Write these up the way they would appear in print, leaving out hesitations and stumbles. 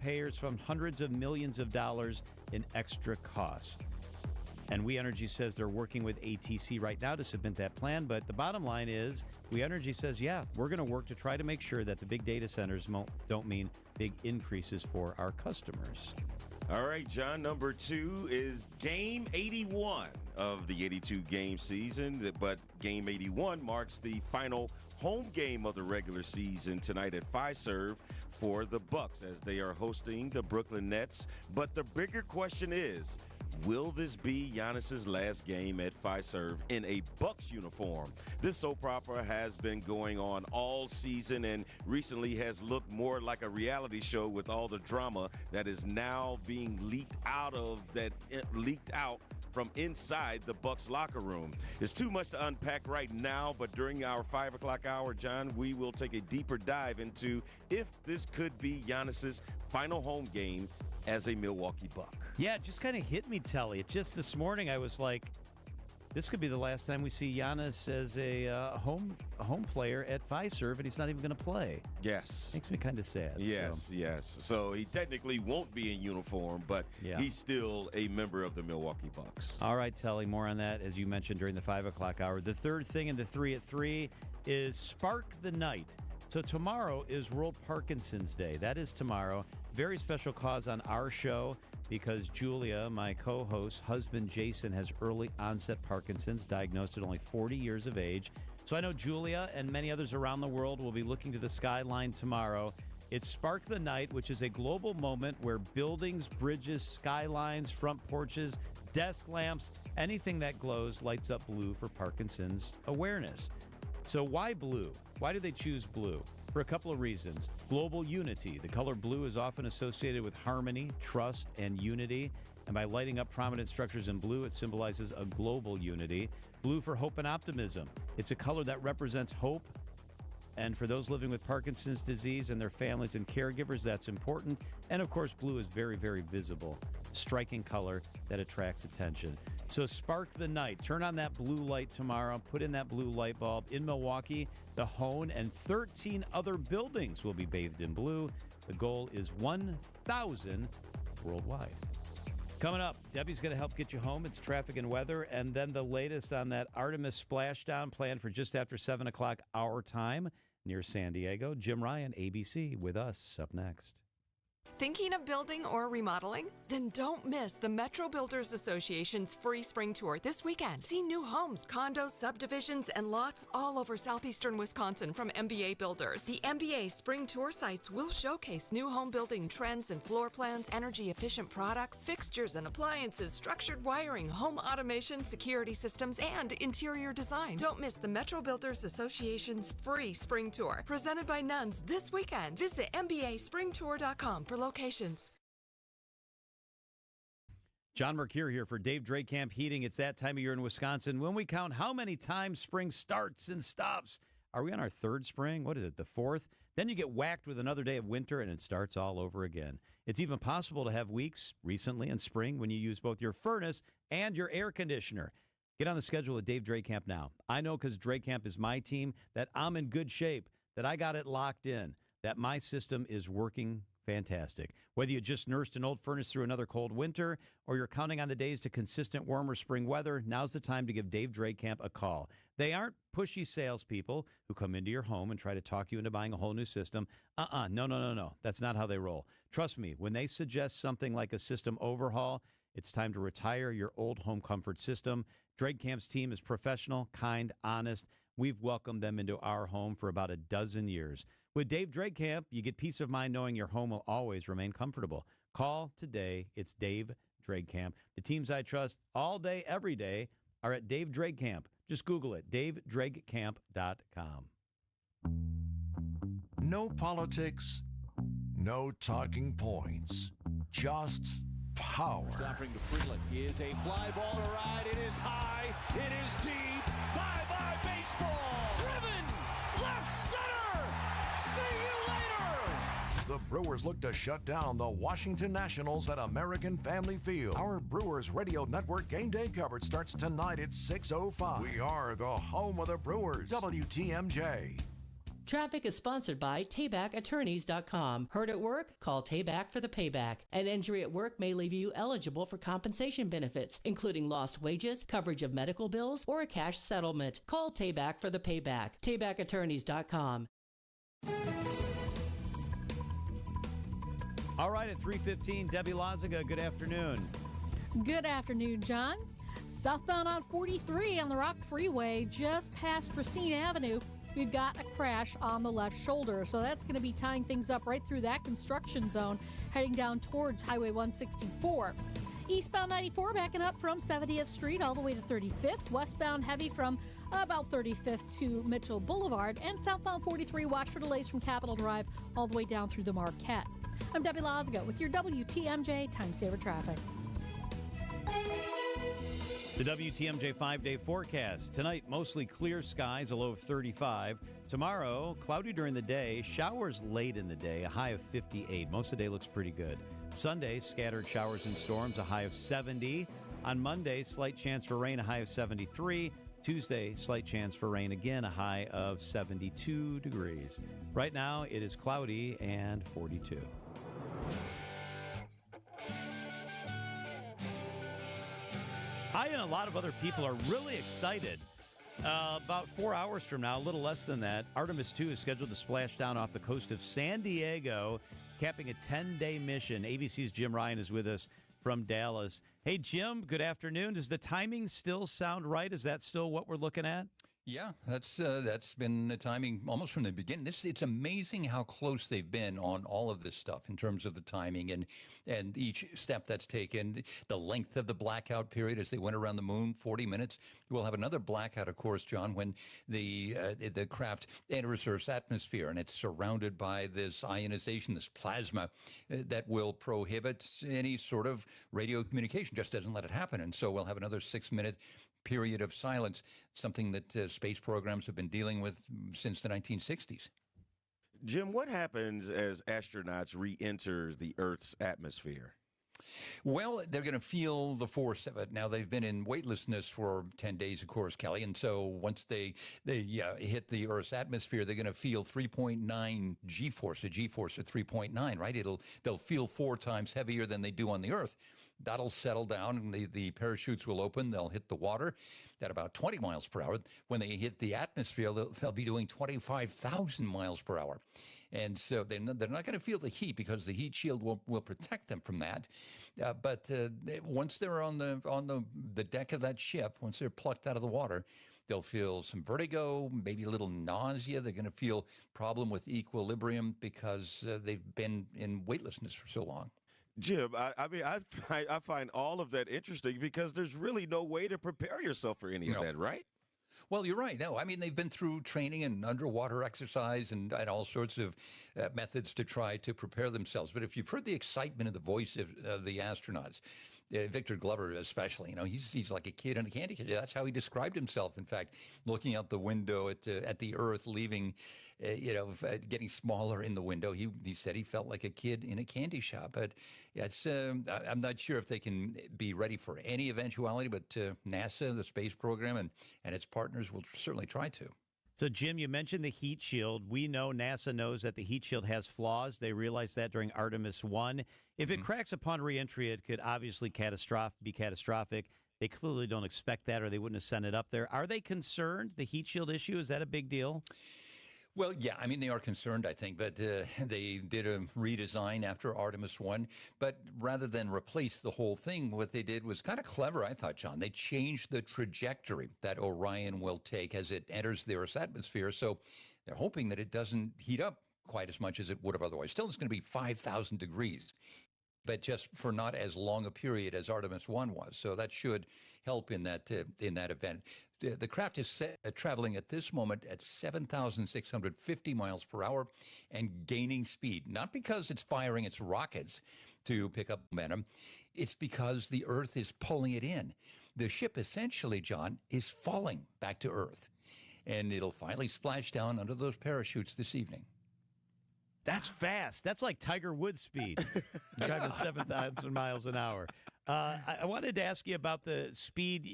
taxpayers from hundreds of millions of dollars in extra costs. And We Energy says they're working with ATC right now to submit that plan. But the bottom line is, We Energy says, yeah, we're going to work to try to make sure that the big data centers don't mean big increases for our customers. All right, John, number 2 is Game 81 of the 82-game season. But Game 81 marks the final home game of the regular season tonight at Fiserv for the Bucks as they are hosting the Brooklyn Nets. But the bigger question is, will this be Giannis's last game at Fiserv in a Bucks uniform? This soap opera has been going on all season and recently has looked more like a reality show with all the drama that is now being leaked out from inside the Bucks locker room. It's too much to unpack right now, but during our 5 o'clock hour, John, we will take a deeper dive into if this could be Giannis's final home game as a Milwaukee Buck. Yeah, it just kind of hit me, Telly. Just this morning, I was like, this could be the last time we see Giannis as a home player at Fiserv, and he's not even going to play. Yes. Makes me kind of sad. Yes. So he technically won't be in uniform, but he's still a member of the Milwaukee Bucks. All right, Telly, more on that, as you mentioned, during the 5 o'clock hour. The third thing in the 3 at 3 is Spark the Night. So tomorrow is World Parkinson's Day. That is tomorrow. Very special cause on our show because Julia, my co-host, husband Jason, has early onset Parkinson's, diagnosed at only 40 years of age. So I know Julia and many others around the world will be looking to the skyline tomorrow. It's Spark the Night, which is a global moment where buildings, bridges, skylines, front porches, desk lamps, anything that glows lights up blue for Parkinson's awareness. So why blue? Why do they choose blue? For a couple of reasons. Global unity. The color blue is often associated with harmony, trust, and unity. And by lighting up prominent structures in blue, it symbolizes a global unity. Blue for hope and optimism. It's a color that represents hope. And for those living with Parkinson's disease and their families and caregivers, that's important. And of course, blue is very, very visible. Striking color that attracts attention. So spark the night. Turn on that blue light tomorrow. Put in that blue light bulb. In Milwaukee, the Hone and 13 other buildings will be bathed in blue. The goal is 1,000 worldwide. Coming up, Debbie's going to help get you home. It's traffic and weather. And then the latest on that Artemis splashdown planned for just after 7 o'clock our time near San Diego. Jim Ryan, ABC, with us up next. Thinking of building or remodeling? Then don't miss the Metro Builders Association's free spring tour this weekend. See new homes, condos, subdivisions, and lots all over southeastern Wisconsin from MBA Builders. The MBA spring tour sites will showcase new home building trends and floor plans, energy-efficient products, fixtures and appliances, structured wiring, home automation, security systems, and interior design. Don't miss the Metro Builders Association's free spring tour, presented by Nuns this weekend. Visit MBAspringtour.com for locations. John Mercure here for Dave Drakamp Heating. It's that time of year in Wisconsin when we count how many times spring starts and stops. Are we on our third spring? What is it, the fourth? Then you get whacked with another day of winter and it starts all over again. It's even possible to have weeks recently in spring when you use both your furnace and your air conditioner. Get on the schedule with Dave Drakamp now. I know because Drakamp is my team that I'm in good shape, that I got it locked in, that my system is working fantastic. Whether you just nursed an old furnace through another cold winter or you're counting on the days to consistent warmer spring weather, now's the time to give Dave Drakamp a call. They aren't pushy salespeople who come into your home and try to talk you into buying a whole new system. No. That's not how they roll. Trust me, when they suggest something like a system overhaul, it's time to retire your old home comfort system. Dragcamp's team is professional, kind, honest. We've welcomed them into our home for about a dozen years. With Dave Drakamp, you get peace of mind knowing your home will always remain comfortable. Call today. It's Dave Drakamp. The teams I trust all day, every day are at Dave Drakamp. Just Google it, davedragkamp.com. No politics, no talking points, just power. Offering to Freeland. Is a fly ball to right. It is high. It is deep. Bye-bye baseball. Driven. Left center. See you later. The Brewers look to shut down the Washington Nationals at American Family Field. Our Brewers Radio Network game day coverage starts tonight at 6:05. We are the home of the Brewers. WTMJ. Traffic is sponsored by TaybackAttorneys.com. Hurt at work? Call Tayback for the payback. An injury at work may leave you eligible for compensation benefits, including lost wages, coverage of medical bills, or a cash settlement. Call Tayback for the payback. TaybackAttorneys.com. All right, at 3:15, Debbie Lazaga, good afternoon. Good afternoon, John. Southbound on 43 on the Rock Freeway, just past Racine Avenue, we've got a crash on the left shoulder. So that's going to be tying things up right through that construction zone, heading down towards Highway 164. Eastbound 94 backing up from 70th Street all the way to 35th. Westbound heavy from about 35th to Mitchell Boulevard. And southbound 43, watch for delays from Capitol Drive all the way down through the Marquette. I'm Debbie Lazaga with your WTMJ Time Saver Traffic. The WTMJ 5-day forecast. Tonight, mostly clear skies, a low of 35. Tomorrow, cloudy during the day, showers late in the day, a high of 58. Most of the day looks pretty good. Sunday, scattered showers and storms, a high of 70. On Monday, slight chance for rain, a high of 73. Tuesday, slight chance for rain again, a high of 72 degrees. Right now, it is cloudy and 42. I and a lot of other people are really excited. About 4 hours from now, a little less than that, Artemis 2 is scheduled to splash down off the coast of San Diego, capping a 10-day mission. ABC's Jim Ryan is with us from Dallas. Hey, Jim, good afternoon. Does the timing still sound right? Is that still what we're looking at? Yeah, that's been the timing almost from the beginning. It's amazing how close they've been on all of this stuff in terms of the timing and each step that's taken, the length of the blackout period as they went around the moon, 40 minutes. We'll have another blackout, of course, John, when the craft enters Earth's atmosphere and it's surrounded by this ionization, this plasma that will prohibit any sort of radio communication, just doesn't let it happen. And so we'll have another 6-minute period of silence, something that space programs have been dealing with since the 1960s. Jim, what happens as astronauts re-enter the Earth's atmosphere? Well, they're going to feel the force of it. Now, they've been in weightlessness for 10 days, of course, Kelly. And so once they hit the Earth's atmosphere, they're going to feel 3.9 G-force, a G-force of 3.9, right? They'll feel 4 times heavier than they do on the Earth. That'll settle down, and the parachutes will open. They'll hit the water at about 20 miles per hour. When they hit the atmosphere, they'll be doing 25,000 miles per hour. And so they're not going to feel the heat because the heat shield will protect them from that. But once they're on the deck of that ship, once they're plucked out of the water, they'll feel some vertigo, maybe a little nausea. They're going to feel problem with equilibrium because they've been in weightlessness for so long. Jim, I find all of that interesting because there's really no way to prepare yourself for any of that, right? Well, you're right. No, I mean, they've been through training and underwater exercise and all sorts of methods to try to prepare themselves. But if you've heard the excitement in the voice of the astronauts, Victor Glover especially, he's like a kid in a candy cane. That's how he described himself. In fact, looking out the window at the Earth, leaving, getting smaller in the window, he said he felt like a kid in a candy shop. But I'm not sure if they can be ready for any eventuality, but NASA, the space program, and its partners will certainly try to. So, Jim, you mentioned the heat shield. We know NASA knows that the heat shield has flaws. They realized that during Artemis 1. If it cracks upon reentry, it could obviously be catastrophic. They clearly don't expect that, or they wouldn't have sent it up there. Are they concerned? The heat shield issue, is that a big deal? Well, yeah, I mean, they are concerned, I think, but they did a redesign after Artemis 1. But rather than replace the whole thing, what they did was kind of clever, I thought, John. They changed the trajectory that Orion will take as it enters the Earth's atmosphere. So they're hoping that it doesn't heat up quite as much as it would have otherwise. Still, it's going to be 5,000 degrees, but just for not as long a period as Artemis 1 was. So that should help in that event. The craft is traveling at this moment at 7,650 miles per hour and gaining speed, not because it's firing its rockets to pick up momentum. It's because the Earth is pulling it in. The ship essentially, John, is falling back to Earth, and it'll finally splash down under those parachutes this evening. That's fast. That's like Tiger Woods speed, driving 7,000 miles an hour. I wanted to ask you about the speed.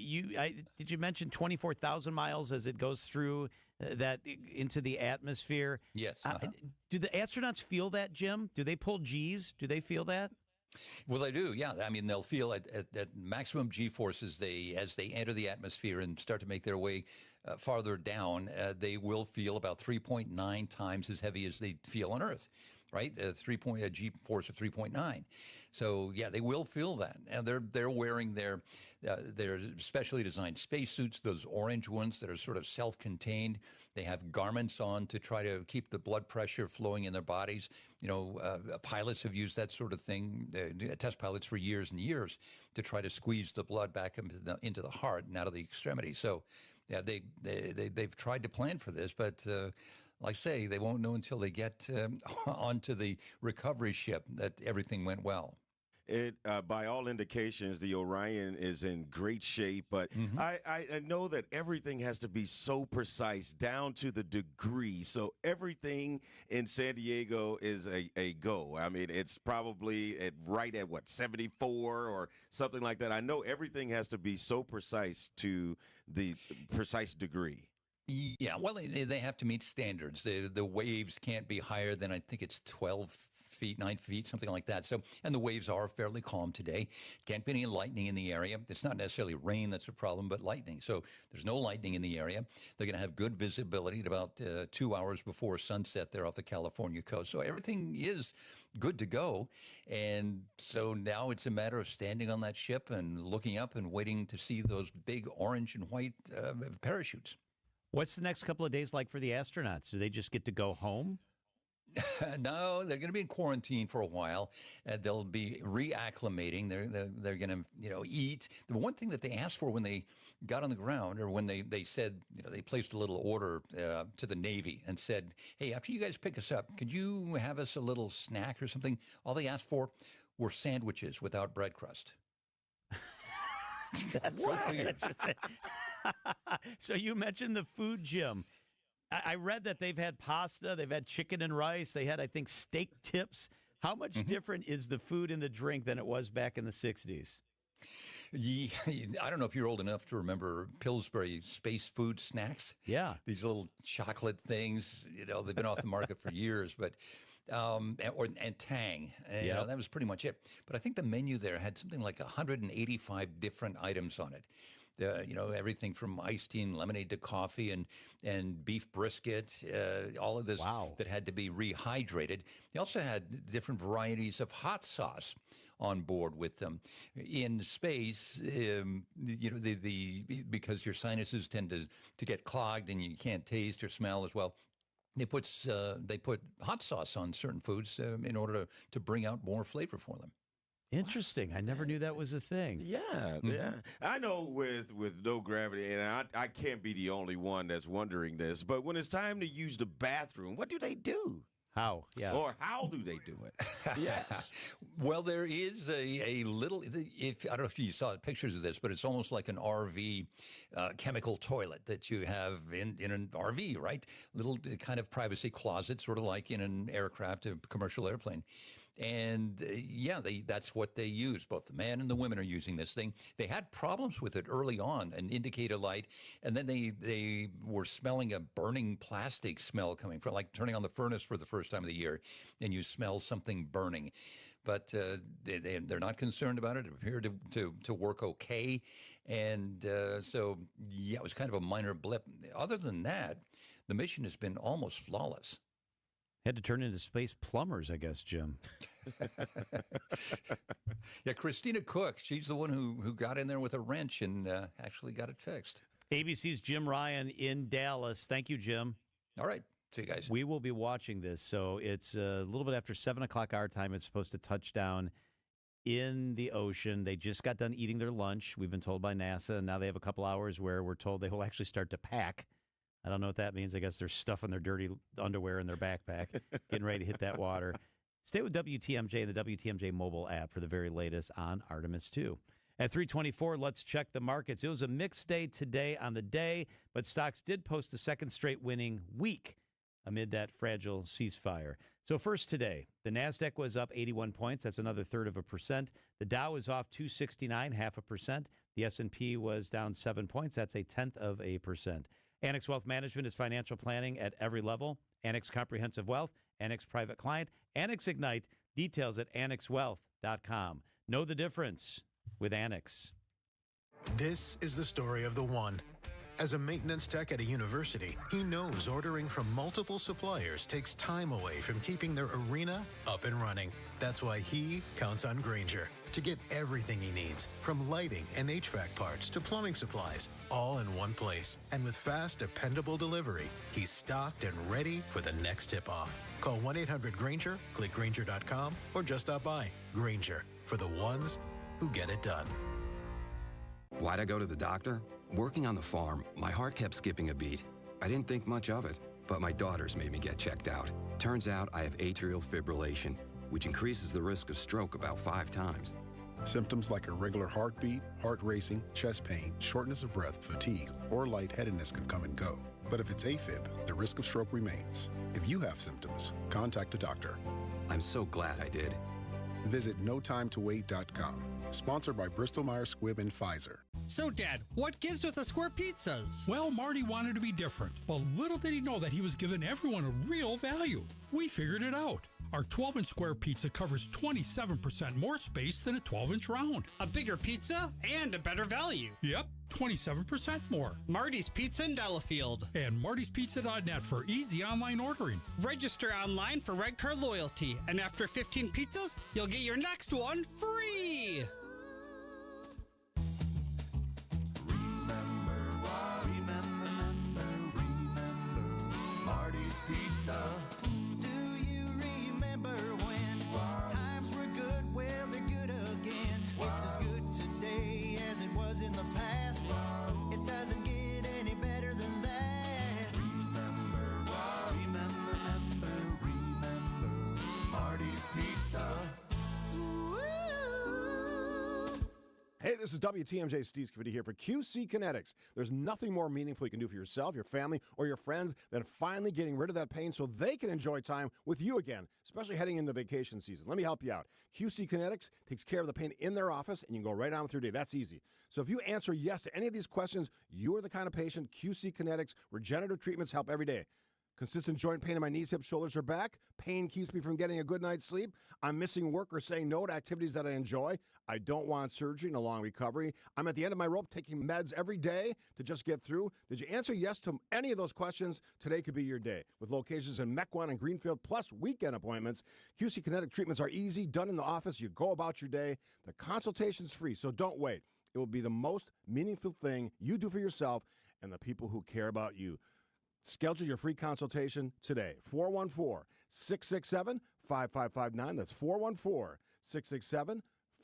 Did you mention 24,000 miles as it goes through that into the atmosphere? Yes. Do the astronauts feel that, Jim? Do they pull G's? Do they feel that? Well, they do, yeah. I mean, they'll feel at maximum G forces. As they enter the atmosphere and start to make their way farther down, they will feel about 3.9 times as heavy as they feel on Earth, right? A G force of 3.9. So yeah, they will feel that, and they're wearing their specially designed spacesuits, those orange ones that are sort of self-contained. They have garments on to try to keep the blood pressure flowing in their bodies. Pilots have used that sort of thing, test pilots for years and years, to try to squeeze the blood back into the heart and out of the extremities. So, yeah, they've tried to plan for this, but like I say, they won't know until they get onto the recovery ship that everything went well. By all indications, the Orion is in great shape, but I know that everything has to be so precise down to the degree. So everything in San Diego is a go. I mean, it's probably right at 74 or something like that. I know everything has to be so precise to the precise degree. Yeah, well, they have to meet standards. The waves can't be higher than, I think it's 12 feet, 9 feet, something like that. So, and the waves are fairly calm today. Can't be any lightning in the area. It's not necessarily rain that's a problem, but lightning. So there's no lightning in the area. They're going to have good visibility at about 2 hours before sunset there off the California coast. So everything is good to go. And so now it's a matter of standing on that ship and looking up and waiting to see those big orange and white parachutes. What's the next couple of days like for the astronauts? Do they just get to go home? No, they're going to be in quarantine for a while. They'll be reacclimating. They're going to eat. The one thing that they asked for when they got on the ground, or when they said, they placed a little order to the Navy and said, hey, after you guys pick us up, could you have us a little snack or something? All they asked for were sandwiches without bread crust. That's interesting. So you mentioned the food, Jim. I read that they've had pasta, they've had chicken and rice, they had, I think, steak tips. How much different is the food and the drink than it was back in the 60s? Yeah, I don't know if you're old enough to remember Pillsbury space food snacks. Yeah. These little chocolate things, they've been off the market for years, but and Tang. That was pretty much it. But I think the menu there had something like 185 different items on it. Everything from iced tea and lemonade to coffee and beef brisket, all of this that had to be rehydrated. They also had different varieties of hot sauce on board with them. In space, because your sinuses tend to get clogged and you can't taste or smell as well. They put hot sauce on certain foods in order to bring out more flavor for them. Interesting. I never knew that was a thing. Yeah, yeah. I know with no gravity, and I can't be the only one that's wondering this, but when it's time to use the bathroom, what do they do? How? Yeah. Or how do they do it? Yes. Well, there is a little, I don't know if you saw pictures of this, but it's almost like an RV chemical toilet that you have in an RV, right? Little kind of privacy closet, sort of like in an aircraft, a commercial airplane. And that's what they use. Both the men and the women are using this thing. They had problems with it early on, an indicator light, and then they were smelling a burning plastic smell coming from, like turning on the furnace for the first time of the year, and you smell something burning. But they're not concerned about it. It appeared to work okay. And so, it was kind of a minor blip. Other than that, the mission has been almost flawless. Had to turn into space plumbers, I guess, Jim. Yeah, Christina Cook, she's the one who got in there with a wrench and actually got it fixed. ABC's Jim Ryan in Dallas. Thank you, Jim. All right. See you guys. We will be watching this. So it's a little bit after 7 o'clock our time. It's supposed to touch down in the ocean. They just got done eating their lunch, we've been told by NASA, and now they have a couple hours where we're told they will actually start to pack. I don't know what that means. I guess they're stuffing their dirty underwear in their backpack, getting ready to hit that water. Stay with WTMJ and the WTMJ mobile app for the very latest on Artemis 2. At 3:24, let's check the markets. It was a mixed day today on the day, but stocks did post the second straight winning week. amid that fragile ceasefire. So first today, the NASDAQ was up 81 points. That's another 0.3%. The Dow was off 269, 0.5%. The S&P was down 7 points. That's 0.1%. Annex Wealth Management is financial planning at every level. Annex Comprehensive Wealth, Annex Private Client, Annex Ignite. Details at annexwealth.com. Know the difference with Annex. This is the story of the one. As a maintenance tech at a university, he knows ordering from multiple suppliers takes time away from keeping their arena up and running. That's why he counts on Grainger to get everything he needs, from lighting and HVAC parts to plumbing supplies, all in one place. And with fast, dependable delivery, he's stocked and ready for the next tip-off. Call 1-800-GRAINGER, click Grainger.com, or just stop by. Grainger, for the ones who get it done. Why'd I go to the doctor? Working on the farm, my heart kept skipping a beat. I didn't think much of it, but my daughters made me get checked out. Turns out I have atrial fibrillation, which increases the risk of stroke about 5 times. Symptoms like irregular heartbeat, heart racing, chest pain, shortness of breath, fatigue, or lightheadedness can come and go. But if it's AFib, the risk of stroke remains. If you have symptoms, contact a doctor. I'm so glad I did. Visit notimetowait.com. Sponsored by Bristol-Myers Squibb and Pfizer. So, Dad, what gives with the square pizzas? Well, Marty wanted to be different, but little did he know that he was giving everyone a real value. We figured it out. Our 12-inch square pizza covers 27% more space than a 12-inch round. A bigger pizza and a better value. Yep, 27% more. Marty's Pizza in Delafield. And martyspizza.net for easy online ordering. Register online for Red Card Loyalty, and after 15 pizzas, you'll get your next one free! Marty's Pizza. Do you remember when times were good? Well, they're good again. It's as good today as it was in the past. It doesn't get any better than that. Remember, Marty's Pizza. Hey, this is WTMJ Steve Scavidi here for QC Kinetics. There's nothing more meaningful you can do for yourself, your family, or your friends than finally getting rid of that pain so they can enjoy time with you again, especially heading into vacation season. Let me help you out. QC Kinetics takes care of the pain in their office, and you can go right on with your day. That's easy. So if you answer yes to any of these questions, you are the kind of patient QC Kinetics regenerative treatments help every day. Consistent joint pain in my knees, hips, shoulders, or back. Pain keeps me from getting a good night's sleep. I'm missing work or saying no to activities that I enjoy. I don't want surgery and a long recovery. I'm at the end of my rope taking meds every day to just get through. Did you answer yes to any of those questions? Today could be your day. With locations in Mequon and Greenfield, plus weekend appointments, QC Kinetic treatments are easy, done in the office. You go about your day. The consultation's free, so don't wait. It will be the most meaningful thing you do for yourself and the people who care about you. Schedule your free consultation today. 414-667-5559. That's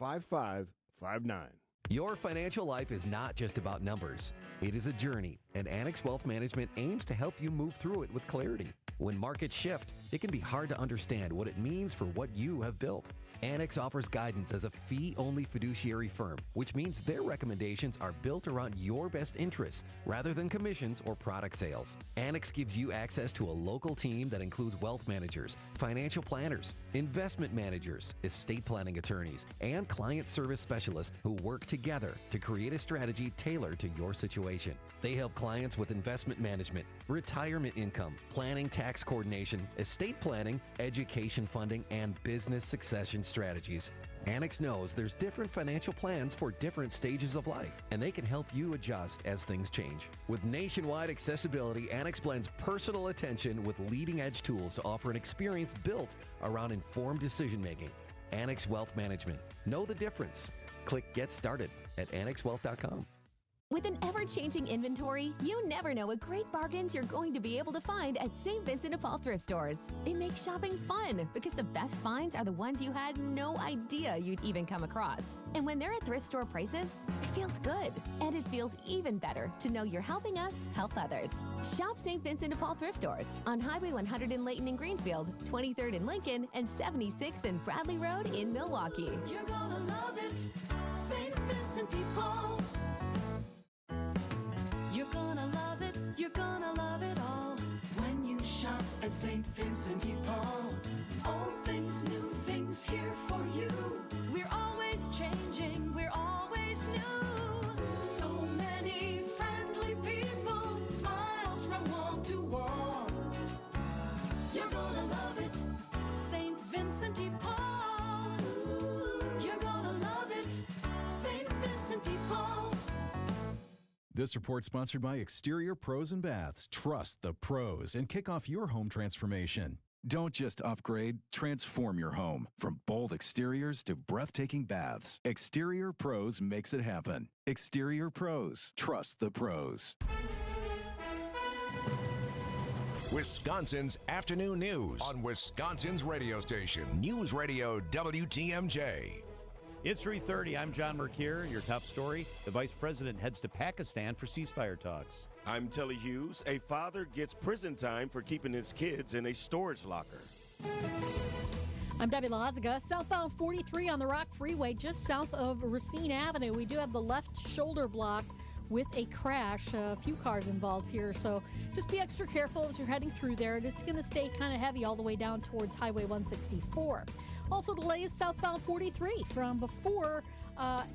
414-667-5559. Your financial life is not just about numbers. It is a journey, and Annex Wealth Management aims to help you move through it with clarity. When markets shift, it can be hard to understand what it means for what you have built. Annex offers guidance as a fee-only fiduciary firm, which means their recommendations are built around your best interests rather than commissions or product sales. Annex gives you access to a local team that includes wealth managers, financial planners, investment managers, estate planning attorneys, and client service specialists who work together to create a strategy tailored to your situation. They help clients with investment management, retirement income, planning, tax coordination, estate planning, education funding, and business succession strategies. Annex knows there's different financial plans for different stages of life, and they can help you adjust as things change. With nationwide accessibility, Annex blends personal attention with leading-edge tools to offer an experience built around informed decision-making. Annex Wealth Management. Know the difference. Click Get Started at annexwealth.com. With an ever-changing inventory, you never know what great bargains you're going to be able to find at St. Vincent de Paul thrift stores. It makes shopping fun because the best finds are the ones you had no idea you'd even come across. And when they're at thrift store prices, it feels good. And it feels even better to know you're helping us help others. Shop St. Vincent de Paul thrift stores on Highway 100 in Layton and Greenfield, 23rd in Lincoln, and 76th and Bradley Road in Milwaukee. You're gonna love it, St. Vincent de Paul. You're gonna love it all when you shop at Vincent de Paul. Old things, new things here for you. We're always changing, we're always new. So many friendly people, smiles from wall to wall. You're gonna love it, St. Vincent de Paul. You're gonna love it, St. Vincent de Paul. This report sponsored by Exterior Pros and Baths. Trust the pros and kick off your home transformation. Don't just upgrade, transform your home. From bold exteriors to breathtaking baths, Exterior Pros makes it happen. Exterior Pros. Trust the pros. Wisconsin's afternoon news on Wisconsin's radio station, News Radio WTMJ. It's 3:30. I'm John Mercure. Your top story, the vice president heads to Pakistan for ceasefire talks. I'm Telly Hughes. A father gets prison time for keeping his kids in a storage locker. I'm Debbie Lazaga. Southbound 43 on the Rock Freeway, just south of Racine Avenue. We do have the left shoulder blocked with a crash. A few cars involved here, so just be extra careful as you're heading through there. It is going to stay kind of heavy all the way down towards Highway 164. Also delays southbound 43 from before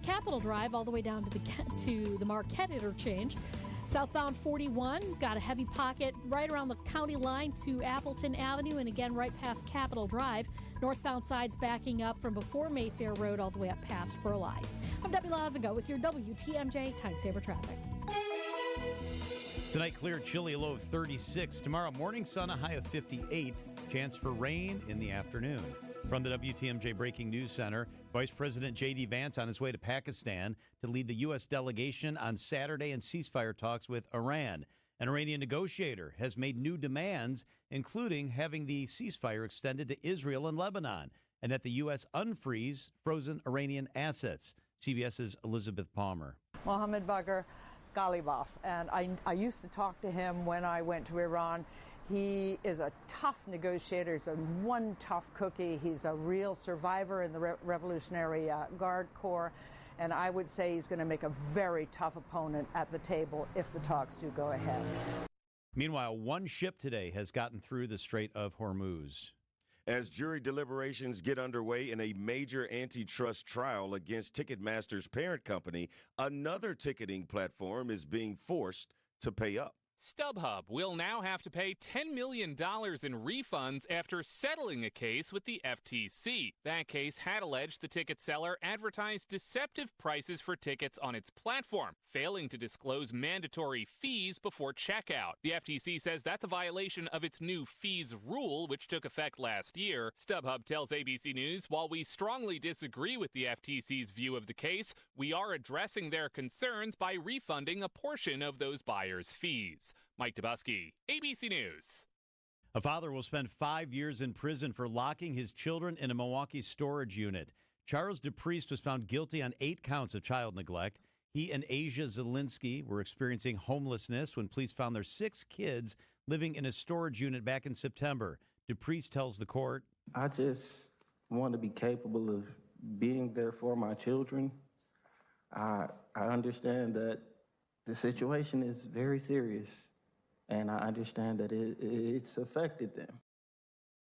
Capitol Drive all the way down to the Marquette interchange. Southbound 41, got a heavy pocket right around the county line to Appleton Avenue and again right past Capitol Drive. Northbound side's backing up from before Mayfair Road all the way up past Burleigh. I'm Debbie Lazaga with your WTMJ Time Saver Traffic. Tonight, clear, chilly, a low of 36. Tomorrow, morning sun, a high of 58. Chance for rain in the afternoon. From the WTMJ Breaking News Center, Vice President J.D. Vance on his way to Pakistan to lead the U.S. delegation on Saturday in ceasefire talks with Iran. An Iranian negotiator has made new demands, including having the ceasefire extended to Israel and Lebanon, and that the U.S. unfreeze frozen Iranian assets. CBS's Elizabeth Palmer. Mohammed Bagher Ghalibaf, and I used to talk to him when I went to Iran. He is a tough negotiator. He's one tough cookie. He's a real survivor in the Revolutionary Guard Corps. And I would say he's going to make a very tough opponent at the table if the talks do go ahead. Meanwhile, one ship today has gotten through the Strait of Hormuz. As jury deliberations get underway in a major antitrust trial against Ticketmaster's parent company, another ticketing platform is being forced to pay up. StubHub will now have to pay $10 million in refunds after settling a case with the FTC. That case had alleged the ticket seller advertised deceptive prices for tickets on its platform, failing to disclose mandatory fees before checkout. The FTC says that's a violation of its new fees rule, which took effect last year. StubHub tells ABC News, while we strongly disagree with the FTC's view of the case, we are addressing their concerns by refunding a portion of those buyers' fees. Mike Dubusky, ABC News. A father will spend 5 years in prison for locking his children in a Milwaukee storage unit. Charles DePriest was found guilty on 8 counts of child neglect. He and Asia Zielinski were experiencing homelessness when police found their 6 kids living in a storage unit back in September. DePriest tells the court, I just want to be capable of being there for my children. I understand that the situation is very serious, and I understand that it's affected them.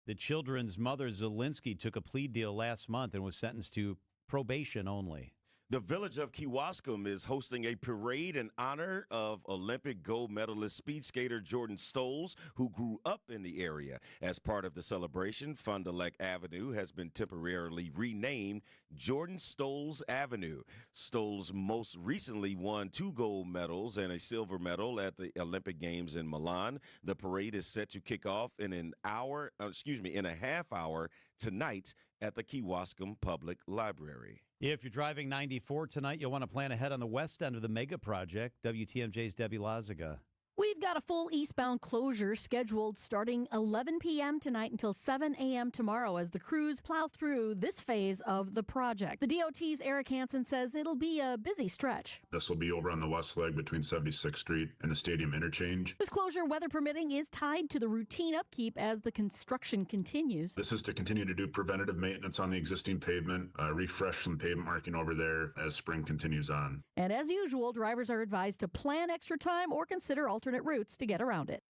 The children's mother, Zielinski, took a plea deal last month and was sentenced to probation only. The village of Kewaskum is hosting a parade in honor of Olympic gold medalist speed skater Jordan Stolz, who grew up in the area. As part of the celebration, Fond du Lac Avenue has been temporarily renamed Jordan Stolz Avenue. Stolz most recently won 2 gold medals and a silver medal at the Olympic Games in Milan. The parade is set to kick off in a half hour tonight at the Kewaskum Public Library. If you're driving 94 tonight, you'll want to plan ahead on the west end of the mega project. WTMJ's Debbie Lazaga. We've got a full eastbound closure scheduled starting 11 p.m. tonight until 7 a.m. tomorrow as the crews plow through this phase of the project. The DOT's Eric Hansen says it'll be a busy stretch. This will be over on the west leg between 76th Street and the Stadium Interchange. This closure, weather permitting, is tied to the routine upkeep as the construction continues. This is to continue to do preventative maintenance on the existing pavement, refresh some pavement marking over there as spring continues on. And as usual, drivers are advised to plan extra time or consider alternate routes to get around it.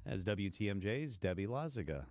as WTMJ's Debbie Lazaga.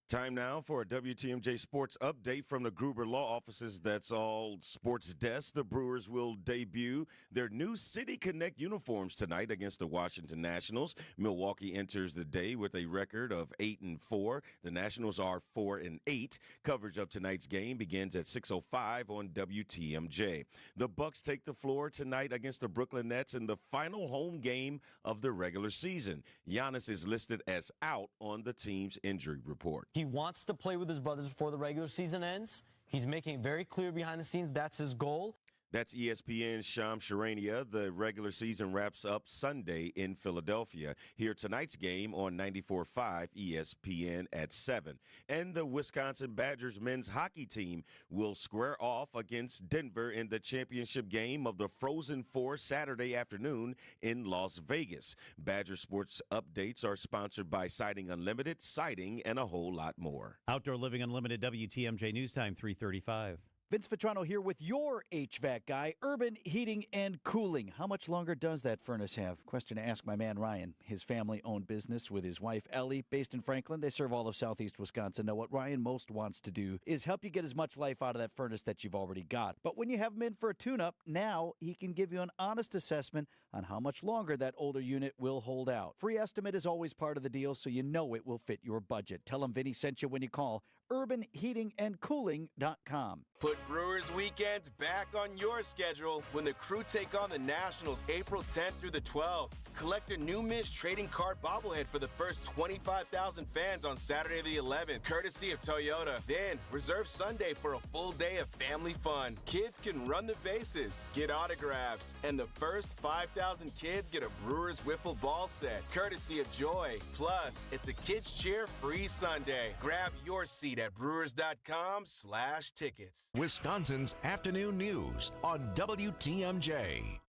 Time now for a WTMJ Sports update from the Gruber Law Offices. That's all sports desk. The Brewers will debut their new City Connect uniforms tonight against the Washington Nationals. Milwaukee enters the day with a record of 8-4. The Nationals are 4-8. Coverage of tonight's game begins at 6:05 on WTMJ. The Bucks take the floor tonight against the Brooklyn Nets in the final home game of the regular season. Giannis is listed as out on the team's injury report. He wants to play with his brothers before the regular season ends. He's making it very clear behind the scenes that's his goal. That's ESPN's Sham Charania. The regular season wraps up Sunday in Philadelphia. Hear tonight's game on 94.5 ESPN at 7. And the Wisconsin Badgers men's hockey team will square off against Denver in the championship game of the Frozen Four Saturday afternoon in Las Vegas. Badger Sports updates are sponsored by Siding Unlimited, Siding, and a whole lot more. Outdoor Living Unlimited, WTMJ News Time, 3:35. Vince Vitrano here with your HVAC guy, Urban Heating and Cooling. How much longer does that furnace have? Question to ask my man Ryan. His family-owned business with his wife Ellie, based in Franklin. They serve all of southeast Wisconsin. Now, what Ryan most wants to do is help you get as much life out of that furnace that you've already got. But when you have him in for a tune-up, now he can give you an honest assessment on how much longer that older unit will hold out. Free estimate is always part of the deal, so you know it will fit your budget. Tell him Vinny sent you when you call urbanheatingandcooling.com. Put Brewers weekends back on your schedule when the Crew take on the Nationals April 10th through the 12th. Collect a new Mish trading card bobblehead for the first 25,000 fans on Saturday the 11th, courtesy of Toyota. Then reserve Sunday for a full day of family fun. Kids can run the bases, get autographs, and the first 5,000 kids get a Brewers wiffle ball set, courtesy of Joy. Plus, it's a kids cheer free Sunday. Grab your seat at brewers.com/tickets. Wisconsin's afternoon news on WTMJ.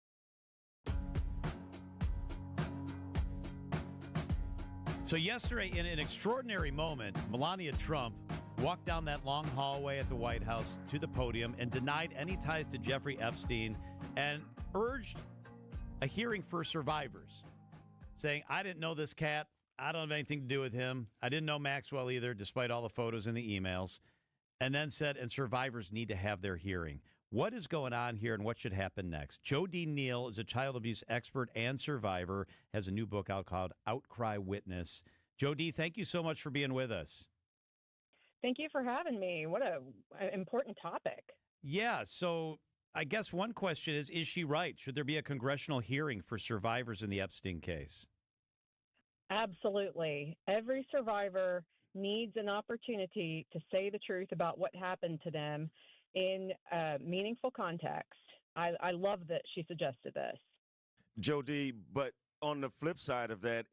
So yesterday, in an extraordinary moment, Melania Trump walked down that long hallway at the White House to the podium and denied any ties to Jeffrey Epstein and urged a hearing for survivors, saying, I didn't know this cat. I don't have anything to do with him. I didn't know Maxwell either, despite all the photos and the emails. And then said, and survivors need to have their hearing. What is going on here and what should happen next? Jody Neal is a child abuse expert and survivor, has a new book out called Outcry Witness. Jody, thank you so much for being with us. Thank you for having me. What an important topic. Yeah, so I guess one question is she right? Should there be a congressional hearing for survivors in the Epstein case? Absolutely. Every survivor needs an opportunity to say the truth about what happened to them in meaningful context. I love that she suggested this. Jody, but on the flip side of that,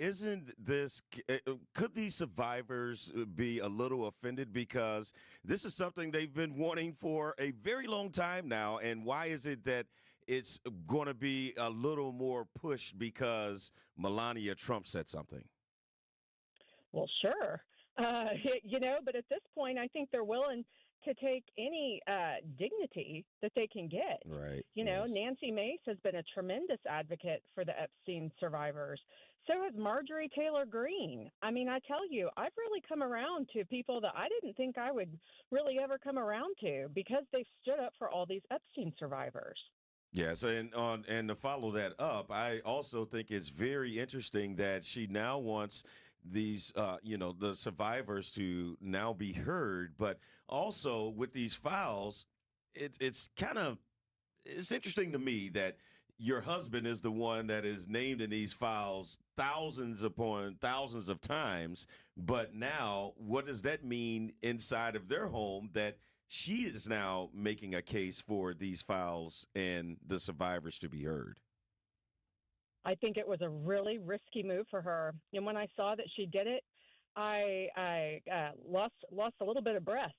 could these survivors be a little offended because this is something they've been wanting for a very long time now? And why is it that it's going to be a little more pushed because Melania Trump said something? Well, sure. But at this point, I think they're willing to take any dignity that they can get. Right. Nancy Mace has been a tremendous advocate for the Epstein survivors. So has Marjorie Taylor Greene. I mean, I tell you, I've really come around to people that I didn't think I would really ever come around to because they've stood up for all these Epstein survivors. Yes, and to follow that up, I also think it's very interesting that she now wants these, the survivors to now be heard, but also with these files, it's interesting to me that your husband is the one that is named in these files thousands upon thousands of times, but now what does that mean inside of their home that she is now making a case for these files and the survivors to be heard? I think it was a really risky move for her. And when I saw that she did it, I lost a little bit of breath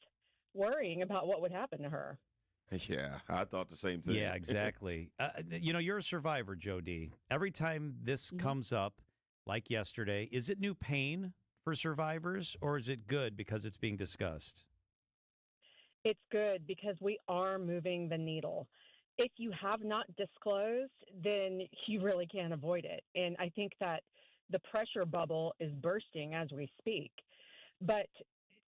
worrying about what would happen to her. Yeah, I thought the same thing. Yeah, exactly. You're a survivor, Jody. Every time this comes up, like yesterday, is it new pain for survivors or is it good because it's being discussed? It's good because we are moving the needle. If you have not disclosed, then you really can't avoid it. And I think that the pressure bubble is bursting as we speak. But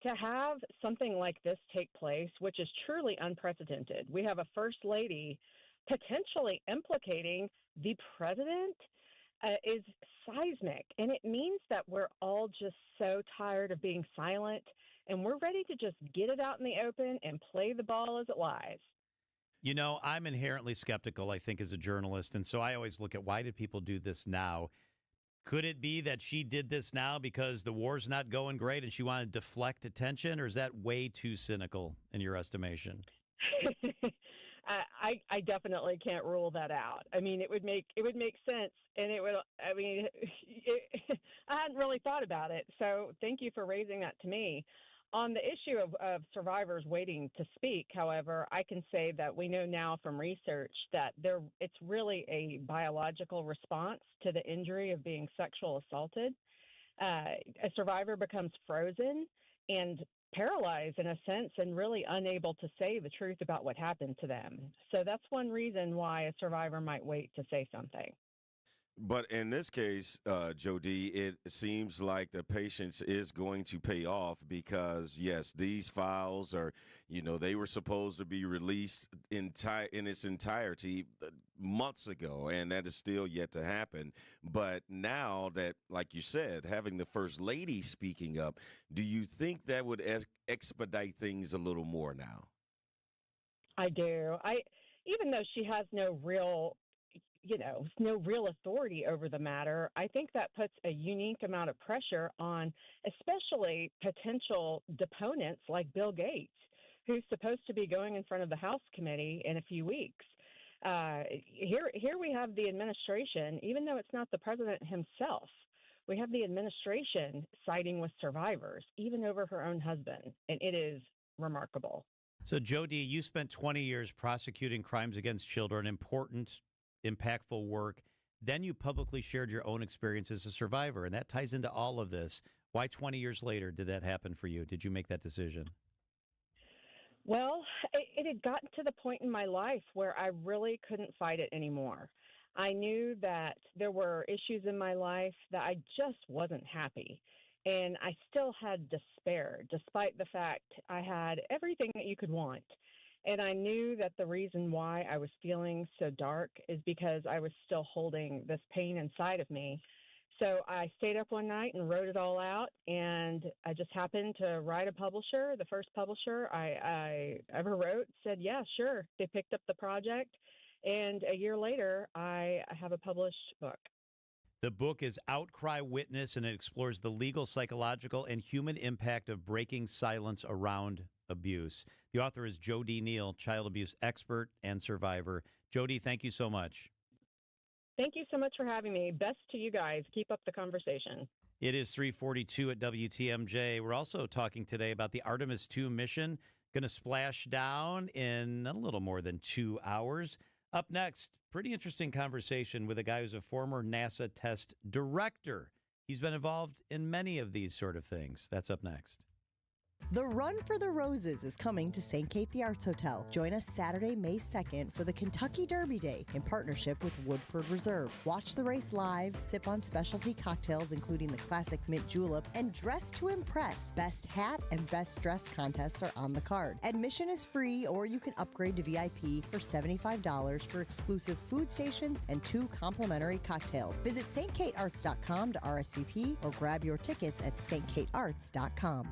to have something like this take place, which is truly unprecedented, we have a first lady potentially implicating the president, is seismic. And it means that we're all just so tired of being silent, and we're ready to just get it out in the open and play the ball as it lies. You know, I'm inherently skeptical, I think, as a journalist. And so I always look at, why did people do this now? Could it be that she did this now because the war's not going great and she wanted to deflect attention? Or is that way too cynical in your estimation? I definitely can't rule that out. I mean, it would make sense, and I hadn't really thought about it. So thank you for raising that to me. On the issue of survivors waiting to speak, however, I can say that we know now from research that it's really a biological response to the injury of being sexual assaulted. A survivor becomes frozen and paralyzed in a sense, and really unable to say the truth about what happened to them. So that's one reason why a survivor might wait to say something. But in this case, Jody, it seems like the patience is going to pay off because, yes, these files are, they were supposed to be released in its entirety months ago, and that is still yet to happen. But now that, like you said, having the First Lady speaking up, do you think that would expedite things a little more now? I do. Even though she has no real authority over the matter, I think that puts a unique amount of pressure on especially potential deponents like Bill Gates, who's supposed to be going in front of the House committee in a few weeks. Here we have the administration, even though it's not the president himself, we have the administration siding with survivors, even over her own husband, and it is remarkable. So, Jody, you spent 20 years prosecuting crimes against children, important, impactful work. Then you publicly shared your own experience as a survivor, and that ties into all of this. Why 20 years later did that happen for you? Did you make that decision? Well, it had gotten to the point in my life where I really couldn't fight it anymore. I knew that there were issues in my life that I just wasn't happy. And I still had despair, despite the fact I had everything that you could want. And I knew that the reason why I was feeling so dark is because I was still holding this pain inside of me. So I stayed up one night and wrote it all out, and I just happened to write a publisher. The first publisher I ever wrote said, yeah, sure. They picked up the project, and a year later, I have a published book. The book is Outcry Witness, and it explores the legal, psychological, and human impact of breaking silence around abuse. The author is Jody Neal, child abuse expert and survivor. Jody, thank you so much. Thank you so much for having me. Best to you guys. Keep up the conversation. It is 3:42 at WTMJ. We're also talking today about the Artemis II mission, going to splash down in a little more than 2 hours. Up next, pretty interesting conversation with a guy who's a former NASA test director. He's been involved in many of these sort of things. That's up next. The Run for the Roses is coming to St. Kate the Arts Hotel. Join us Saturday, May 2nd for the Kentucky Derby Day in partnership with Woodford Reserve. Watch the race live, sip on specialty cocktails including the classic mint julep, and dress to impress. Best hat and best dress contests are on the card. Admission is free, or you can upgrade to VIP for $75 for exclusive food stations and 2 complimentary cocktails. Visit stkatearts.com to RSVP or grab your tickets at stkatearts.com.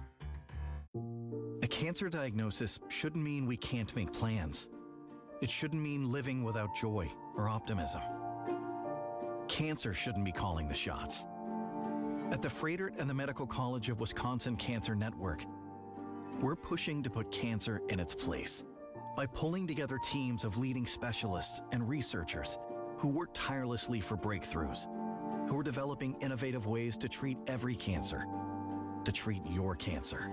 A cancer diagnosis shouldn't mean we can't make plans. It shouldn't mean living without joy or optimism. Cancer shouldn't be calling the shots. At the Froedtert and the Medical College of Wisconsin Cancer Network, we're pushing to put cancer in its place by pulling together teams of leading specialists and researchers who work tirelessly for breakthroughs, who are developing innovative ways to treat every cancer, to treat your cancer.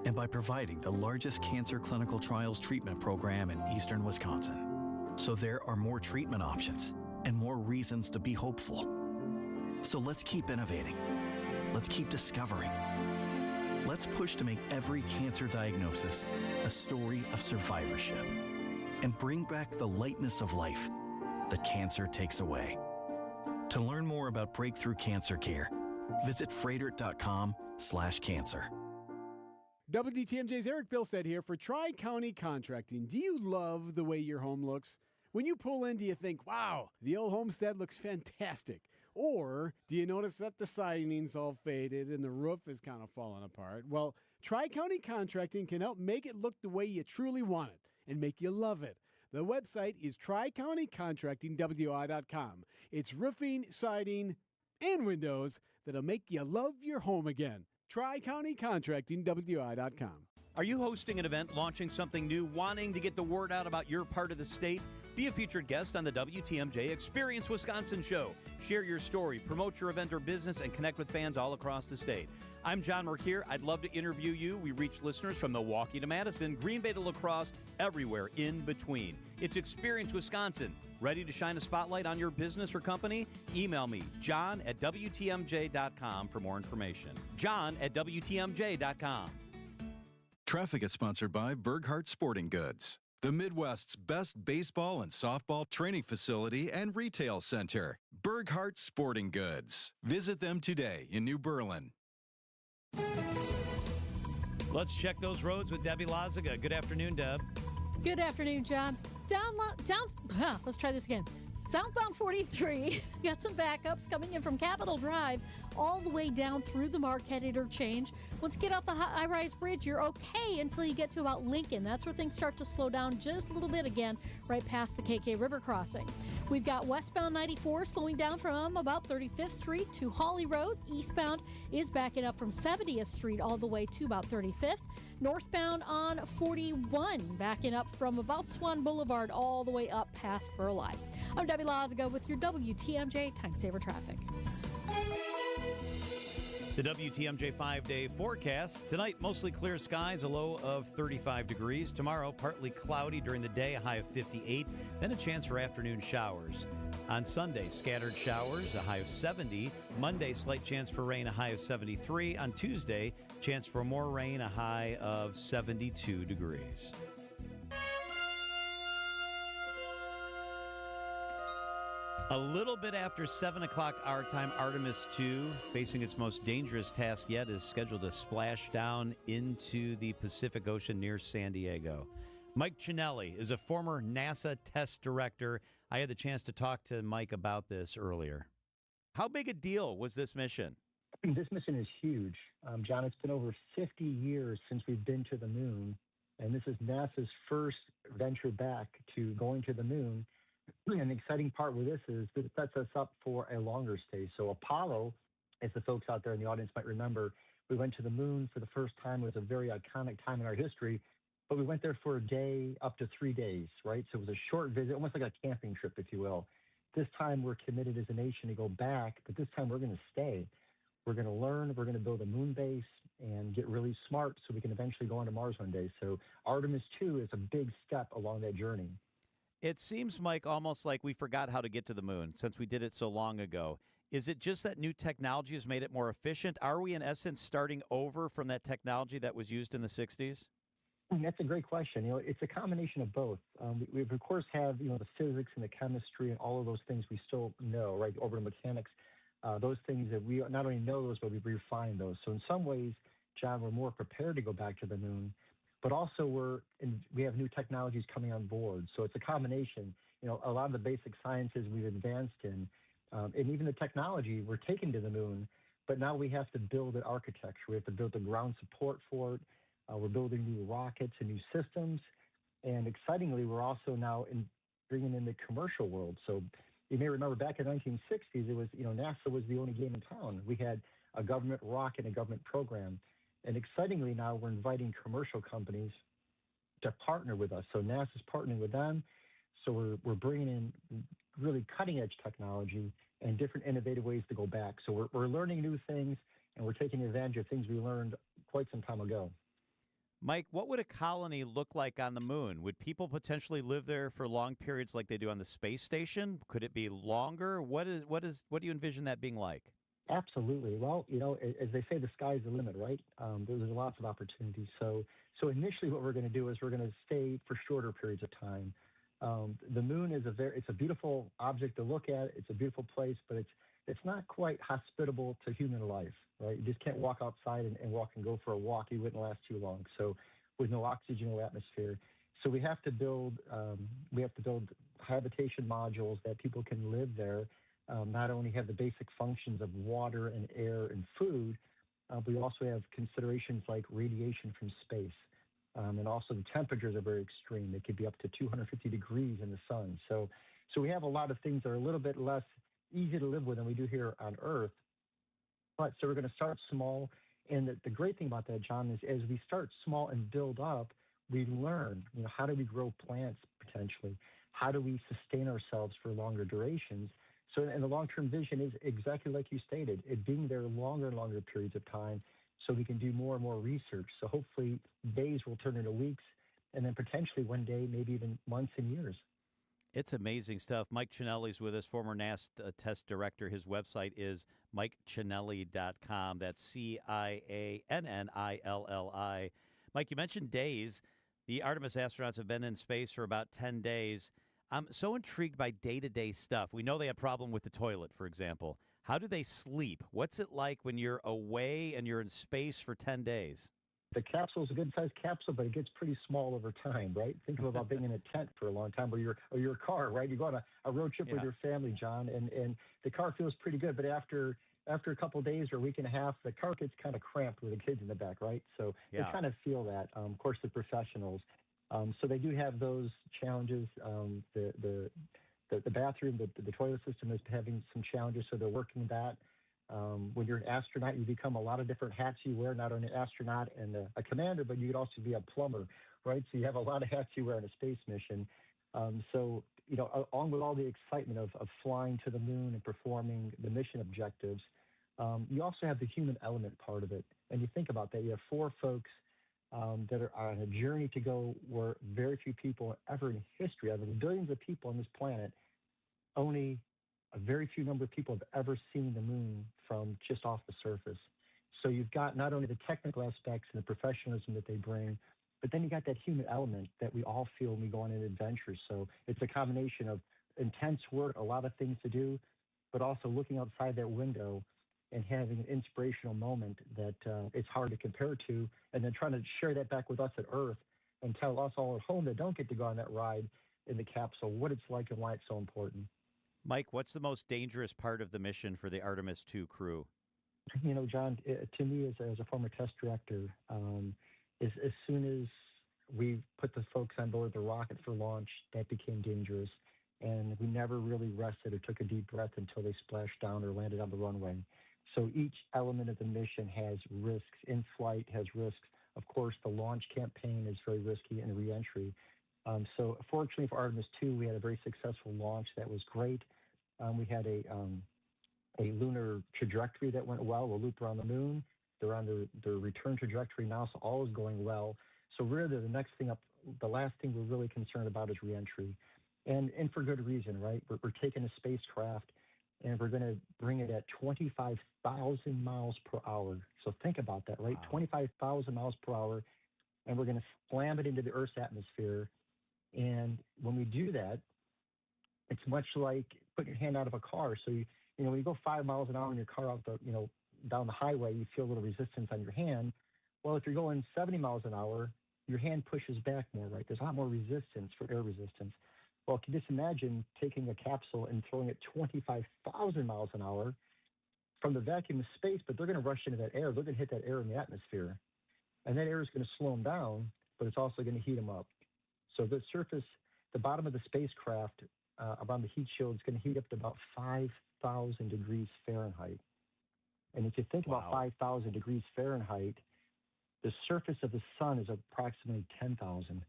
And by providing the largest cancer clinical trials treatment program in eastern Wisconsin. So there are more treatment options and more reasons to be hopeful. So let's keep innovating. Let's keep discovering. Let's push to make every cancer diagnosis a story of survivorship and bring back the lightness of life that cancer takes away. To learn more about breakthrough cancer care, visit froedtert.com/cancer. WTMJ's Eric Bilstead here for Tri-County Contracting. Do you love the way your home looks? When you pull in, do you think, wow, the old homestead looks fantastic? Or do you notice that the siding's all faded and the roof is kind of falling apart? Well, Tri-County Contracting can help make it look the way you truly want it and make you love it. The website is tricountycontractingwi.com. It's roofing, siding, and windows that'll make you love your home again. tricountycontractingwi.com. Are you hosting an event, launching something new, wanting to get the word out about your part of the state? Be a featured guest on the WTMJ Experience Wisconsin show. Share your story, promote your event or business, and connect with fans all across the state. I'm John Merkier. I'd love to interview you. We reach listeners from Milwaukee to Madison, Green Bay to La Crosse, everywhere in between. It's Experience Wisconsin. Ready to shine a spotlight on your business or company? Email me, john@WTMJ.com for more information. john@WTMJ.com. Traffic is sponsored by Burghardt Sporting Goods, the Midwest's best baseball and softball training facility and retail center. Burghardt Sporting Goods. Visit them today in New Berlin. Let's check those roads with Debbie Lazaga. Good afternoon, Deb. Good afternoon, John. Let's try this again. Southbound 43, got some backups coming in from Capitol Drive all the way down through the Marquette interchange. Once you get off the high-rise bridge, you're okay until you get to about Lincoln. That's where things start to slow down just a little bit again, right past the KK River crossing. We've got westbound 94 slowing down from about 35th Street to Hawley Road. Eastbound is backing up from 70th Street all the way to about 35th. Northbound on 41, backing up from about Swan Boulevard all the way up past Burleigh. I'm Debbie Lazaga with your WTMJ Time Saver Traffic. The WTMJ 5-day forecast. Tonight, mostly clear skies, a low of 35 degrees. Tomorrow, partly cloudy during the day, a high of 58. Then a chance for afternoon showers. On Sunday, scattered showers, a high of 70. Monday, slight chance for rain, a high of 73. On Tuesday, chance for more rain, a high of 72 degrees. A little bit after 7 o'clock our time, Artemis 2, facing its most dangerous task yet, is scheduled to splash down into the Pacific Ocean near San Diego. Mike Cinelli is a former NASA test director. I had the chance to talk to Mike about this earlier. How big a deal was this mission? This mission is huge. John, it's been over 50 years since we've been to the moon, and this is NASA's first venture back to going to the moon. And the exciting part with this is that it sets us up for a longer stay. So Apollo, as the folks out there in the audience might remember, we went to the moon for the first time. It was a very iconic time in our history, but we went there for a day, up to 3 days, right? So it was a short visit, almost like a camping trip, if you will. This time we're committed as a nation to go back, but this time we're going to stay. We're going to learn, we're going to build a moon base and get really smart so we can eventually go on to Mars one day. So Artemis 2 is a big step along that journey. It seems, Mike, almost like we forgot how to get to the moon since we did it so long ago. Is it just that new technology has made it more efficient? Are we, in essence, starting over from that technology that was used in the 60s? That's a great question. It's a combination of both. We of course have, the physics and the chemistry and all of those things we still know, right? Orbital mechanics, those things that we not only know those, but we refine those. So in some ways, John, we're more prepared to go back to the moon. But also we have new technologies coming on board. So it's a combination. A lot of the basic sciences we've advanced in, and even the technology we're taking to the moon, but now we have to build an architecture. We have to build the ground support for it. We're building new rockets and new systems. And excitingly, we're also now bringing in the commercial world. So you may remember back in the 1960s, it was, NASA was the only game in town. We had a government rocket and a government program. And excitingly now, we're inviting commercial companies to partner with us. So NASA's partnering with them. So we're bringing in really cutting-edge technology and different innovative ways to go back. So we're learning new things, and we're taking advantage of things we learned quite some time ago. Mike, what would a colony look like on the moon? Would people potentially live there for long periods like they do on the space station? Could it be longer? What do you envision that being like? Absolutely. Well, as they say, the sky's the limit, right? There's lots of opportunities. So initially what we're going to do is we're going to stay for shorter periods of time. The moon is it's a beautiful object to look at. It's a beautiful place, but it's not quite hospitable to human life, right? You just can't walk outside and walk and go for a walk. You wouldn't last too long. So with no oxygen, no atmosphere. So we have to build habitation modules that people can live there. Not only have the basic functions of water and air and food, but we also have considerations like radiation from space. And also the temperatures are very extreme. They could be up to 250 degrees in the sun. So we have a lot of things that are a little bit less easy to live with than we do here on Earth. But so we're going to start small. And the great thing about that, John, is as we start small and build up, we learn, how do we grow plants potentially? How do we sustain ourselves for longer durations? So, and the long-term vision is exactly like you stated, it being there longer and longer periods of time so we can do more and more research. So hopefully days will turn into weeks, and then potentially one day, maybe even months and years. It's amazing stuff. Mike Cinelli's with us, former NASA test director. His website is MikeCinelli.com. That's CIANNILLI. Mike, you mentioned days. The Artemis astronauts have been in space for about 10 days. I'm so intrigued by day-to-day stuff. We know they have a problem with the toilet, for example. How do they sleep? What's it like when you're away and you're in space for 10 days? The capsule is a good-sized capsule, but it gets pretty small over time, right? Think about being in a tent for a long time, or your car, right? You go on a road trip with your family, John, and the car feels pretty good, but after a couple of days or a week and a half, the car gets kind of cramped with the kids in the back, right? So they kind of feel that. Of course, the professionals. So they do have those challenges. The bathroom, the toilet system is having some challenges, so they're working that. When you're an astronaut, you become a lot of different hats you wear, not only an astronaut and a commander, but you could also be a plumber, right? So you have a lot of hats you wear on a space mission. So, along with all the excitement of flying to the moon and performing the mission objectives, you also have the human element part of it. And you think about that. You have 4 folks that are on a journey to go where very few people ever in history, out of the billions of people on this planet, only a very few number of people have ever seen the moon from just off the surface. So you've got not only the technical aspects and the professionalism that they bring, but then you got that human element that we all feel when we go on an adventure. So it's a combination of intense work, a lot of things to do, but also looking outside that window and having an inspirational moment that it's hard to compare to, and then trying to share that back with us at Earth and tell us all at home that don't get to go on that ride in the capsule what it's like and why it's so important. Mike, what's the most dangerous part of the mission for the Artemis II crew? John, to me as a former test director, as soon as we put the folks on board the rocket for launch, that became dangerous. And we never really rested or took a deep breath until they splashed down or landed on the runway. So each element of the mission has risks. In flight has risks. Of course, the launch campaign is very risky and reentry. So fortunately for Artemis II, we had a very successful launch that was great. We had a lunar trajectory that went well. We'll loop around the moon. They're on their return trajectory now, so all is going well. So really the last thing we're really concerned about is reentry. And for good reason, right? We're taking a spacecraft and we're going to bring it at 25,000 miles per hour. So think about that, right? Wow. 25,000 miles per hour, and we're going to slam it into the Earth's atmosphere. And when we do that, it's much like putting your hand out of a car. So when you go 5 miles an hour in your car out down the highway, you feel a little resistance on your hand. Well, if you're going 70 miles an hour, your hand pushes back more, right? There's a lot more resistance for air resistance. Well, can you just imagine taking a capsule and throwing it 25,000 miles an hour from the vacuum of space, but they're going to rush into that air. They're going to hit that air in the atmosphere. And that air is going to slow them down, but it's also going to heat them up. So the bottom of the spacecraft around the heat shield is going to heat up to about 5,000 degrees Fahrenheit. And if you think about 5,000 degrees Fahrenheit, the surface of the sun is approximately 10,000.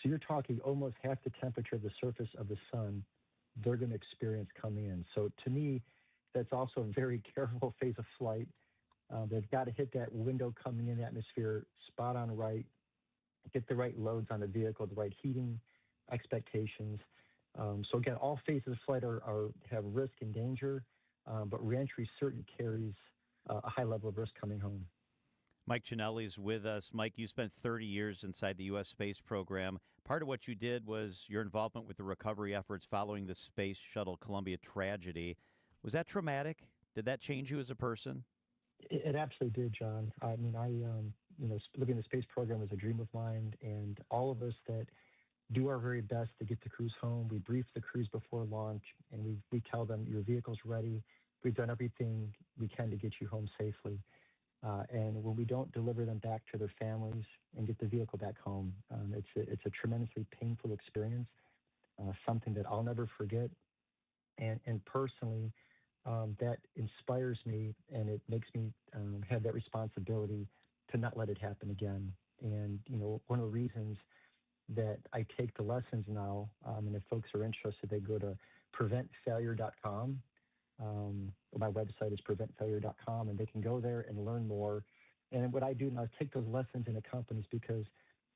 So you're talking almost half the temperature of the surface of the sun they're going to experience coming in. So to me, that's also a very careful phase of flight. They've got to hit that window coming in the atmosphere spot on right, get the right loads on the vehicle, the right heating expectations. So again, all phases of flight have risk and danger, but reentry certainly carries a high level of risk coming home. Mike Cinelli's with us. Mike, you spent 30 years inside the U.S. space program. Part of what you did was your involvement with the recovery efforts following the Space Shuttle Columbia tragedy. Was that traumatic? Did that change you as a person? It absolutely did, John. I mean, living in the space program was a dream of mine, and all of us that do our very best to get the crews home. We brief the crews before launch, and we tell them your vehicle's ready. We've done everything we can to get you home safely. And when we don't deliver them back to their families and get the vehicle back home, it's a tremendously painful experience, something that I'll never forget. And personally, that inspires me, and it makes me have that responsibility to not let it happen again. And, one of the reasons that I take the lessons now, and if folks are interested, they go to preventfailure.com. My website is preventfailure.com, and they can go there and learn more. And what I do now is take those lessons into companies, because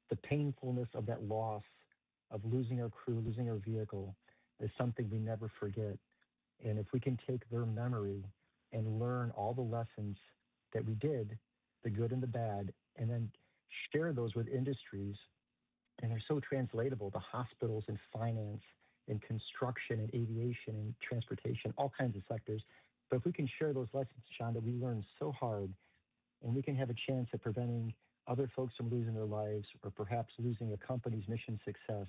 the painfulness of that loss, of losing our crew, losing our vehicle, is something we never forget. And if we can take their memory and learn all the lessons that we did, the good and the bad, and then share those with industries, and they're so translatable to hospitals and finance and construction and aviation and transportation, all kinds of sectors. But if we can share those lessons, John, that we learned so hard, and we can have a chance at preventing other folks from losing their lives, or perhaps losing a company's mission success,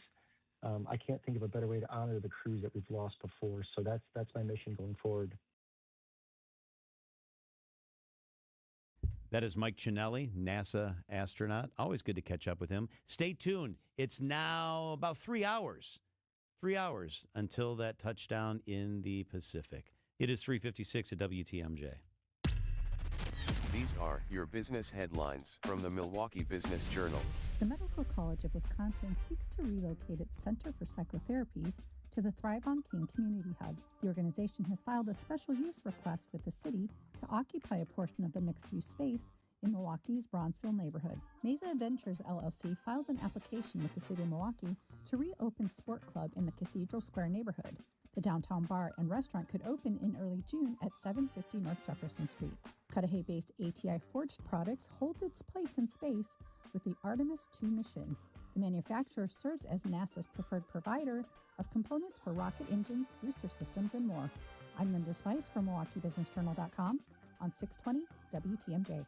I can't think of a better way to honor the crews that we've lost before. So that's my mission going forward. That is Mike Cinelli, NASA astronaut. Always good to catch up with him. Stay tuned. It's now about 3 hours. 3 hours until that touchdown in the Pacific. It is 3:56 at WTMJ. These are your business headlines from the Milwaukee Business Journal. The Medical College of Wisconsin seeks to relocate its Center for Psychotherapies to the Thrive on King Community Hub. The organization has filed a special use request with the city to occupy a portion of the mixed-use space in Milwaukee's Bronzeville neighborhood. Mesa Ventures LLC files an application with the city of Milwaukee to reopen Sport Club in the Cathedral Square neighborhood. The downtown bar and restaurant could open in early June at 750 North Jefferson Street. Cudahy-based ATI Forged Products holds its place in space with the Artemis II mission. The manufacturer serves as NASA's preferred provider of components for rocket engines, booster systems, and more. I'm Linda Spice from MilwaukeeBusinessJournal.com on 620 WTMJ.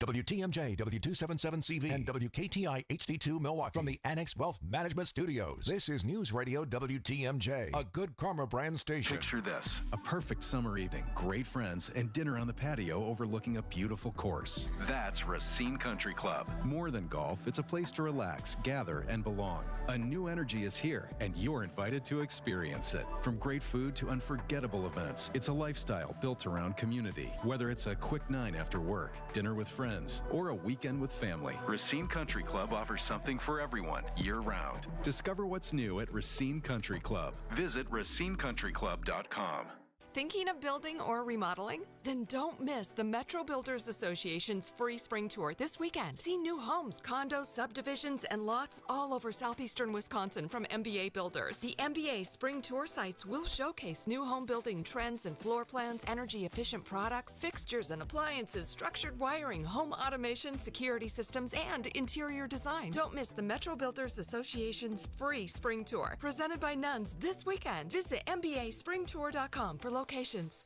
WTMJ, W277CV, and WKTI HD2 Milwaukee from the Annex Wealth Management Studios. This is News Radio WTMJ, a Good Karma brand station. Picture this: a perfect summer evening, great friends, and dinner on the patio overlooking a beautiful course. That's Racine Country Club. More than golf, it's a place to relax, gather, and belong. A new energy is here, and you're invited to experience it. From great food to unforgettable events, it's a lifestyle built around community. Whether it's a quick 9 after work, dinner with friends, or a weekend with family, Racine Country Club offers something for everyone year-round. Discover what's new at Racine Country Club. Visit RacineCountryClub.com. Thinking of building or remodeling? Then don't miss the Metro Builders Association's free spring tour this weekend. See new homes, condos, subdivisions, and lots all over southeastern Wisconsin from MBA Builders. The MBA spring tour sites will showcase new home building trends and floor plans, energy-efficient products, fixtures and appliances, structured wiring, home automation, security systems, and interior design. Don't miss the Metro Builders Association's free spring tour, presented by Nuns this weekend. Visit MBAspringtour.com for locations.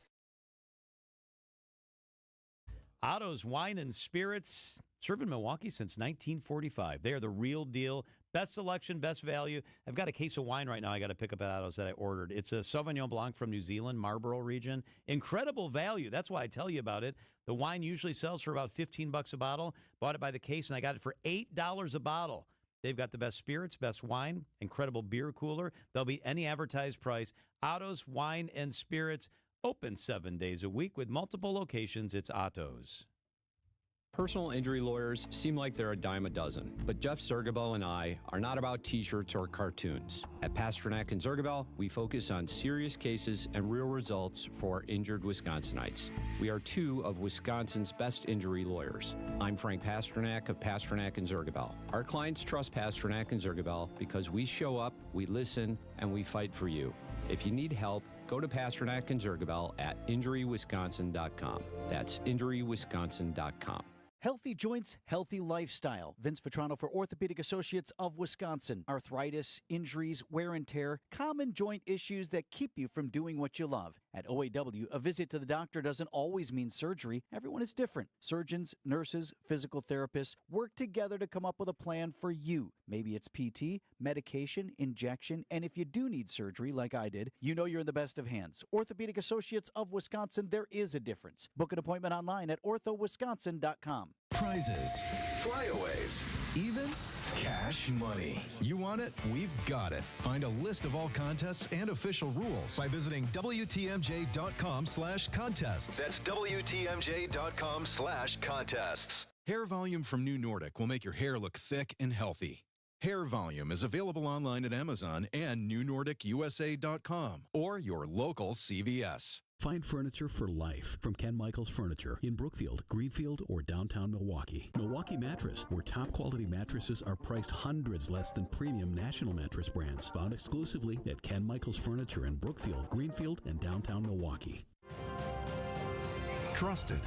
Otto's Wine and Spirits, serving Milwaukee since 1945. They are the real deal. Best selection, best value. I've got a case of wine right now I got to pick up at Otto's that I ordered. It's a Sauvignon Blanc from New Zealand, Marlborough region. Incredible value. That's why I tell you about it. The wine usually sells for about $15 a bottle. Bought it by the case, and I got it for $8 a bottle. They've got the best spirits, best wine, incredible beer cooler. They'll be any advertised price. Otto's Wine and Spirits, open 7 days a week with multiple locations. It's Otto's. Personal injury lawyers seem like they're a dime a dozen, but Jeff Zergabel and I are not about t-shirts or cartoons. At Pasternak and Zergabel, we focus on serious cases and real results for injured Wisconsinites. We are two of Wisconsin's best injury lawyers. I'm Frank Pasternak of Pasternak and Zergabel. Our clients trust Pasternak and Zergabel because we show up, we listen, and we fight for you. If you need help, go to Pasternak and Zergabel at injurywisconsin.com. That's injurywisconsin.com. Healthy joints, healthy lifestyle. Vince Vetrano for Orthopedic Associates of Wisconsin. Arthritis, injuries, wear and tear, common joint issues that keep you from doing what you love. At OAW, a visit to the doctor doesn't always mean surgery. Everyone is different. Surgeons, nurses, physical therapists work together to come up with a plan for you. Maybe it's PT, medication, injection, and if you do need surgery like I did, you know you're in the best of hands. Orthopedic Associates of Wisconsin, there is a difference. Book an appointment online at orthowisconsin.com. Prizes, flyaways, even cash money. You want it? We've got it. Find a list of all contests and official rules by visiting WTMJ.com/contests. That's WTMJ.com/contests. Hair Volume from New Nordic will make your hair look thick and healthy. Hair Volume is available online at Amazon and NewNordicUSA.com or your local CVS. Find furniture for life from Ken Michaels Furniture in Brookfield, Greenfield, or downtown Milwaukee. Milwaukee Mattress, where top quality mattresses are priced hundreds less than premium national mattress brands. Found exclusively at Ken Michaels Furniture in Brookfield, Greenfield, and downtown Milwaukee. Trusted,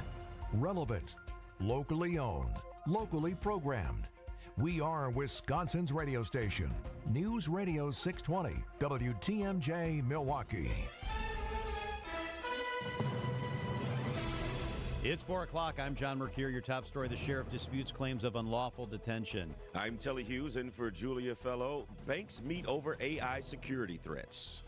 relevant, locally owned, locally programmed. We are Wisconsin's radio station. News Radio 620, WTMJ Milwaukee. It's 4 o'clock. I'm John Mercure. Your top story, the sheriff disputes claims of unlawful detention. I'm Telly Hughes in for Julia Fellow. Banks meet over AI security threats.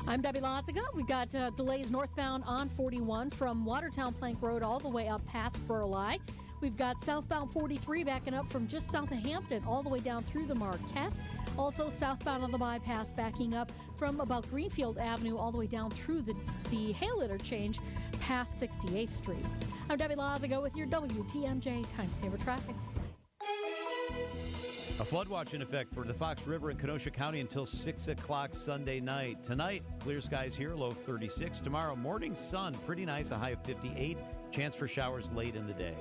I'm Debbie Loziga. We've got delays northbound on 41 from Watertown Plank Road all the way up past Burleigh. We've got southbound 43 backing up from just south of Hampton all the way down through the Marquette. Also southbound on the bypass backing up from about Greenfield Avenue all the way down through the Hale interchange past 68th Street. I'm Debbie Loziga with your WTMJ Time Saver Traffic. A flood watch in effect for the Fox River in Kenosha County until 6 o'clock Sunday night. Tonight, clear skies here, low of 36. Tomorrow, morning sun, pretty nice, a high of 58. Chance for showers late in the day.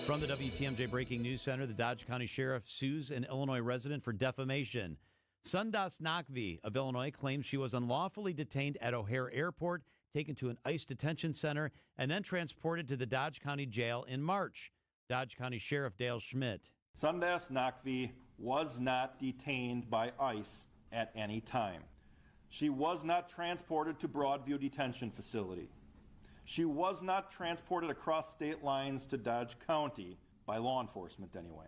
From the WTMJ Breaking News Center, the Dodge County Sheriff sues an Illinois resident for defamation. Sundas Nakvi of Illinois claims she was unlawfully detained at O'Hare Airport, taken to an ICE detention center, and then transported to the Dodge County Jail in March. Dodge County Sheriff Dale Schmidt. Sundas Nakvi was not detained by ICE at any time. She was not transported to Broadview Detention Facility. She was not transported across state lines to Dodge County, by law enforcement anyway.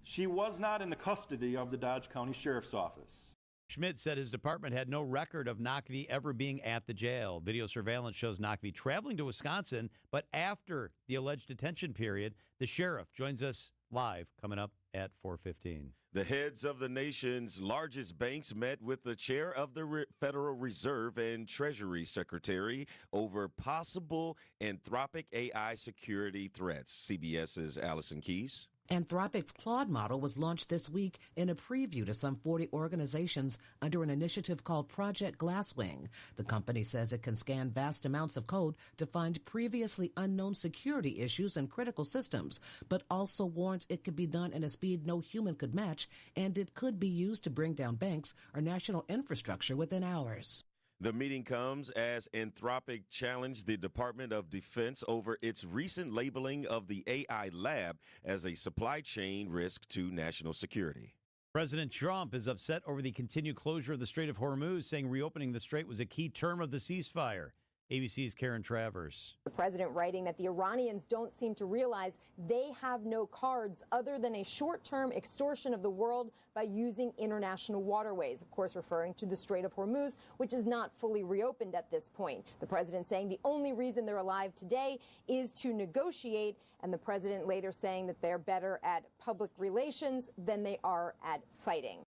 She was not in the custody of the Dodge County Sheriff's Office. Schmidt said his department had no record of Nakvi ever being at the jail. Video surveillance shows Nakvi traveling to Wisconsin, but after the alleged detention period, the sheriff joins us live coming up at 4:15. The heads of the nation's largest banks met with the chair of the Federal Reserve and Treasury Secretary over possible Anthropic AI security threats. CBS's Allison Keyes. Anthropic's Claude model was launched this week in a preview to some 40 organizations under an initiative called Project Glasswing. The company says it can scan vast amounts of code to find previously unknown security issues in critical systems, but also warns it could be done at a speed no human could match, and it could be used to bring down banks or national infrastructure within hours. The meeting comes as Anthropic challenged the Department of Defense over its recent labeling of the AI lab as a supply chain risk to national security. President Trump is upset over the continued closure of the Strait of Hormuz, saying reopening the strait was a key term of the ceasefire. ABC's Karen Travers. The president writing that the Iranians don't seem to realize they have no cards other than a short-term extortion of the world by using international waterways, of course referring to the Strait of Hormuz, which is not fully reopened at this point. The president saying the only reason they're alive today is to negotiate, and the president later saying that they're better at public relations than they are at fighting.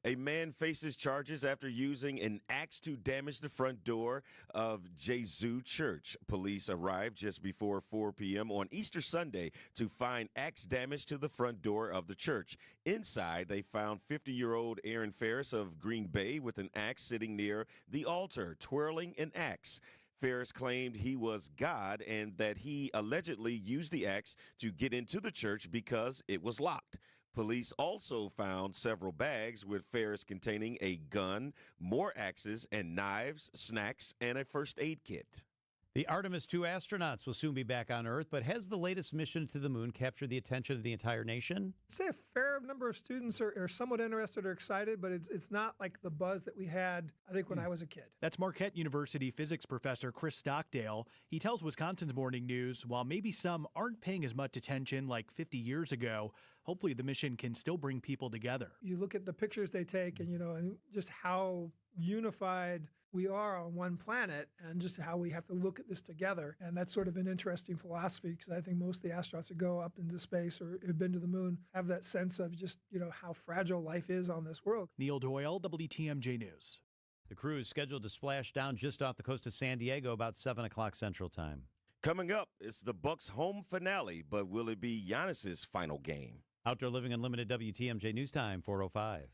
A man faces charges after using an axe to damage the front door of Jesu Church. Police arrived just before 4 p.m. on Easter Sunday to find axe damage to the front door of the church. Inside, they found 50-year-old Aaron Ferris of Green Bay with an axe sitting near the altar, twirling an axe. Ferris claimed he was God and that he allegedly used the axe to get into the church because it was locked. Police also found several bags with fares containing a gun, more axes and knives, snacks, and a first aid kit. The Artemis 2 astronauts will soon be back on Earth, but has the latest mission to the moon captured the attention of the entire nation? I'd say a fair number of students are somewhat interested or excited, but it's not like the buzz that we had, I think, when I was a kid. That's Marquette University physics professor Chris Stockdale. He tells Wisconsin's Morning News, while maybe some aren't paying as much attention like 50 years ago, hopefully the mission can still bring people together. You look at the pictures they take and just how unified we are on one planet and just how we have to look at this together. And that's sort of an interesting philosophy because I think most of the astronauts that go up into space or have been to the moon have that sense of just, how fragile life is on this world. Neil Doyle, WTMJ News. The crew is scheduled to splash down just off the coast of San Diego about 7 o'clock Central Time. Coming up, it's the Bucks' home finale, but will it be Giannis' final game? Outdoor Living Unlimited WTMJ News Time, 4:05.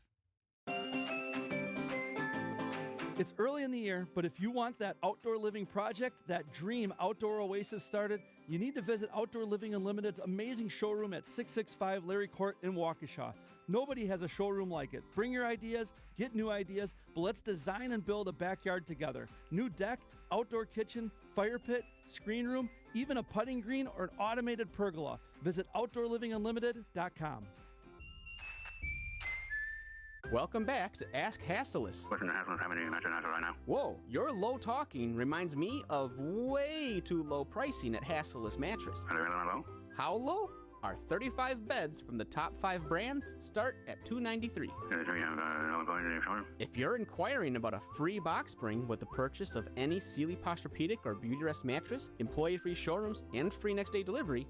It's early in the year, but if you want that outdoor living project, that dream outdoor oasis started, you need to visit Outdoor Living Unlimited's amazing showroom at 665 Larry Court in Waukesha. Nobody has a showroom like it. Bring your ideas, get new ideas, but let's design and build a backyard together. New deck, outdoor kitchen, fire pit, screen room, even a putting green or an automated pergola. Visit OutdoorLivingUnlimited.com. Welcome back to Ask Hassleus. What's in the Hassleus happening in Metro right now? Whoa, your low talking reminds me of way too low pricing at Hassleus Mattress. Are they really low? How low? Our 35 beds from the top 5 brands start at $293. If you're inquiring about a free box spring with the purchase of any Sealy Posturepedic or Beautyrest mattress, employee-free showrooms, and free next-day delivery,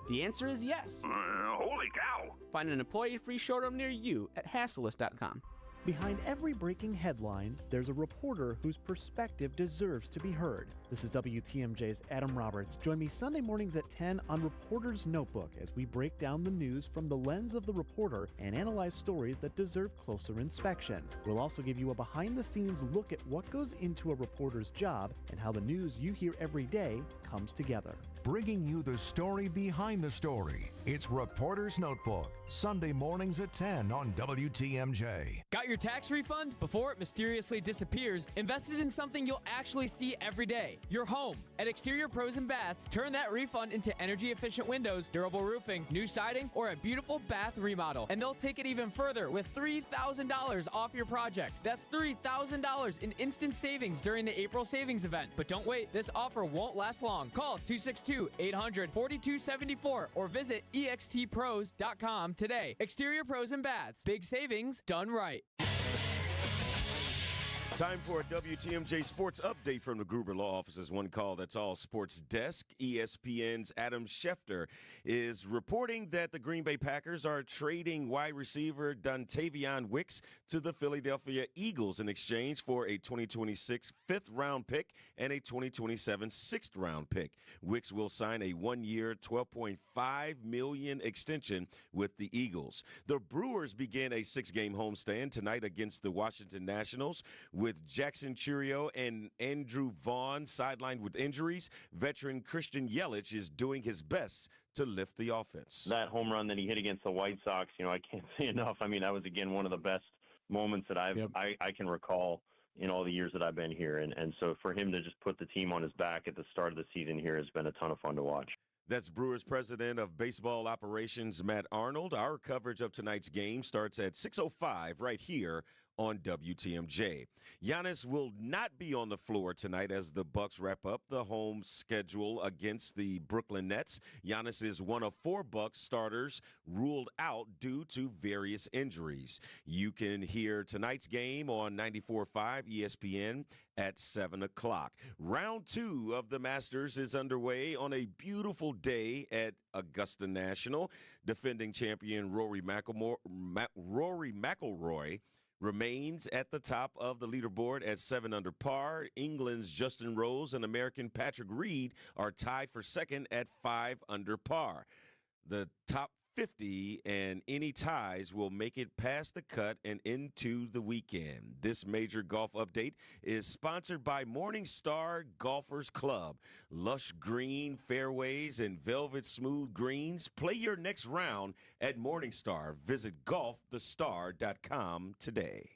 the answer is yes. Holy cow! Find an employee-free showroom near you at Hassleus.com. Behind every breaking headline, there's a reporter whose perspective deserves to be heard. This is WTMJ's Adam Roberts. Join me Sunday mornings at 10 on Reporter's Notebook as we break down the news from the lens of the reporter and analyze stories that deserve closer inspection. We'll also give you a behind-the-scenes look at what goes into a reporter's job and how the news you hear every day comes together. Bringing you the story behind the story. It's Reporter's Notebook, Sunday mornings at 10 on WTMJ. Got your tax refund? Before it mysteriously disappears, invested in something you'll actually see every day. Your home. At Exterior Pros and Baths, turn that refund into energy-efficient windows, durable roofing, new siding, or a beautiful bath remodel. And they'll take it even further with $3,000 off your project. That's $3,000 in instant savings during the April savings event. But don't wait, this offer won't last long. Call 262-800-4274 or visit extpros.com today. Exterior Pros and Baths. Big savings done right. Time for a WTMJ Sports update from the Gruber Law Office's One Call That's All Sports Desk. ESPN's Adam Schefter is reporting that the Green Bay Packers are trading wide receiver Dontavion Wicks to the Philadelphia Eagles in exchange for a 2026 fifth-round pick and a 2027 sixth-round pick. Wicks will sign a one-year, $12.5 million extension with the Eagles. The Brewers begin a 6-game homestand tonight against the Washington Nationals with Jackson Churio and Andrew Vaughn sidelined with injuries. Veteran Christian Yelich is doing his best to lift the offense. That home run that he hit against the White Sox, I can't say enough. I mean, that was, again, one of the best moments that I can recall in all the years that I've been here. And so for him to just put the team on his back at the start of the season here has been a ton of fun to watch. That's Brewers President of Baseball Operations, Matt Arnold. Our coverage of tonight's game starts at 6:05 right here on WTMJ. Giannis will not be on the floor tonight as the Bucks wrap up the home schedule against the Brooklyn Nets. Giannis is one of 4 Bucks starters ruled out due to various injuries. You can hear tonight's game on 94.5 ESPN at 7 o'clock. Round 2 of the Masters is underway on a beautiful day at Augusta National. Defending champion Rory McIlroy remains at the top of the leaderboard at 7 under par. England's Justin Rose and American Patrick Reed are tied for second at 5 under par. The top 50, and any ties will make it past the cut and into the weekend. This major golf update is sponsored by Morningstar Golfers Club. Lush green fairways and velvet smooth greens. Play your next round at Morningstar. Visit golfthestar.com today.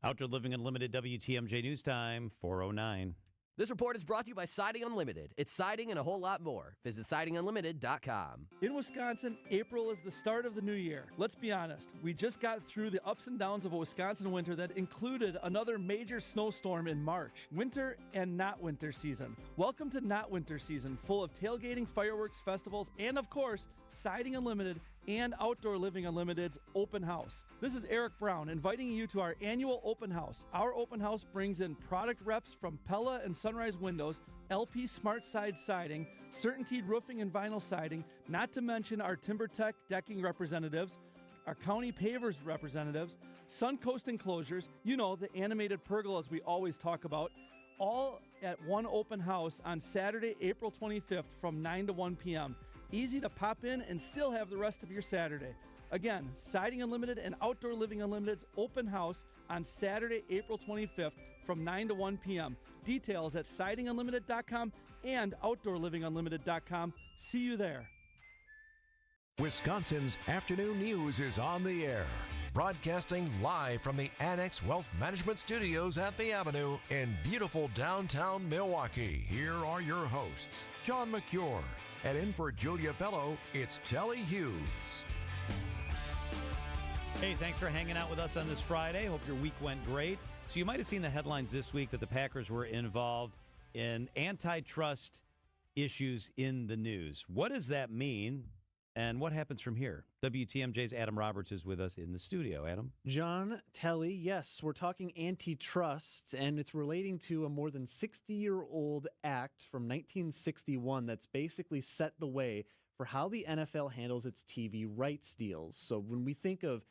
Outdoor Living Unlimited, WTMJ News Time, 4:09. This report is brought to you by Siding Unlimited. It's siding and a whole lot more. Visit sidingunlimited.com. In Wisconsin, April is the start of the new year. Let's be honest, we just got through the ups and downs of a Wisconsin winter that included another major snowstorm in March. Winter and not winter season. Welcome to not winter season, full of tailgating, fireworks, festivals, and of course, Siding Unlimited and Outdoor Living Unlimited's open house. This is Eric Brown inviting you to our annual open house. Our open house brings in product reps from Pella and Sunrise Windows, LP Smart Side Siding, Certainteed Roofing and Vinyl Siding, not to mention our TimberTech decking representatives, our county pavers representatives, Suncoast Enclosures, you know, the animated pergolas we always talk about, all at one open house on Saturday, April 25th from 9 to 1 p.m. Easy to pop in and still have the rest of your Saturday. Again, Siding Unlimited and Outdoor Living Unlimited's open house on Saturday, April 25th from 9 to 1 p.m. Details at sidingunlimited.com and outdoorlivingunlimited.com. See you there. Wisconsin's afternoon news is on the air. Broadcasting live from the Annex Wealth Management Studios at the Avenue in beautiful downtown Milwaukee. Here are your hosts, John McCure. And in for Julia Fellow, it's Telly Hughes. Hey, thanks for hanging out with us on this Friday. Hope your week went great. So you might have seen the headlines this week that the Packers were involved in antitrust issues in the news. What does that mean? And what happens from here? WTMJ's Adam Roberts is with us in the studio. Adam? John, Telly, yes, we're talking antitrust, and it's relating to a more than 60-year-old act from 1961 that's basically set the way for how the NFL handles its TV rights deals. So when we think of,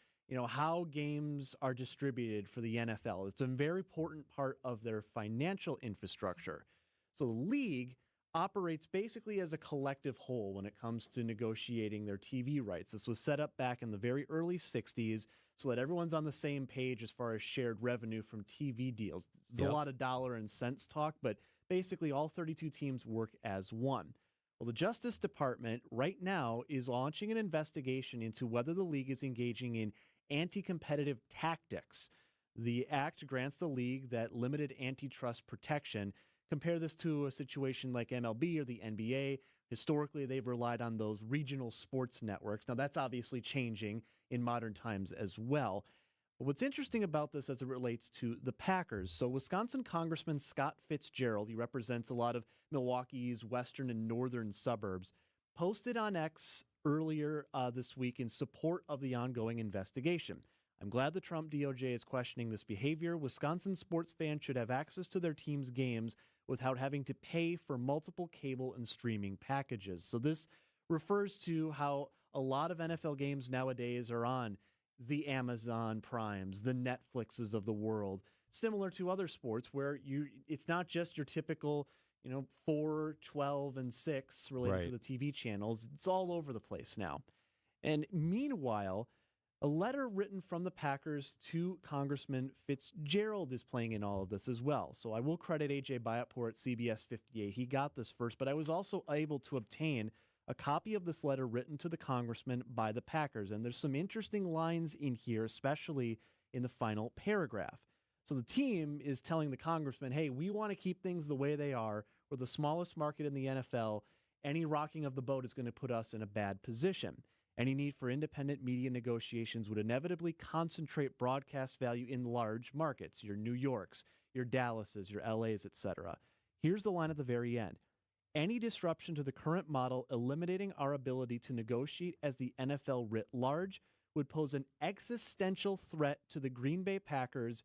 how games are distributed for the NFL, it's a very important part of their financial infrastructure. So the league operates basically as a collective whole when it comes to negotiating their TV rights. This was set up back in the very early 60s so that everyone's on the same page as far as shared revenue from TV deals. There's a lot of dollar and cents talk, but basically all 32 teams work as one. Well, the Justice Department right now is launching an investigation into whether the league is engaging in anti-competitive tactics. The act grants the league that limited antitrust protection. Compare this to a situation like MLB or the NBA. Historically, they've relied on those regional sports networks. Now, that's obviously changing in modern times as well. But what's interesting about this as it relates to the Packers, so Wisconsin Congressman Scott Fitzgerald, he represents a lot of Milwaukee's western and northern suburbs, posted on X earlier this week in support of the ongoing investigation. I'm glad the Trump DOJ is questioning this behavior. Wisconsin sports fans should have access to their team's games without having to pay for multiple cable and streaming packages. So this refers to how a lot of NFL games nowadays are on the Amazon Primes, the Netflixes of the world, similar to other sports where it's not just your typical 4, 12, and 6 related to the TV channels. It's all over the place now. And meanwhile, a letter written from the Packers to Congressman Fitzgerald is playing in all of this as well. So I will credit AJ Bayatpour at CBS 58. He got this first, but I was also able to obtain a copy of this letter written to the congressman by the Packers. And there's some interesting lines in here, especially in the final paragraph. So the team is telling the congressman, hey, we want to keep things the way they are. We're the smallest market in the NFL. Any rocking of the boat is going to put us in a bad position. Any need for independent media negotiations would inevitably concentrate broadcast value in large markets, your New Yorks, your Dallases, your LAs, etc. Here's the line at the very end. Any disruption to the current model eliminating our ability to negotiate as the NFL writ large would pose an existential threat to the Green Bay Packers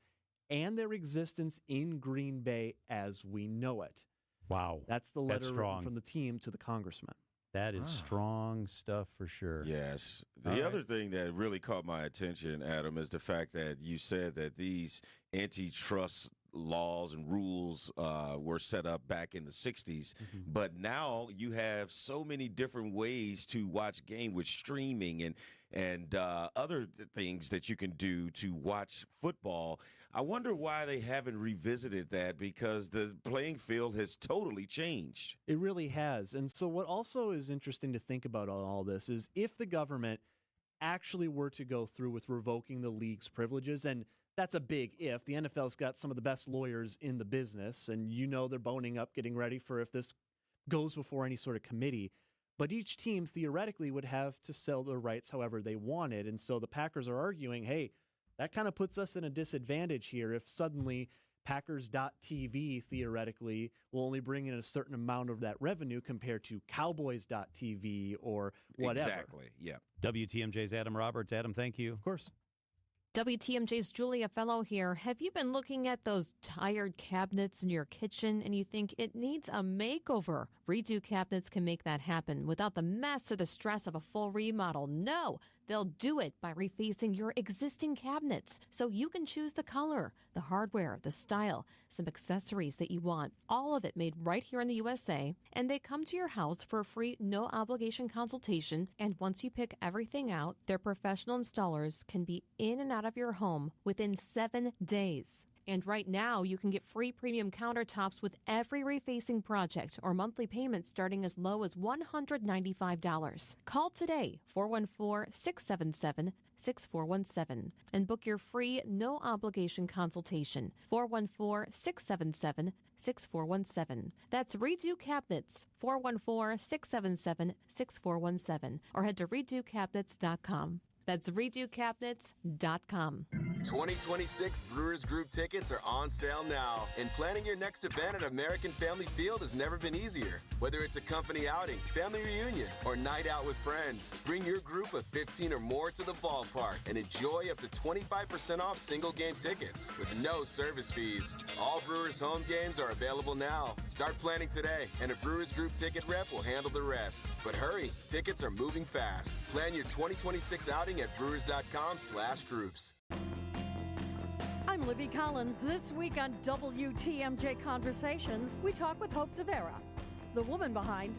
and their existence in Green Bay as we know it. Wow. That's the letter written from the team to the congressman. That is strong stuff for sure. Yes. The other thing that really caught my attention, Adam, is the fact that you said that these antitrust laws and rules were set up back in the 60s. But now you have so many different ways to watch game with streaming and other things that you can do to watch football. I wonder why they haven't revisited that, because the playing field has totally changed. It really has. And so what also is interesting to think about all this is if the government actually were to go through with revoking the league's privileges, and that's a big if. The NFL's got some of the best lawyers in the business, and they're boning up, getting ready for if this goes before any sort of committee. But each team theoretically would have to sell their rights however they wanted. And so the Packers are arguing, hey, that kind of puts us in a disadvantage here if suddenly Packers.tv theoretically will only bring in a certain amount of that revenue compared to Cowboys.tv or whatever. Exactly, yeah. WTMJ's Adam Roberts. Adam, thank you. Of course. WTMJ's Julia Fellow here. Have you been looking at those tired cabinets in your kitchen and you think it needs a makeover? Redo Cabinets can make that happen without the mess or the stress of a full remodel. No, they'll do it by refacing your existing cabinets so you can choose the color, the hardware, the style, some accessories that you want. All of it made right here in the USA. And they come to your house for a free, no-obligation consultation. And once you pick everything out, their professional installers can be in and out of your home within 7 days. And right now, you can get free premium countertops with every refacing project or monthly payments starting as low as $195. Call today, 414-677-6417, and book your free, no-obligation consultation, 414-677-6417. That's Redo Cabinets, 414-677-6417, or head to redocabinets.com. That's redocabinets.com. 2026 Brewers Group tickets are on sale now, and planning your next event at American Family Field has never been easier. Whether it's a company outing, family reunion, or night out with friends, bring your group of 15 or more to the ballpark and enjoy up to 25% off single game tickets with no service fees. All Brewers home games are available now. Start planning today, and a Brewers Group ticket rep will handle the rest. But hurry, tickets are moving fast. Plan your 2026 outing at brewers.com/groups. I'm Libby Collins. This week on WTMJ Conversations, we talk with Hope Zavera, the woman behind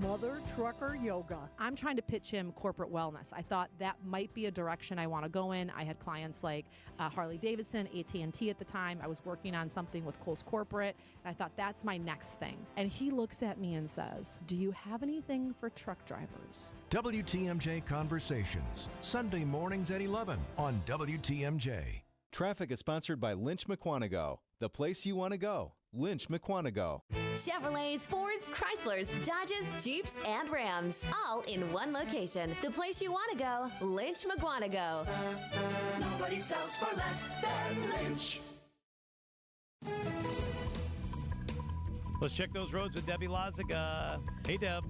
Mother Trucker Yoga. I'm trying to pitch him corporate wellness. I thought that might be a direction I want to go in. I had clients like Harley Davidson, AT&T at the time. I was working on something with Kohl's Corporate, and I thought that's my next thing. And he looks at me and says, "Do you have anything for truck drivers?" WTMJ Conversations, Sunday mornings at 11 on WTMJ. Traffic is sponsored by Lynch McQuanago, the place you want to go. Lynch McQuanago. Chevrolets, Fords, Chryslers, Dodges, Jeeps, and Rams. All in one location. The place you want to go, Lynch McQuanago. Nobody sells for less than Lynch. Let's check those roads with Debbie Lazaga. Hey, Deb.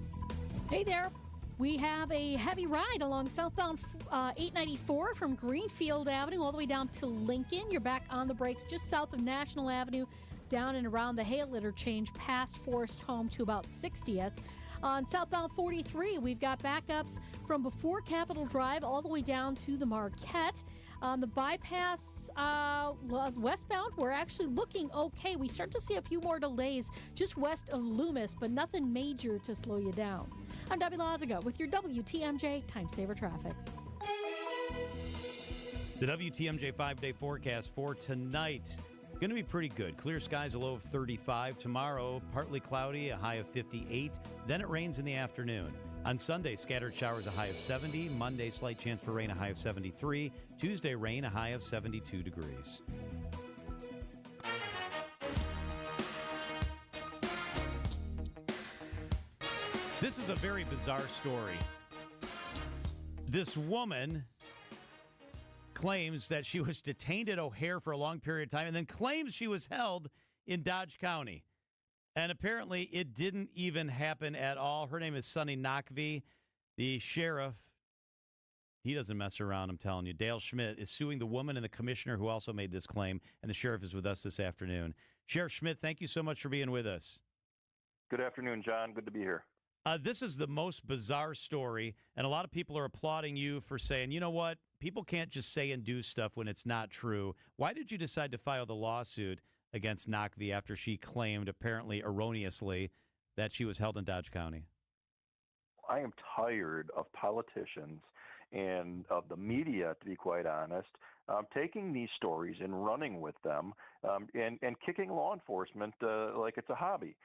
Hey there. We have a heavy ride along southbound 894 from Greenfield Avenue all the way down to Lincoln. You're back on the brakes just south of National Avenue, down and around the Hale interchange past Forest Home to about 60th. On southbound 43, we've got backups from before Capitol Drive all the way down to the Marquette. On the bypass westbound, we're actually looking okay. We start to see a few more delays just west of Loomis, but nothing major to slow you down. I'm Debbie Lazaga with your WTMJ Time Saver Traffic. The WTMJ 5-day forecast for tonight. Going to be pretty good. Clear skies, a low of 35. Tomorrow, partly cloudy, a high of 58. Then it rains in the afternoon. On Sunday, scattered showers, a high of 70. Monday, slight chance for rain, a high of 73. Tuesday, rain, a high of 72 degrees. This is a very bizarre story. This woman claims that she was detained at O'Hare for a long period of time and then claims she was held in Dodge County. And apparently it didn't even happen at all. Her name is Sunny Nakvi. The sheriff, he doesn't mess around, I'm telling you. Dale Schmidt is suing the woman and the commissioner who also made this claim, and the sheriff is with us this afternoon. Sheriff Schmidt, thank you so much for being with us. Good afternoon, John. Good to be here. This is the most bizarre story, and a lot of people are applauding you for saying, you know what, people can't just say and do stuff when it's not true. Why did you decide to file the lawsuit against Nakvi after she claimed, apparently erroneously, that she was held in Dodge County? I am tired of politicians and of the media, to be quite honest, taking these stories and running with them and kicking law enforcement like it's a hobby.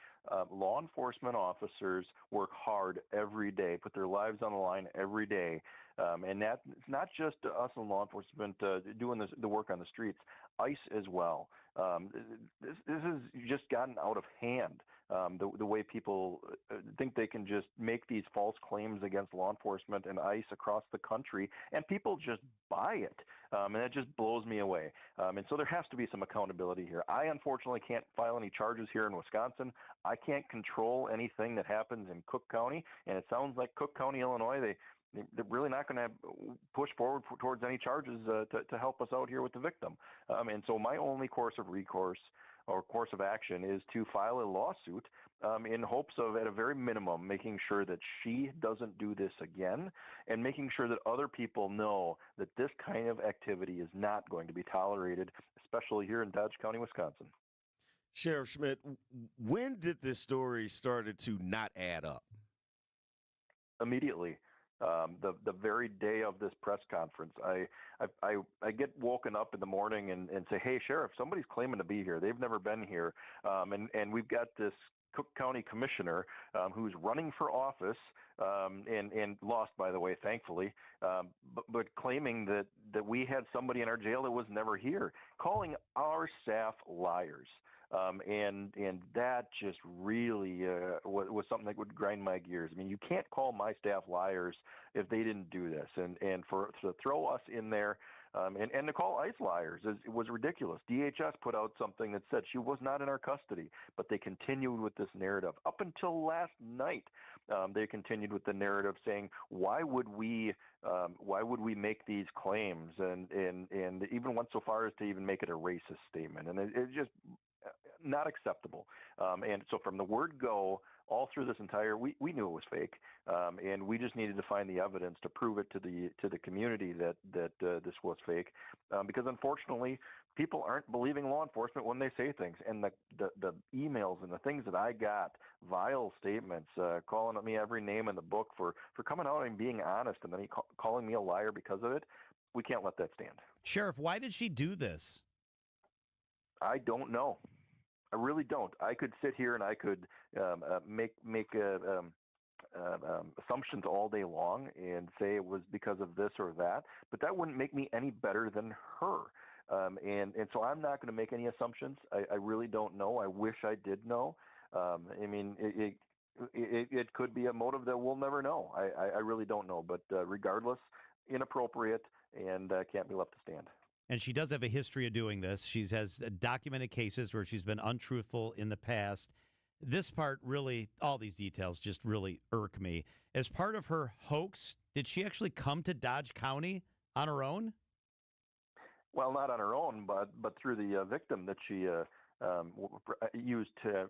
Law enforcement officers work hard every day, put their lives on the line every day. And that's not just us in law enforcement doing the work on the streets, ICE as well. This has just gotten out of hand. The way people think they can just make these false claims against law enforcement and ICE across the country, and people just buy it. And that just blows me away. And so there has to be some accountability here. I unfortunately can't file any charges here in Wisconsin. I can't control anything that happens in Cook County, and it sounds like Cook County, Illinois, they're really not going to push forward towards any charges to help us out here with the victim. And so my only course of recourse or course of action is to file a lawsuit in hopes of, at a very minimum, making sure that she doesn't do this again and making sure that other people know that this kind of activity is not going to be tolerated, especially here in Dodge County, Wisconsin. Sheriff Schmidt, when did this story started to not add up? Immediately. The very day of this press conference, I get woken up in the morning and say, hey, Sheriff, somebody's claiming to be here. They've never been here. And we've got this Cook County commissioner who's running for office and lost, by the way, thankfully, but claiming that we had somebody in our jail that was never here, calling our staff liars. And that just really was something that would grind my gears. I mean, you can't call my staff liars if they didn't do this. And to throw us in there and to call ICE liars was ridiculous. DHS put out something that said she was not in our custody, but they continued with this narrative. Up until last night, they continued with the narrative saying, why would we make these claims? And even went so far as to even make it a racist statement. And it just not acceptable. And so from the word go, all through this entire, we knew it was fake, and we just needed to find the evidence to prove it to the community that this was fake, because unfortunately, people aren't believing law enforcement when they say things. And the emails and the things that I got, vile statements, calling at me every name in the book for coming out and being honest, and then calling me a liar because of it, we can't let that stand. Sheriff, why did she do this? I don't know. I really don't. I could sit here and I could make assumptions all day long and say it was because of this or that, but that wouldn't make me any better than her. And so I'm not going to make any assumptions. I really don't know. I wish I did know. I mean, it could be a motive that we'll never know. I really don't know. But regardless, inappropriate and can't be left to stand. And she does have a history of doing this. She has documented cases where she's been untruthful in the past. This part really, all these details just really irk me. As part of her hoax, did she actually come to Dodge County on her own? Well, not on her own, but through the victim that she used to.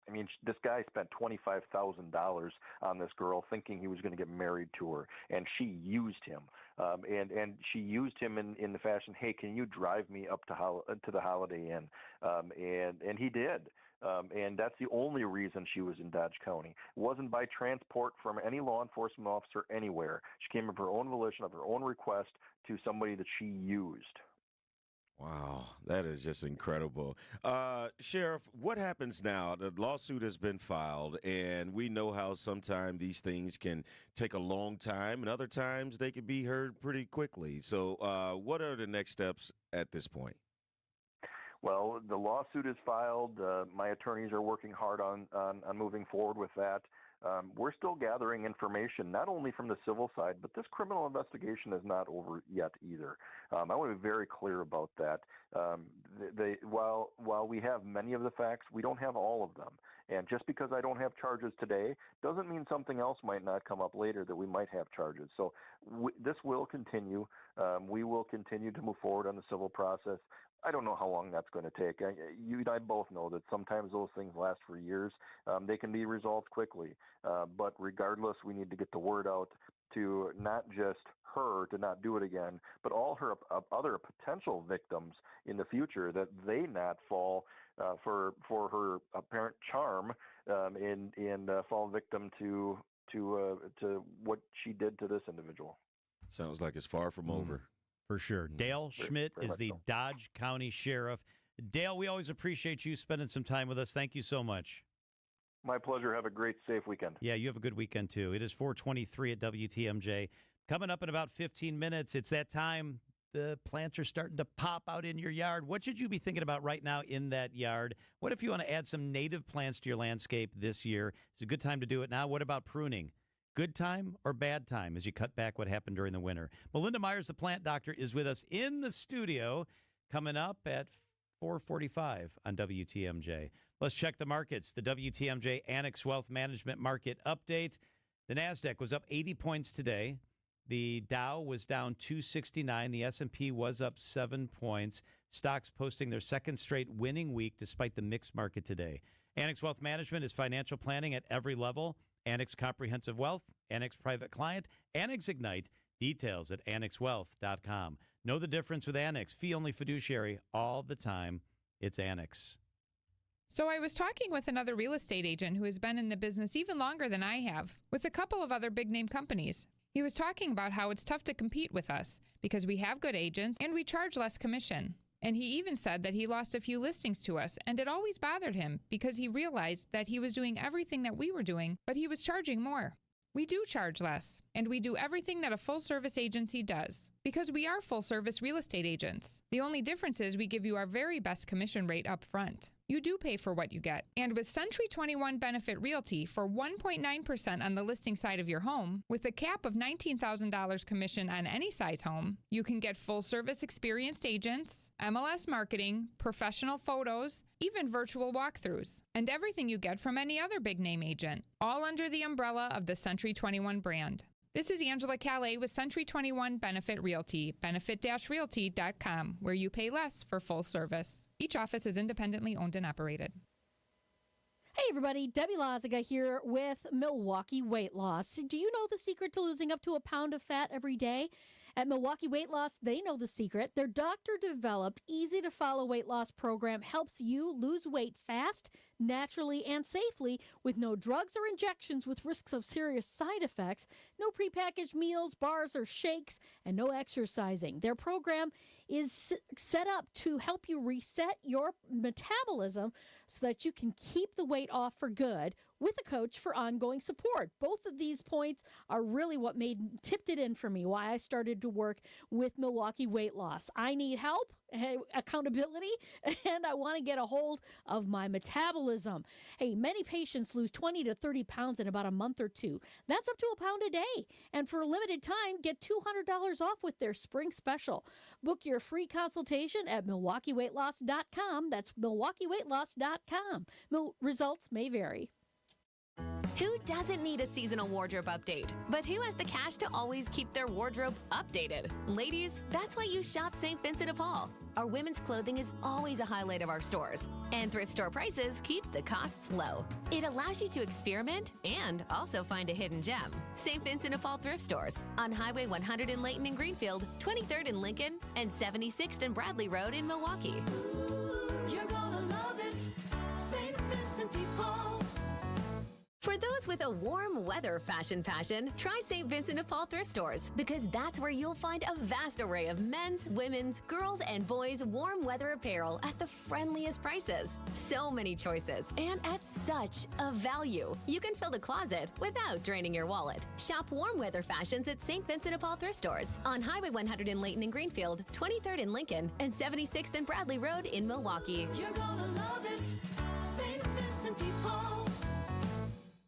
I mean, this guy spent $25,000 on this girl thinking he was going to get married to her, and she used him. And she used him in the fashion, hey, can you drive me up to the Holiday Inn? And he did. And that's the only reason she was in Dodge County. It wasn't by transport from any law enforcement officer anywhere. She came of her own volition, of her own request, to somebody that she used. Wow, that is just incredible. Sheriff, what happens now? The lawsuit has been filed, and we know how sometimes these things can take a long time, and other times they can be heard pretty quickly. So what are the next steps at this point? Well, the lawsuit is filed. My attorneys are working hard on moving forward with that. We're still gathering information, not only from the civil side, but this criminal investigation is not over yet either. I want to be very clear about that. While we have many of the facts, we don't have all of them. And just because I don't have charges today doesn't mean something else might not come up later that we might have charges. So this will continue. We will continue to move forward on the civil process. I don't know how long that's going to take. You and I both know that sometimes those things last for years. They can be resolved quickly. But regardless, we need to get the word out to not just her to not do it again, but all her other potential victims in the future, that they not fall for her apparent charm in fall victim to what she did to this individual. Sounds like it's far from over. For sure. Dale Schmidt is the Dodge County Sheriff. Dale, we always appreciate you spending some time with us. Thank you so much. My pleasure. Have a great, safe weekend. Yeah, you have a good weekend, too. It is 4:23 at WTMJ. Coming up in about 15 minutes, it's that time. The plants are starting to pop out in your yard. What should you be thinking about right now in that yard? What if you want to add some native plants to your landscape this year? It's a good time to do it now. What about pruning? Good time or bad time as you cut back what happened during the winter? Melinda Myers, the plant doctor, is with us in the studio coming up at 4:45 on WTMJ. Let's check the markets. The WTMJ Annex Wealth Management Market Update. The NASDAQ was up 80 points today. The Dow was down 269. The S&P was up 7 points. Stocks posting their second straight winning week despite the mixed market today. Annex Wealth Management is financial planning at every level. Annex Comprehensive Wealth, Annex Private Client, Annex Ignite. Details at annexwealth.com. Know the difference with Annex. Fee-only fiduciary all the time. It's Annex. So I was talking with another real estate agent who has been in the business even longer than I have, with a couple of other big-name companies. He was talking about how it's tough to compete with us because we have good agents and we charge less commission. And he even said that he lost a few listings to us, and it always bothered him because he realized that he was doing everything that we were doing, but he was charging more. We do charge less, and we do everything that a full-service agency does because we are full-service real estate agents. The only difference is we give you our very best commission rate up front. You do pay for what you get. And with Century 21 Benefit Realty for 1.9% on the listing side of your home, with a cap of $19,000 commission on any size home, you can get full-service experienced agents, MLS marketing, professional photos, even virtual walkthroughs, and everything you get from any other big-name agent, all under the umbrella of the Century 21 brand. This is Angela Calais with Century 21 Benefit Realty, benefit-realty.com, where you pay less for full service. Each office is independently owned and operated. Hey everybody, Debbie Loziga here with Milwaukee Weight Loss. Do you know the secret to losing up to a pound of fat every day? At Milwaukee Weight Loss, they know the secret. Their doctor-developed, easy-to-follow weight loss program helps you lose weight fast, naturally, and safely with no drugs or injections with risks of serious side effects, no prepackaged meals, bars, or shakes, and no exercising. Their program is set up to help you reset your metabolism so that you can keep the weight off for good with a coach for ongoing support. Both of these points are really what tipped it in for me, why I started to work with Milwaukee Weight Loss. I need help, accountability, and I want to get a hold of my metabolism. Hey, many patients lose 20 to 30 pounds in about a month or two. That's up to a pound a day. And for a limited time, get $200 off with their spring special. Book your free consultation at MilwaukeeWeightLoss.com. That's MilwaukeeWeightLoss.com. Results may vary. Who doesn't need a seasonal wardrobe update? But who has the cash to always keep their wardrobe updated? Ladies, that's why you shop St. Vincent de Paul. Our women's clothing is always a highlight of our stores, and thrift store prices keep the costs low. It allows you to experiment and also find a hidden gem. St. Vincent de Paul thrift stores on Highway 100 in Layton and Greenfield, 23rd in Lincoln, and 76th and Bradley Road in Milwaukee. You're gonna love it, St. Vincent de Paul. For those with a warm weather fashion passion, try St. Vincent de Paul thrift stores because that's where you'll find a vast array of men's, women's, girls, and boys' warm weather apparel at the friendliest prices. So many choices and at such a value. You can fill the closet without draining your wallet. Shop warm weather fashions at St. Vincent de Paul thrift stores on Highway 100 in Layton and Greenfield, 23rd in Lincoln, and 76th and Bradley Road in Milwaukee. You're gonna love it, St. Vincent de Paul.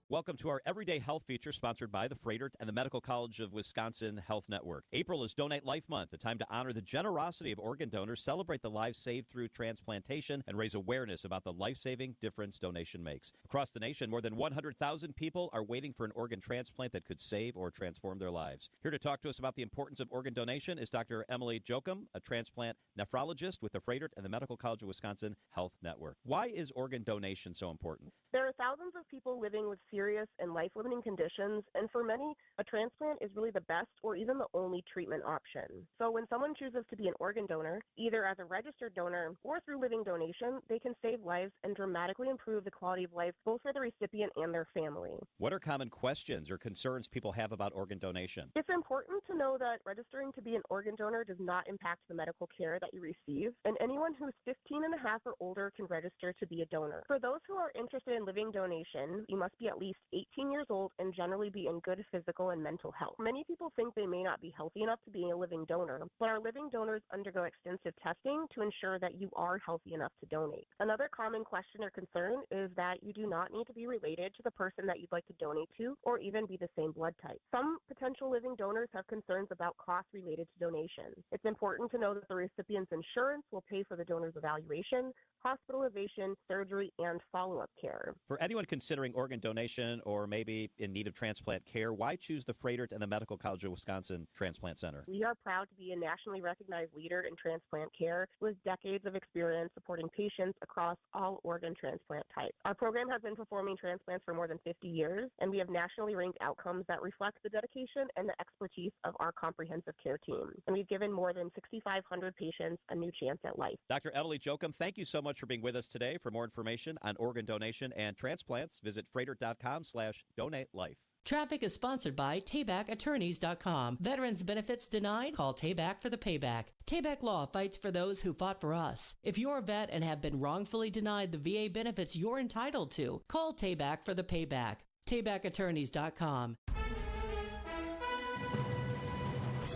Welcome to our Everyday Health feature sponsored by the Freighter and the Medical College of Wisconsin Health Network. April is Donate Life Month, a time to honor the generosity of organ donors, celebrate the lives saved through transplantation, and raise awareness about the life-saving difference donation makes. Across the nation, more than 100,000 people are waiting for an organ transplant that could save or transform their lives. Here to talk to us about the importance of organ donation is Dr. Emily Jochum, a transplant nephrologist with the Freighter and the Medical College of Wisconsin Health Network. Why is organ donation so important? There are thousands of people living with serious and life-limiting conditions, and for many, a transplant is really the best or even the only treatment option. So when someone chooses to be an organ donor, either as a registered donor or through living donation, they can save lives and dramatically improve the quality of life both for the recipient and their family. What are common questions or concerns people have about organ donation? It's important to know that registering to be an organ donor does not impact the medical care that you receive, and anyone who's 15 and a half or older can register to be a donor. For those who are interested in living donation, you must be at least 18 years old and generally be in good physical and mental health. Many people think they may not be healthy enough to be a living donor, but our living donors undergo extensive testing to ensure that you are healthy enough to donate. Another common question or concern is that you do not need to be related to the person that you'd like to donate to or even be the same blood type. Some potential living donors have concerns about costs related to donation. It's important to know that the recipient's insurance will pay for the donor's evaluation, hospitalization, surgery, and follow-up care. For anyone considering organ donation or maybe in need of transplant care, why choose the Frederick and the Medical College of Wisconsin Transplant Center? We are proud to be a nationally recognized leader in transplant care with decades of experience supporting patients across all organ transplant types. Our program has been performing transplants for more than 50 years, and we have nationally ranked outcomes that reflect the dedication and the expertise of our comprehensive care team. And we've given more than 6,500 patients a new chance at life. Dr. Emily Jochum, thank you so much for being with us today. For more information on organ donation and transplants, visit freighter.com/donate-life. Traffic is sponsored by TaybackAttorneys.com. Veterans benefits denied? Call Tayback for the payback. Tayback Law fights for those who fought for us. If you're a vet and have been wrongfully denied the VA benefits you're entitled to, call Tayback for the payback. TaybackAttorneys.com.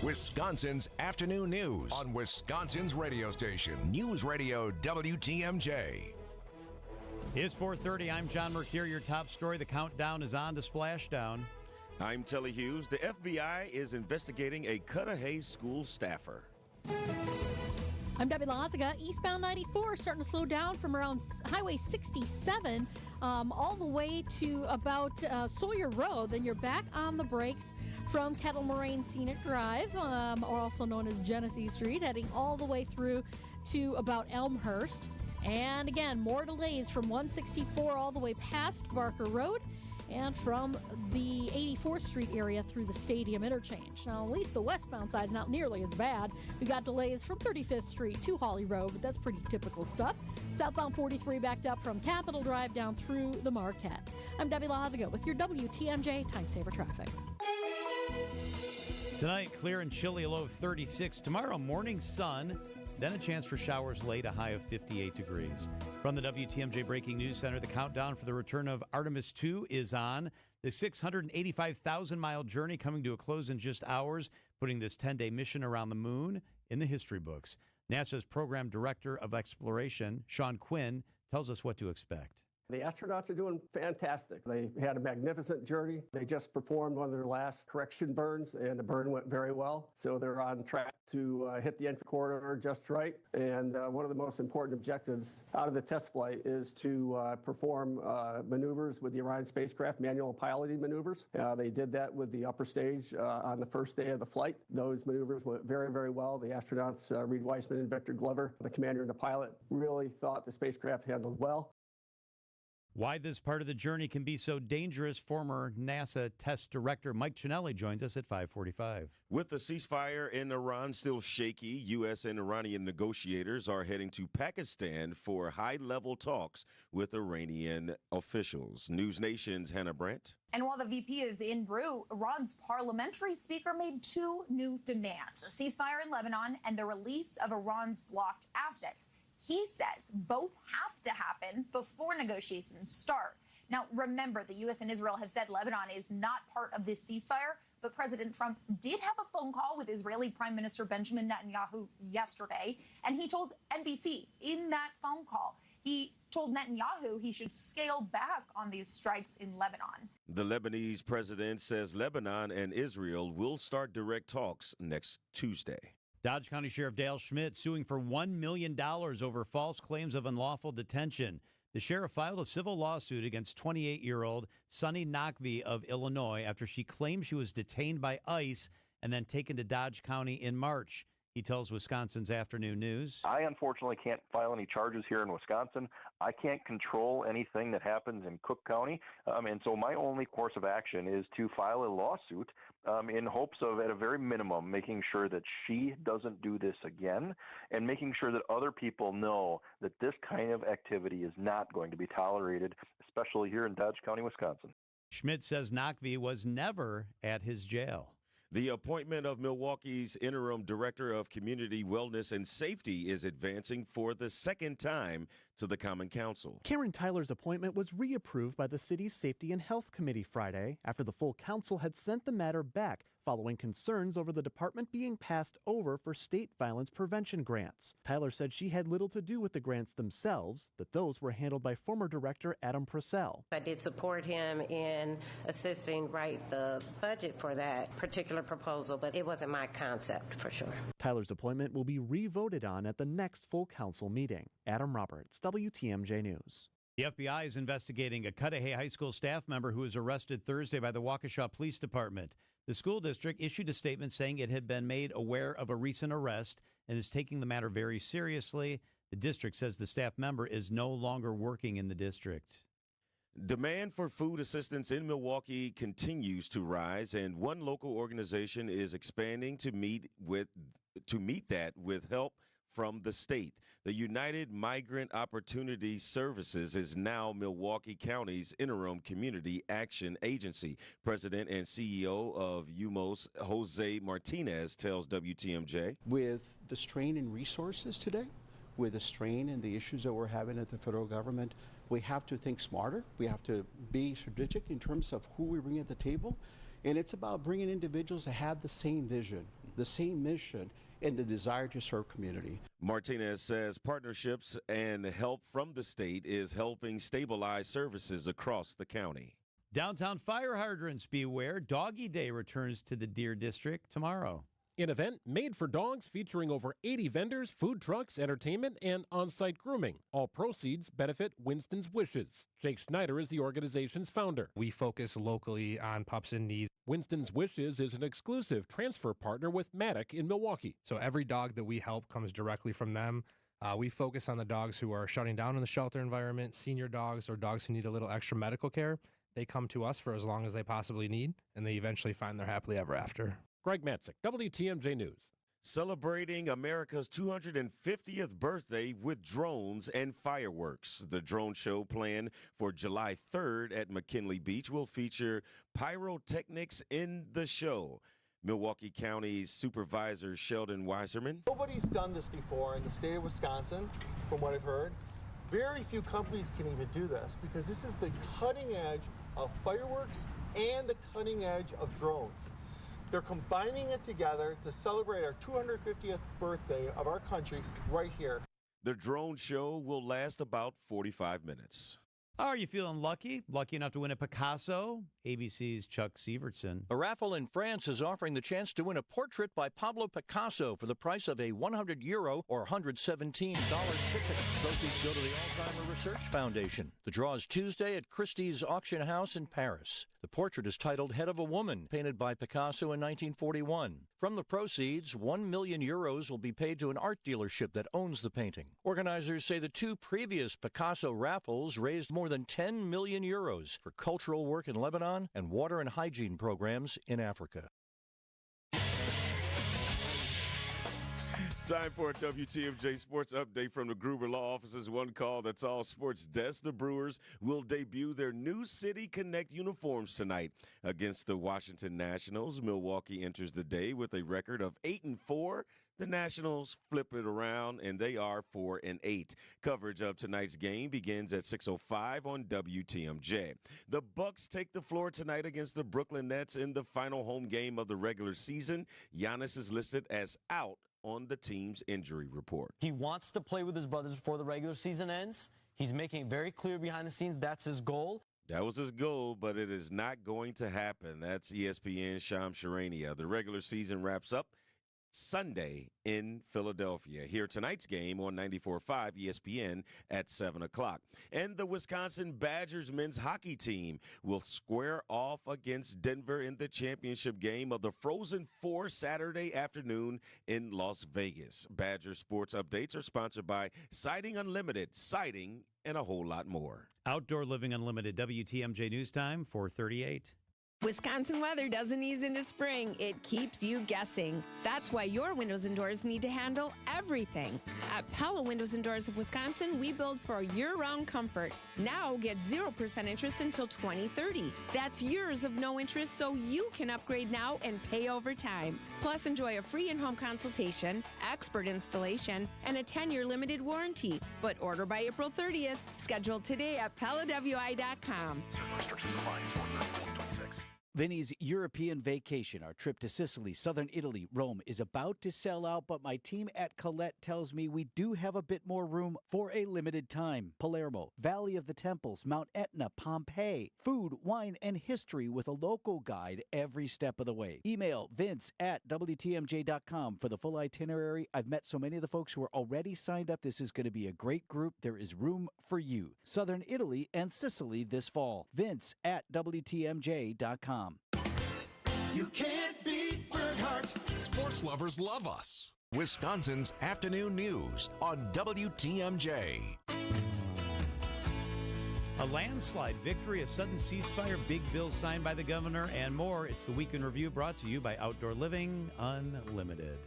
Wisconsin's afternoon news on Wisconsin's radio station, News Radio WTMJ. It's 4:30. I'm John Mercure. Your top story. The countdown is on to Splashdown. I'm Telly Hughes. The FBI is investigating a Cudahy school staffer. I'm Debbie Lazaga. Eastbound 94 starting to slow down from around Highway 67 all the way to about Sawyer Road. Then you're back on the brakes from Kettle Moraine Scenic Drive, or also known as Genesee Street, heading all the way through to about Elmhurst. And again, more delays from 164 all the way past Barker Road and from the 84th Street area through the Stadium interchange. Now, at least the westbound side's not nearly as bad. We got delays from 35th Street to Holly Road, but that's pretty typical stuff. Southbound 43 backed up from Capitol Drive down through the Marquette. I'm Debbie Lazaga with your WTMJ Time Saver Traffic. Tonight, clear and chilly, a low of 36. Tomorrow, morning sun. Then a chance for showers late, a high of 58 degrees. From the WTMJ Breaking News Center, the countdown for the return of Artemis 2 is on. The 685,000-mile journey coming to a close in just hours, putting this 10-day mission around the moon in the history books. NASA's Program Director of Exploration, Sean Quinn, tells us what to expect. The astronauts are doing fantastic. They had a magnificent journey. They just performed one of their last correction burns, and the burn went very well. So they're on track to hit the entry corridor just right. And one of the most important objectives out of the test flight is to perform maneuvers with the Orion spacecraft, manual piloting maneuvers. They did that with the upper stage on the first day of the flight. Those maneuvers went very, very well. The astronauts, Reed Weissman and Victor Glover, the commander and the pilot, really thought the spacecraft handled well. Why this part of the journey can be so dangerous, former NASA test director Mike Cinelli joins us at 5:45. With the ceasefire in Iran still shaky, U.S. and Iranian negotiators are heading to Pakistan for high-level talks with Iranian officials. News Nation's Hannah Brandt. And while the VP is en route, Iran's parliamentary speaker made two new demands: a ceasefire in Lebanon and the release of Iran's blocked assets. He says both have to happen before negotiations start. Now, remember, the U.S. and Israel have said Lebanon is not part of this ceasefire, but President Trump did have a phone call with Israeli Prime Minister Benjamin Netanyahu yesterday, and he told NBC in that phone call, he told Netanyahu he should scale back on these strikes in Lebanon. The Lebanese president says Lebanon and Israel will start direct talks next Tuesday. Dodge County Sheriff Dale Schmidt suing for $1 million over false claims of unlawful detention. The sheriff filed a civil lawsuit against 28-year-old Sunny Nakvi of Illinois after she claimed she was detained by ICE and then taken to Dodge County in March. He tells Wisconsin's Afternoon News. I unfortunately can't file any charges here in Wisconsin. I can't control anything that happens in Cook County. And so my only course of action is to file a lawsuit in hopes of, at a very minimum, making sure that she doesn't do this again and making sure that other people know that this kind of activity is not going to be tolerated, especially here in Dodge County, Wisconsin. Schmidt says Nachvi was never at his jail. The appointment of Milwaukee's interim director of community wellness and safety is advancing for the second time to the Common Council. Karen Tyler's appointment was reapproved by the city's Safety and Health Committee Friday after the full council had sent the matter back following concerns over the department being passed over for state violence prevention grants. Tyler said she had little to do with the grants themselves, that those were handled by former director Adam Purcell. I did support him in assisting write the budget for that particular proposal, but it wasn't my concept for sure. Tyler's appointment will be re-voted on at the next full council meeting. Adam Roberts, WTMJ News. The FBI is investigating a Cudahy High School staff member who was arrested Thursday by the Waukesha Police Department. The school district issued a statement saying it had been made aware of a recent arrest and is taking the matter very seriously. The district says the staff member is no longer working in the district. Demand for food assistance in Milwaukee continues to rise, and one local organization is expanding to meet that with help from the state. The United Migrant Opportunity Services is now Milwaukee County's interim community action agency. President and CEO of UMOS, Jose Martinez, tells WTMJ. With the strain in resources today, with the strain and the issues that we're having at the federal government, we have to think smarter. We have to be strategic in terms of who we bring at the table. And it's about bringing individuals that have the same vision, the same mission, and the desire to serve community. Martinez says partnerships and help from the state is helping stabilize services across the county. Downtown fire hydrants beware. Doggy Day returns to the Deer District tomorrow. An event made for dogs featuring over 80 vendors, food trucks, entertainment, and on-site grooming. All proceeds benefit Winston's Wishes. Jake Schneider is the organization's founder. We focus locally on pups in need. Winston's Wishes is an exclusive transfer partner with Maddock in Milwaukee. So every dog that we help comes directly from them. We focus on the dogs who are shutting down in the shelter environment, senior dogs, or dogs who need a little extra medical care. They come to us for as long as they possibly need, and they eventually find their happily ever after. Greg Matzik, WTMJ News. Celebrating America's 250th birthday with drones and fireworks. The drone show planned for July 3rd at McKinley Beach will feature pyrotechnics in the show. Milwaukee County's Supervisor Sheldon Weiserman. Nobody's done this before in the state of Wisconsin, from what I've heard. Very few companies can even do this because this is the cutting edge of fireworks and the cutting edge of drones. They're combining it together to celebrate our 250th birthday of our country right here. The drone show will last about 45 minutes. Are you feeling lucky? Lucky enough to win a Picasso? ABC's Chuck Sievertson. A raffle in France is offering the chance to win a portrait by Pablo Picasso for the price of a €100 or $117 ticket. Proceeds go to the Alzheimer Research Foundation. The draw is Tuesday at Christie's Auction House in Paris. The portrait is titled Head of a Woman, painted by Picasso in 1941. From the proceeds, €1 million will be paid to an art dealership that owns the painting. Organizers say the two previous Picasso raffles raised more than €10 million for cultural work in Lebanon and water and hygiene programs in Africa. Time for a WTMJ Sports Update from the Gruber Law Office's One Call That's All Sports Desk. The Brewers will debut their new City Connect uniforms tonight against the Washington Nationals. Milwaukee enters the day with a record of 8-4. The Nationals flip it around, and they are 4-8. Coverage of tonight's game begins at 6:05 on WTMJ. The Bucks take the floor tonight against the Brooklyn Nets in the final home game of the regular season. Giannis is listed as out on the team's injury report. He wants to play with his brothers before the regular season ends. He's making it very clear behind the scenes that's his goal. That was his goal, but it is not going to happen. That's ESPN's Shams Charania. The regular season wraps up Sunday in Philadelphia. Hear tonight's game on 94.5 ESPN at 7 o'clock. And the Wisconsin Badgers men's hockey team will square off against Denver in the championship game of the Frozen Four Saturday afternoon in Las Vegas. Badger sports updates are sponsored by Siding Unlimited, siding, and a whole lot more. Outdoor Living Unlimited, WTMJ News Time, 4:38. Wisconsin weather doesn't ease into spring. It keeps you guessing. That's why your windows and doors need to handle everything. At Pella Windows and Doors of Wisconsin, we build for year-round comfort. Now get 0% interest until 2030. That's years of no interest, so you can upgrade now and pay over time. Plus, enjoy a free in-home consultation, expert installation, and a 10-year limited warranty. But order by April 30th. Schedule today at PellaWI.com. Vinny's European vacation, our trip to Sicily, southern Italy, Rome, is about to sell out, but my team at Colette tells me we do have a bit more room for a limited time. Palermo, Valley of the Temples, Mount Etna, Pompeii, food, wine, and history with a local guide every step of the way. Email vince@WTMJ.com for the full itinerary. I've met so many of the folks who are already signed up. This is going to be a great group. There is room for you. Southern Italy and Sicily this fall. Vince@WTMJ.com. You can't beat Berghardt. Sports lovers love us. Wisconsin's afternoon news on WTMJ. A landslide victory, a sudden ceasefire, big bills signed by the governor, and more. It's the Week in Review brought to you by Outdoor Living Unlimited.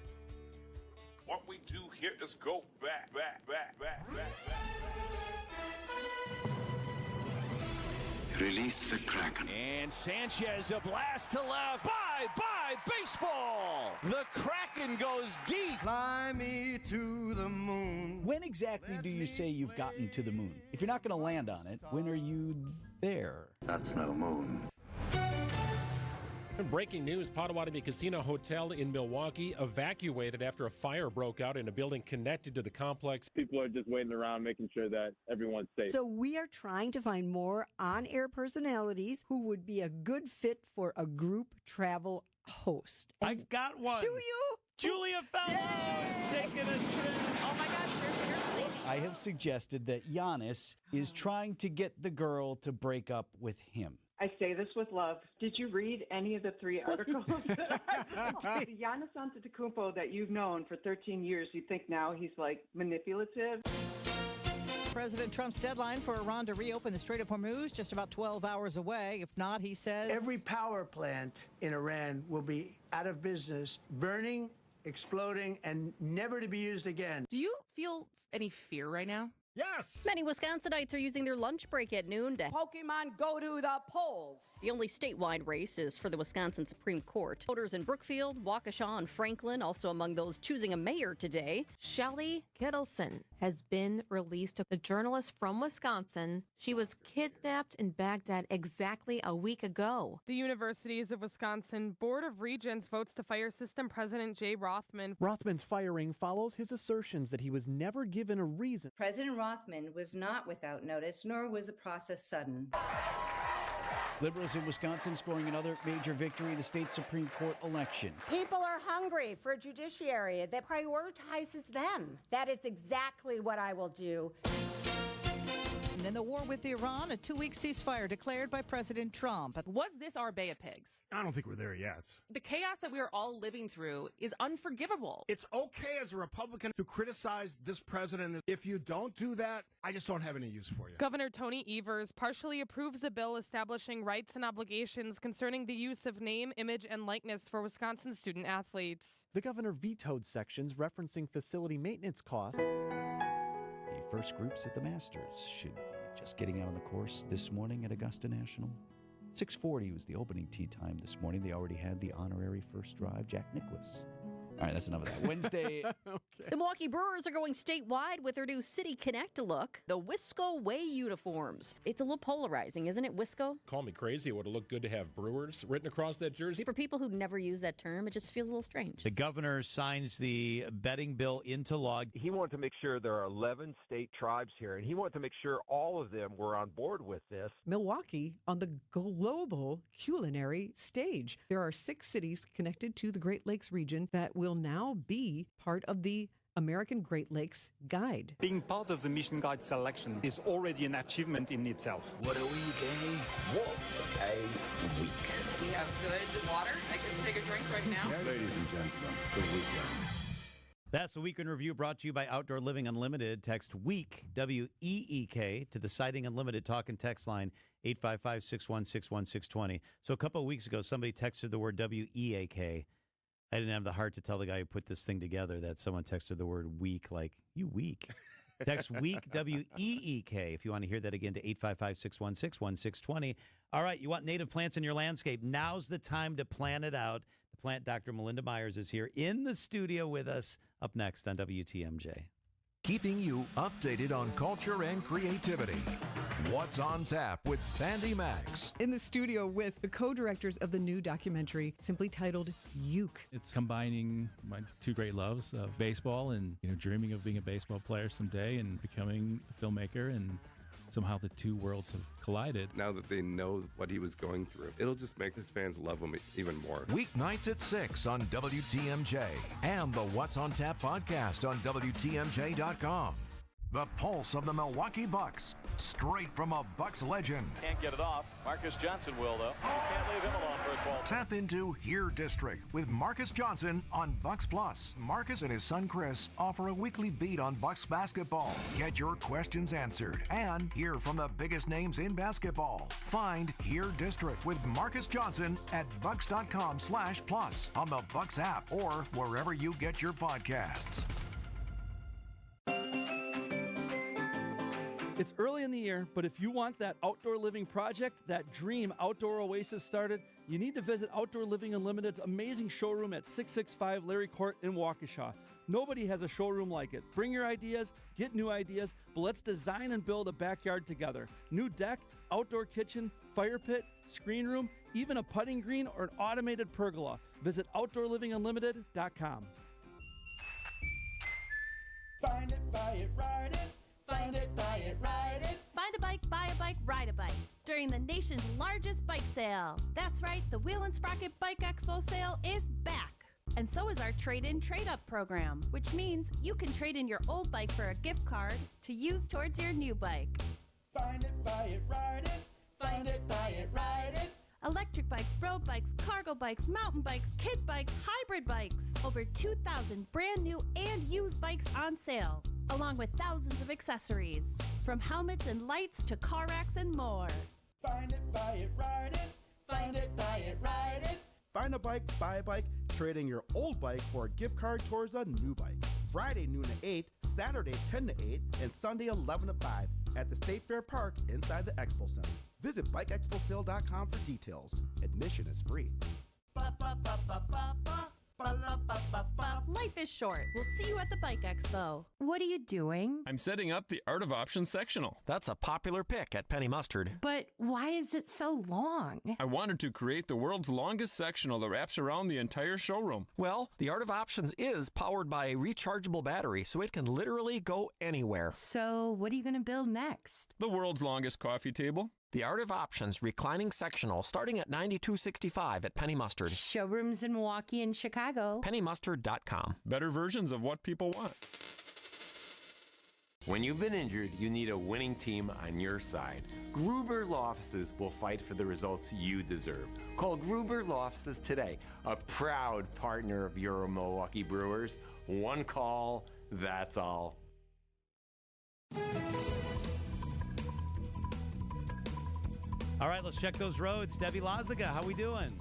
What we do here is go back. Release the Kraken. And Sanchez, a blast to left. Bye, baseball. The Kraken goes deep. Fly me to the moon. When exactly do you say you've gotten to the moon? If you're not going to land on it, when are you there? That's no moon. Breaking news, Potawatomi Casino Hotel in Milwaukee evacuated after a fire broke out in a building connected to the complex. People are just waiting around, making sure that everyone's safe. So we are trying to find more on-air personalities who would be a good fit for a group travel host. I got one. Do you? Julia Fellow is taking a trip. Oh my gosh, there's the girl. I have suggested that Giannis is trying to get the girl to break up with him. I say this with love. Did you read any of the 3 articles? Giannis Antetokounmpo that you've known for 13 years, you think now he's like manipulative? President Trump's deadline for Iran to reopen the Strait of Hormuz just about 12 hours away. If not, he says every power plant in Iran will be out of business, burning, exploding, and never to be used again. Do you feel any fear right now? Yes! Many Wisconsinites are using their lunch break at noon to Pokemon go to the polls. The only statewide race is for the Wisconsin Supreme Court. Voters in Brookfield, Waukesha, and Franklin also among those choosing a mayor today. Shelley Kittleson has been released. A journalist from Wisconsin. She was kidnapped in Baghdad exactly a week ago. The Universities of Wisconsin Board of Regents votes to fire System President Jay Rothman. Rothman's firing follows his assertions that he was never given a reason. President Rothman was not without notice, nor was the process sudden. Liberals in Wisconsin scoring another major victory in a state Supreme Court election. People are hungry for a judiciary that prioritizes them. That is exactly what I will do. And in the war with Iran, a 2-week ceasefire declared by President Trump. Was this our Bay of Pigs? I don't think we're there yet. The chaos that we are all living through is unforgivable. It's okay as a Republican to criticize this president. If you don't do that, I just don't have any use for you. Governor Tony Evers partially approves a bill establishing rights and obligations concerning the use of name, image, and likeness for Wisconsin student athletes. The governor vetoed sections referencing facility maintenance costs. The first groups at the Masters should be just getting out on the course this morning at Augusta National. 6:40 was the opening tee time this morning. They already had the honorary first drive, Jack Nicklaus. All right, that's enough of that. Wednesday, Okay. The Milwaukee Brewers are going statewide with their new City Connect look, the Wisco Way uniforms. It's a little polarizing, isn't it, Wisco? Call me crazy. It would have looked good to have Brewers written across that jersey. For people who never use that term, it just feels a little strange. The governor signs the betting bill into law. He wanted to make sure there are 11 state tribes here, and he wanted to make sure all of them were on board with this. Milwaukee on the global culinary stage. There are 6 cities connected to the Great Lakes region that will now be part of the American Great Lakes Guide. Being part of the Mission Guide selection is already an achievement in itself. What are we, gay? What's a week? We have good water. I can take a drink right now. Ladies and gentlemen, the weekend. That's the Week in Review, brought to you by Outdoor Living Unlimited. Text WEEK, W-E-E-K, to the Sighting Unlimited talk and text line, 855-616-1620. So a couple of weeks ago, somebody texted the word W-E-A-K. I didn't have the heart to tell the guy who put this thing together that someone texted the word weak, like, you weak. Text WEEK, W-E-E-K, if you want to hear that again, to 855-616-1620. All right, you want native plants in your landscape. Now's the time to plan it out. The plant doctor, Melinda Myers, is here in the studio with us. Up next on WTMJ. Keeping you updated on culture and creativity. What's on Tap with Sandy Max. In the studio with the co-directors of the new documentary, simply titled Uke. It's combining my 2 great loves of baseball and dreaming of being a baseball player someday and becoming a filmmaker, and somehow the 2 worlds have collided. Now that they know what he was going through, it'll just make his fans love him even more. Weeknights at 6 on WTMJ and the What's on Tap podcast on WTMJ.com. The pulse of the Milwaukee Bucks, straight from a Bucks legend. Can't get it off. Marcus Johnson will, though. Can't leave him alone for a 12. Tap into Here District with Marcus Johnson on Bucks Plus. Marcus and his son Chris offer a weekly beat on Bucks basketball. Get your questions answered and hear from the biggest names in basketball. Find Here District with Marcus Johnson at bucks.com/plus on the Bucks app or wherever you get your podcasts. It's early in the year, but if you want that outdoor living project, that dream outdoor oasis started, you need to visit Outdoor Living Unlimited's amazing showroom at 665 Larry Court in Waukesha. Nobody has a showroom like it. Bring your ideas, get new ideas, but let's design and build a backyard together. New deck, outdoor kitchen, fire pit, screen room, even a putting green or an automated pergola. Visit OutdoorLivingUnlimited.com. Find it, buy it, ride it. Find it, buy it, ride it. Find a bike, buy a bike, ride a bike. During the nation's largest bike sale. That's right, the Wheel and Sprocket Bike Expo sale is back. And so is our trade-in, trade-up program, which means you can trade in your old bike for a gift card to use towards your new bike. Find it, buy it, ride it. Find it, buy it, ride it. Electric bikes, road bikes, cargo bikes, mountain bikes, kid bikes, hybrid bikes. Over 2,000 brand new and used bikes on sale, along with thousands of accessories. From helmets and lights to car racks and more. Find it, buy it, ride it. Find it, buy it, ride it. Find a bike, buy a bike, trade in your old bike for a gift card towards a new bike. Friday noon to 8, Saturday 10 to 8, and Sunday 11 to 5 at the State Fair Park inside the Expo Center. Visit BikeExpoSale.com for details. Admission is free. Life is short. We'll see you at the Bike Expo. What are you doing? I'm setting up the Art of Options sectional. That's a popular pick at Penny Mustard. But why is it so long? I wanted to create the world's longest sectional that wraps around the entire showroom. Well, the Art of Options is powered by a rechargeable battery, so it can literally go anywhere. So what are you going to build next? The world's longest coffee table. The Art of Options reclining sectional starting at $92.65 at Penny Mustard. Showrooms in Milwaukee and Chicago. PennyMustard.com. Better versions of what people want. When you've been injured, you need a winning team on your side. Gruber Law Offices will fight for the results you deserve. Call Gruber Law Offices today, a proud partner of your Milwaukee Brewers. One call, that's all. All right, let's check those roads. Debbie Lazaga, how we doing?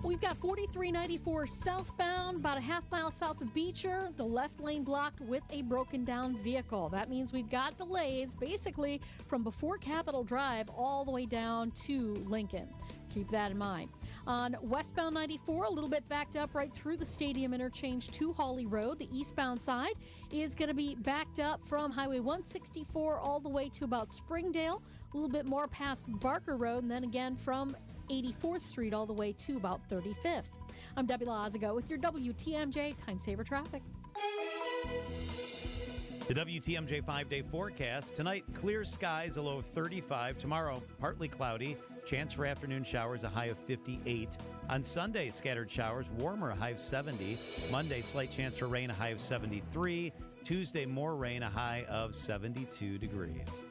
We've got 4394 southbound, about a half mile south of Beecher. The left lane blocked with a broken down vehicle. That means we've got delays basically from before Capitol Drive all the way down to Lincoln. Keep that in mind. On westbound 94, a little bit backed up right through the stadium interchange to Hawley Road. The eastbound side is going to be backed up from Highway 164 all the way to about Springdale, a little bit more past Barker Road, and then again from 84th Street all the way to about 35th. I'm Debbie Lazago with your WTMJ Time Saver Traffic. The WTMJ 5-day forecast. Tonight, clear skies, a low of 35. Tomorrow, partly cloudy. Chance for afternoon showers, a high of 58. On Sunday, scattered showers, warmer, a high of 70. Monday, slight chance for rain, a high of 73. Tuesday, more rain, a high of 72 degrees.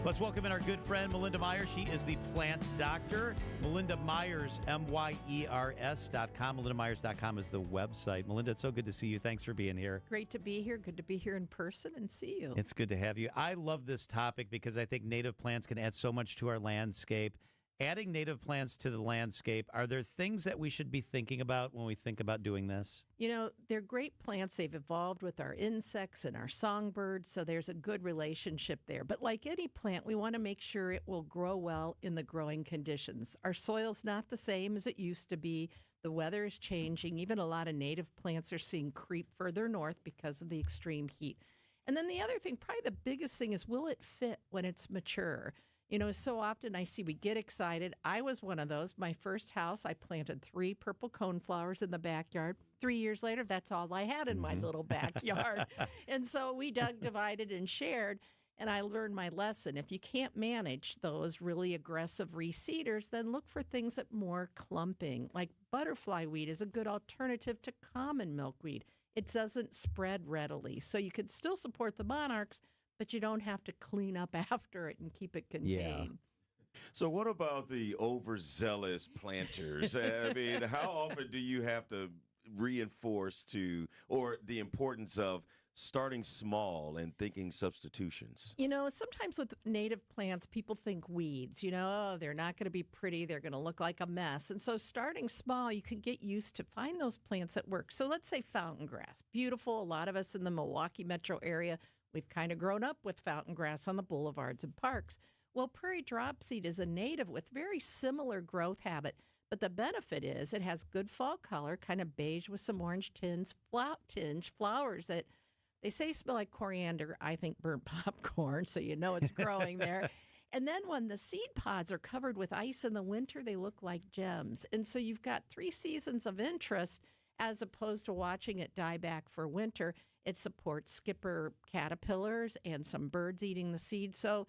Let's welcome in our good friend, Melinda Myers. She is the plant doctor. Melinda Myers, MYERS.com. MelindaMyers.com is the website. Melinda, it's so good to see you. Thanks for being here. Great to be here. Good to be here in person and see you. It's good to have you. I love this topic because I think native plants can add so much to our landscape. Adding native plants to the landscape, are there things that we should be thinking about when we think about doing this? You know, they're great plants. They've evolved with our insects and our songbirds, so there's a good relationship there. But like any plant, we want to make sure it will grow well in the growing conditions. Our soil's not the same as it used to be. The weather is changing. Even a lot of native plants are seeing creep further north because of the extreme heat. And then the other thing, probably the biggest thing, is will it fit when it's mature? You know, so often I see we get excited. I was one of those. My first house, I planted 3 purple coneflowers in the backyard. 3 years later, that's all I had in my little backyard. And so we dug, divided, and shared. And I learned my lesson. If you can't manage those really aggressive reseeders, then look for things that more clumping. Like butterfly weed is a good alternative to common milkweed. It doesn't spread readily. So you can still support the monarchs, but you don't have to clean up after it and keep it contained. Yeah. So what about the overzealous planters? I mean, how often do you have to reinforce or the importance of starting small and thinking substitutions? You know, sometimes with native plants, people think weeds. You know, oh, they're not going to be pretty. They're going to look like a mess. And so starting small, you can get used to find those plants that work. So let's say fountain grass. Beautiful. A lot of us in the Milwaukee metro area, we've kind of grown up with fountain grass on the boulevards and parks. Well, prairie dropseed is a native with very similar growth habit, but the benefit is it has good fall color, kind of beige with some orange tinge flowers that they say smell like coriander. I think burnt popcorn, so you know it's growing there. And then when the seed pods are covered with ice in the winter, they look like gems. And so you've got 3 seasons of interest as opposed to watching it die back for winter. It supports skipper caterpillars and some birds eating the seed. So,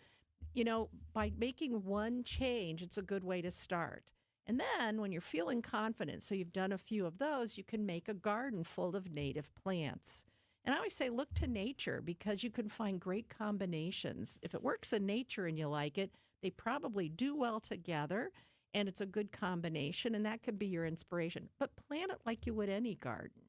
you know, by making one change, it's a good way to start. And then when you're feeling confident, so you've done a few of those, you can make a garden full of native plants. And I always say, look to nature because you can find great combinations. If it works in nature and you like it, they probably do well together. And it's a good combination, and that could be your inspiration. But plant it like you would any garden.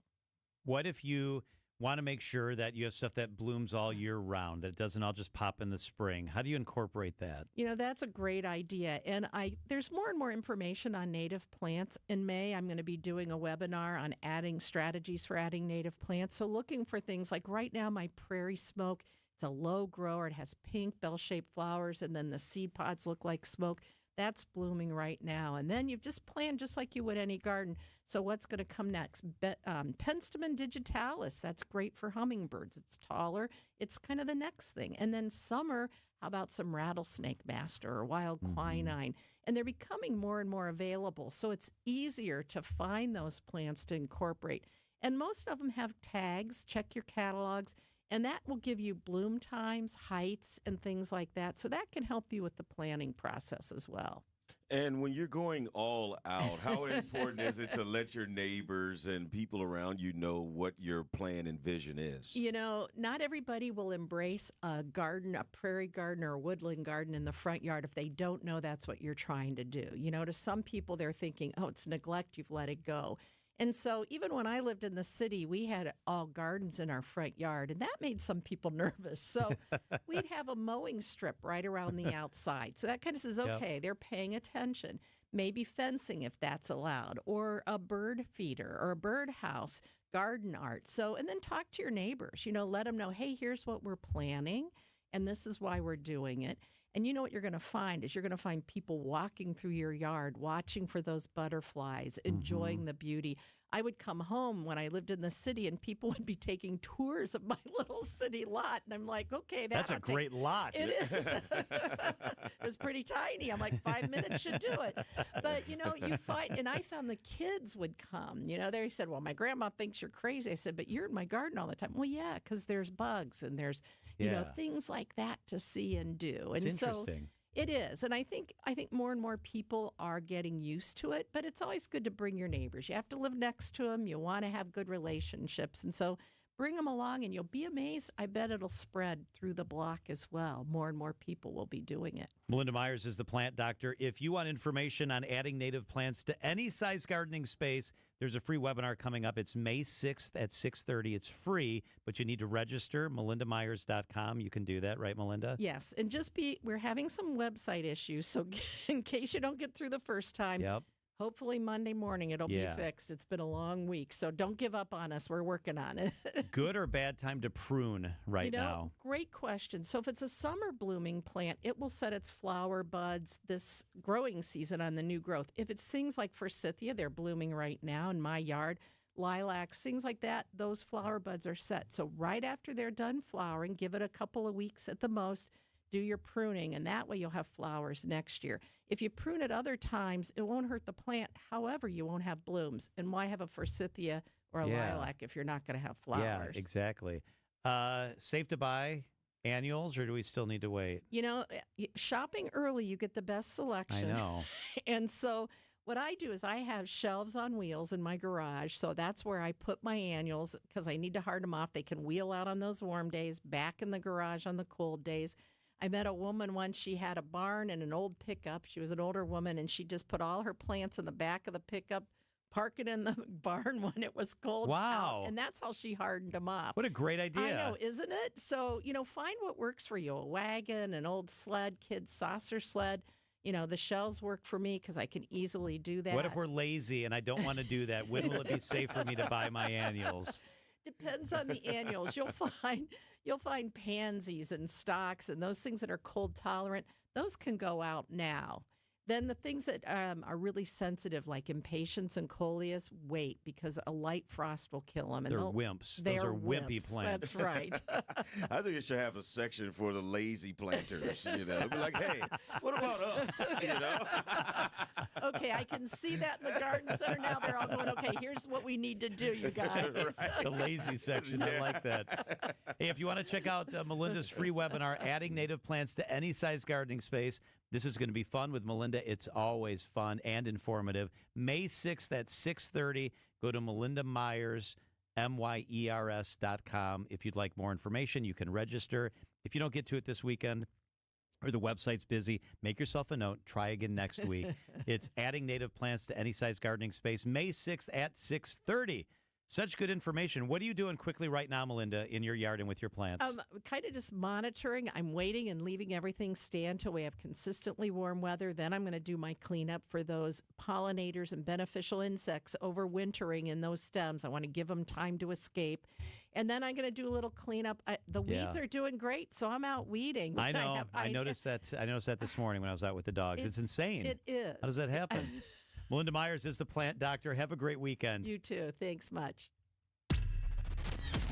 What if you want to make sure that you have stuff that blooms all year round, that it doesn't all just pop in the spring? How do you incorporate that? You know, that's a great idea. And there's more and more information on native plants. In May, I'm going to be doing a webinar on adding strategies for adding native plants. So looking for things like right now, my prairie smoke, it's a low grower. It has pink bell-shaped flowers, and then the seed pods look like smoke. That's blooming right now. And then you've just planned just like you would any garden. So what's going to come next? Penstemon digitalis. That's great for hummingbirds. It's taller. It's kind of the next thing. And then summer, how about some rattlesnake master or wild quinine? And they're becoming more and more available. So it's easier to find those plants to incorporate. And most of them have tags. Check your catalogs. And that will give you bloom times, heights, and things like that. So that can help you with the planning process as well. And when you're going all out, how important is it to let your neighbors and people around you know what your plan and vision is? You know, not everybody will embrace a garden, a prairie garden or a woodland garden in the front yard if they don't know that's what you're trying to do. You know, to some people, they're thinking, oh, it's neglect, you've let it go. And so even when I lived in the city, we had all gardens in our front yard, and that made some people nervous. So we'd have a mowing strip right around the outside. So that kind of says, okay, they're paying attention. Maybe fencing if that's allowed, or a bird feeder or a bird house, garden art. So, and then talk to your neighbors, you know, let them know, hey, here's what we're planning. And this is why we're doing it. And you know what you're going to find is you're going to find people walking through your yard, watching for those butterflies, enjoying the beauty. I would come home when I lived in the city and people would be taking tours of my little city lot. And I'm like, okay, that's a great lot. It is. It was pretty tiny. I'm like, 5 minutes should do it. But, you find, and I found the kids would come. They said, well, my grandma thinks you're crazy. I said, but you're in my garden all the time. Well, yeah, because there's bugs and there's, things like that to see and do. And it's interesting. It is. And I think more and more people are getting used to it, but it's always good to bring your neighbors. You have to live next to them. You want to have good relationships. And so bring them along and you'll be amazed. I bet it'll spread through the block as well. More and more people will be doing it. Melinda Myers is the plant doctor. If you want information on adding native plants to any size gardening space, there's a free webinar coming up. It's May 6th at 6:30. It's free, but you need to register, melindamyers.com. You can do that, right, Melinda? Yes, and we're having some website issues, so in case you don't get through the first time, hopefully Monday morning it'll be fixed. It's been a long week, so don't give up on us. We're working on it. Good or bad time to prune now? Great question. So if it's a summer blooming plant, it will set its flower buds this growing season on the new growth. If it's things like forsythia, they're blooming right now in my yard, lilacs, things like that, those flower buds are set. So right after they're done flowering, give it a couple of weeks at the most, do your pruning, and that way you'll have flowers next year. If you prune at other times, it won't hurt the plant. However, you won't have blooms. And why have a forsythia or a lilac if you're not going to have flowers? Yeah, exactly. Safe to buy annuals, or do we still need to wait? Shopping early, you get the best selection. I know. And so what I do is I have shelves on wheels in my garage, so that's where I put my annuals because I need to hard them off. They can wheel out on those warm days, back in the garage on the cold days. I met a woman once. She had a barn and an old pickup. She was an older woman, and she just put all her plants in the back of the pickup, park it in the barn when it was cold. Wow. And that's how she hardened them off. What a great idea. I know, isn't it? So, find what works for you. A wagon, an old sled, kid's saucer sled. The shelves work for me because I can easily do that. What if we're lazy and I don't want to do that? When will it be safe for me to buy my annuals? Depends on the annuals. You'll find pansies and stocks and those things that are cold tolerant. Those can go out now. Then the things that are really sensitive, like impatiens and coleus, wait, because a light frost will kill them. And they're wimps. Those are wimpy plants. That's right. I think it should have a section for the lazy planters. Be like, hey, what about us? Okay, I can see that in the garden center now. They're all going, okay, here's what we need to do, you guys. Right. The lazy section. I like that. Hey, if you want to check out Melinda's free webinar, Adding Native Plants to Any Size Gardening Space, this is going to be fun with Melinda. It's always fun and informative. May 6th at 6:30. Go to Melinda Myers, MYERS.com. If you'd like more information, you can register. If you don't get to it this weekend or the website's busy, make yourself a note. Try again next week. It's Adding Native Plants to Any Size Gardening Space, May 6th at 6:30. Such good information. What are you doing quickly right now, Melinda, in your yard and with your plants? Kind of just monitoring. I'm waiting and leaving everything stand till we have consistently warm weather. Then I'm going to do my cleanup for those pollinators and beneficial insects overwintering in those stems. I want to give them time to escape. And then I'm going to do a little cleanup. The weeds are doing great, so I'm out weeding. I know. I noticed that. I noticed that this morning when I was out with the dogs. It's insane. It is. How does that happen? Melinda Myers is the plant doctor. Have a great weekend. You too. Thanks much.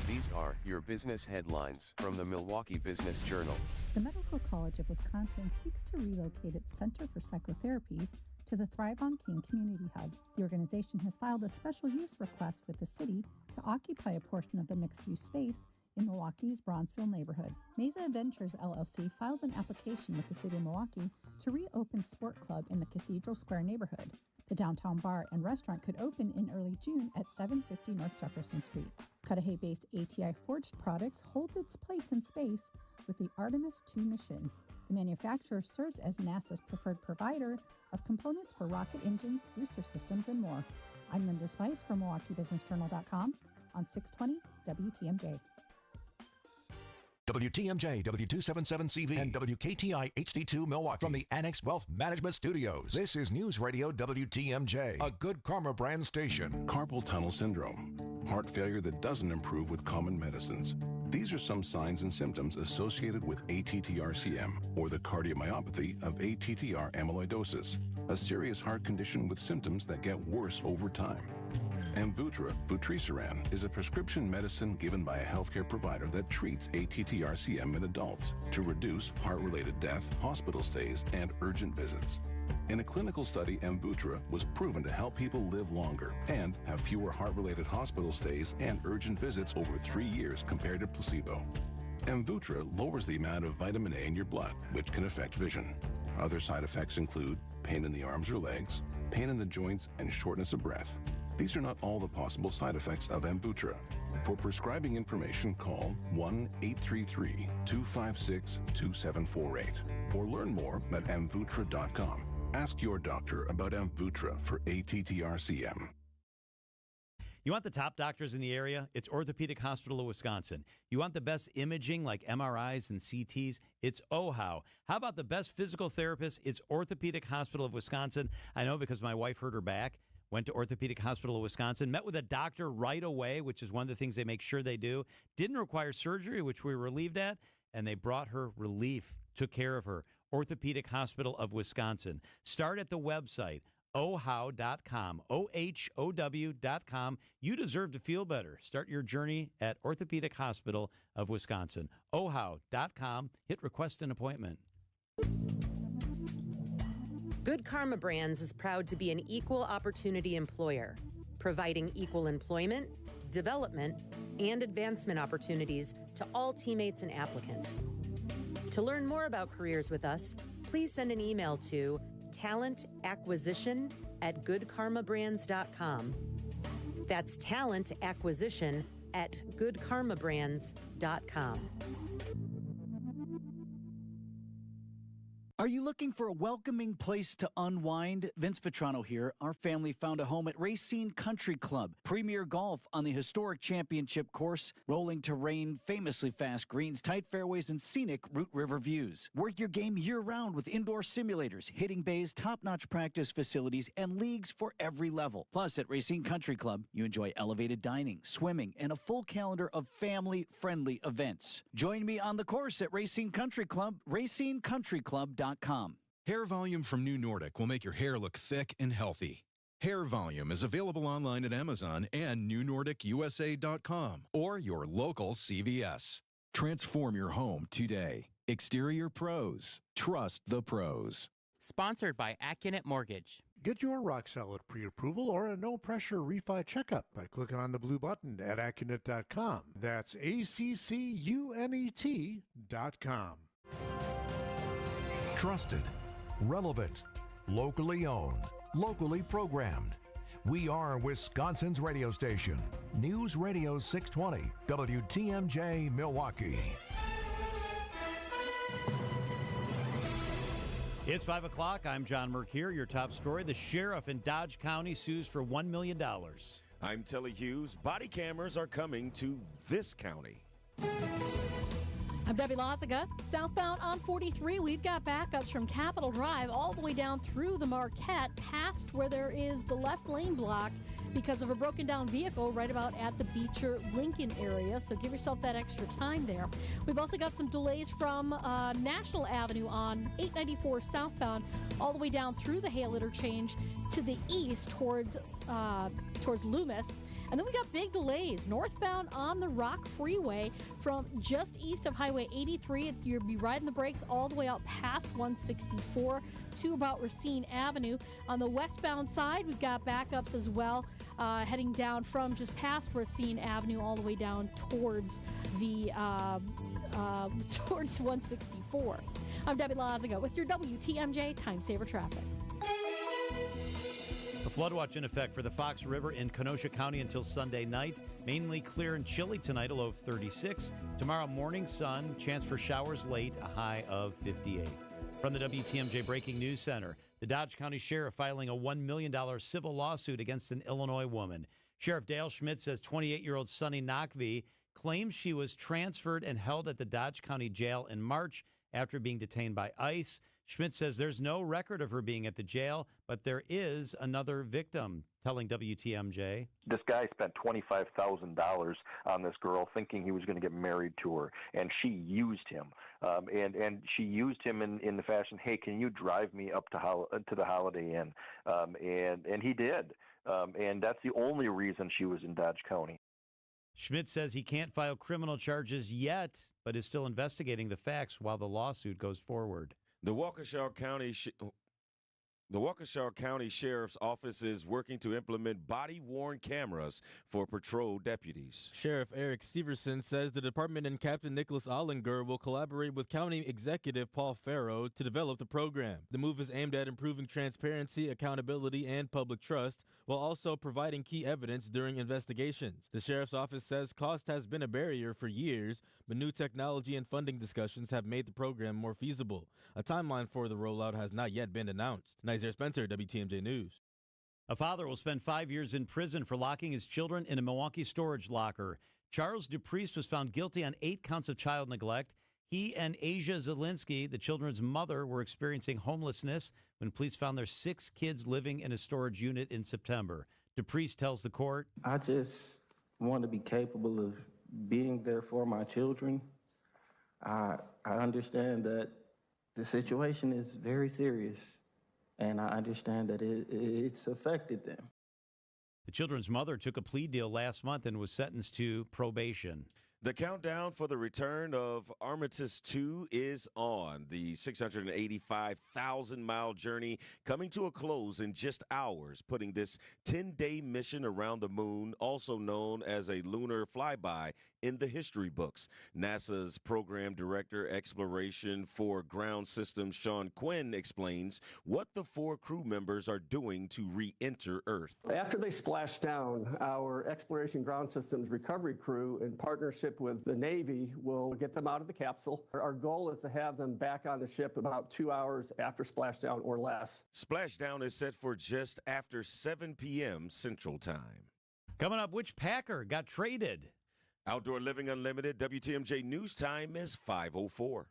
These are your business headlines from the Milwaukee Business Journal. The Medical College of Wisconsin seeks to relocate its Center for Psychotherapies to the Thrive on King Community Hub. The organization has filed a special use request with the city to occupy a portion of the mixed-use space in Milwaukee's Bronzeville neighborhood. Mesa Adventures LLC filed an application with the city of Milwaukee to reopen Sport Club in the Cathedral Square neighborhood. The downtown bar and restaurant could open in early June at 750 North Jefferson Street. Cudahy-based ATI Forged Products holds its place in space with the Artemis II mission. The manufacturer serves as NASA's preferred provider of components for rocket engines, booster systems, and more. I'm Linda Spice from MilwaukeeBusinessJournal.com on 620 WTMJ. WTMJ, W277CV, and WKTI HD2 Milwaukee from the Annex Wealth Management Studios. This is News Radio WTMJ, a Good Karma brand station. Carpal tunnel syndrome, heart failure that doesn't improve with common medicines. These are some signs and symptoms associated with ATTR-CM, or the cardiomyopathy of ATTR amyloidosis, a serious heart condition with symptoms that get worse over time. Amvuttra, vutrisiran, is a prescription medicine given by a healthcare provider that treats ATTR-CM in adults to reduce heart-related death, hospital stays, and urgent visits. In a clinical study, Amvuttra was proven to help people live longer and have fewer heart-related hospital stays and urgent visits over 3 years compared to placebo. Amvuttra lowers the amount of vitamin A in your blood, which can affect vision. Other side effects include pain in the arms or legs, pain in the joints, and shortness of breath. These are not all the possible side effects of Amvuttra. For prescribing information, call 1-833-256-2748 or learn more at amvuttra.com. Ask your doctor about Amvuttra for ATTR-CM. You want the top doctors in the area? It's Orthopedic Hospital of Wisconsin. You want the best imaging like MRIs and CTs? It's OHOW. How about the best physical therapists? It's Orthopedic Hospital of Wisconsin. I know because my wife hurt her back. Went to Orthopedic Hospital of Wisconsin, met with a doctor right away, which is one of the things they make sure they do. Didn't require surgery, which we were relieved at, and they brought her relief, took care of her. Orthopedic Hospital of Wisconsin. Start at the website, ohow.com, OHOW.com. You deserve to feel better. Start your journey at Orthopedic Hospital of Wisconsin, ohow.com. Hit request an appointment. Good Karma Brands is proud to be an equal opportunity employer, providing equal employment, development, and advancement opportunities to all teammates and applicants. To learn more about careers with us, please send an email to talentacquisition@goodkarmabrands.com. That's talentacquisition@goodkarmabrands.com. Are you looking for a welcoming place to unwind? Vince Vitrano here. Our family found a home at Racine Country Club. Premier golf on the historic championship course, rolling terrain, famously fast greens, tight fairways, and scenic Root River views. Work your game year-round with indoor simulators, hitting bays, top-notch practice facilities, and leagues for every level. Plus, at Racine Country Club, you enjoy elevated dining, swimming, and a full calendar of family-friendly events. Join me on the course at Racine Country Club, racinecountryclub.com. Hair Volume from New Nordic will make your hair look thick and healthy. Hair Volume is available online at Amazon and newnordicusa.com or your local CVS. Transform your home today. Exterior Pros. Trust the pros. Sponsored by Accunet Mortgage. Get your rock-solid pre-approval or a no-pressure refi checkup by clicking on the blue button at Accunet.com. That's ACCUNET.com. Trusted, relevant, locally owned, locally programmed. We are Wisconsin's radio station. News Radio 620, WTMJ Milwaukee. It's 5 o'clock. I'm John Mercure. Your top story. The sheriff in Dodge County sues for $1 million. I'm Telly Hughes. Body cameras are coming to this county. I'm Debbie Lazaga. Southbound on 43, we've got backups from Capitol Drive all the way down through the Marquette, past where there is the left lane blocked because of a broken down vehicle right about at the Beecher Lincoln area. So give yourself that extra time there. We've also got some delays from National Avenue on 894 southbound all the way down through the Hale interchange to the east towards Loomis. And then we got big delays northbound on the Rock Freeway from just east of Highway 83. You'll be riding the brakes all the way out past 164 to about Racine Avenue. On the westbound side, we've got backups as well, heading down from just past Racine Avenue all the way down towards the towards 164. I'm Debbie Lazaga with your WTMJ Time Saver Traffic. The flood watch in effect for the Fox River in Kenosha County until Sunday night. Mainly clear and chilly tonight, a low of 36. Tomorrow morning, sun, chance for showers late, a high of 58. From the WTMJ Breaking News Center, the Dodge County Sheriff filing a $1 million civil lawsuit against an Illinois woman. Sheriff Dale Schmidt says 28-year-old Sunny Nakvi claims she was transferred and held at the Dodge County Jail in March after being detained by ICE. Schmidt says there's no record of her being at the jail, but there is another victim, telling WTMJ. This guy spent $25,000 on this girl thinking he was going to get married to her, and she used him. And she used him in the fashion, hey, can you drive me up to the Holiday Inn? And he did. And that's the only reason she was in Dodge County. Schmidt says he can't file criminal charges yet, but is still investigating the facts while the lawsuit goes forward. The Waukesha County Sheriff's Office is working to implement body-worn cameras for patrol deputies. Sheriff Eric Severson says the department and Captain Nicholas Ollinger will collaborate with County Executive Paul Farrow to develop the program. The move is aimed at improving transparency, accountability, and public trust, while also providing key evidence during investigations. The Sheriff's Office says cost has been a barrier for years, but new technology and funding discussions have made the program more feasible. A timeline for the rollout has not yet been announced. Isaiah Spencer, WTMJ News. A father will spend 5 years in prison for locking his children in a Milwaukee storage locker. Charles Dupriest was found guilty on 8 counts of child neglect. He and Asia Zielinski, the children's mother, were experiencing homelessness when police found their 6 kids living in a storage unit in September. Dupriest tells the court, I just want to be capable of being there for my children. I understand that the situation is very serious, and I understand that it's affected them. The children's mother took a plea deal last month and was sentenced to probation. The countdown for the return of Armistice 2 is on. The 685,000-mile journey coming to a close in just hours, putting this 10-day mission around the moon, also known as a lunar flyby, in the history books. NASA's Program Director Exploration for Ground Systems, Sean Quinn, explains what the 4 crew members are doing to re-enter Earth. After they splash down, our Exploration Ground Systems recovery crew, in partnership with the Navy, will get them out of the capsule. Our goal is to have them back on the ship about 2 hours after splashdown or less. Splashdown is set for just after 7 p.m. Central Time. Coming up, which Packer got traded? Outdoor Living Unlimited, WTMJ News Time is 5:04.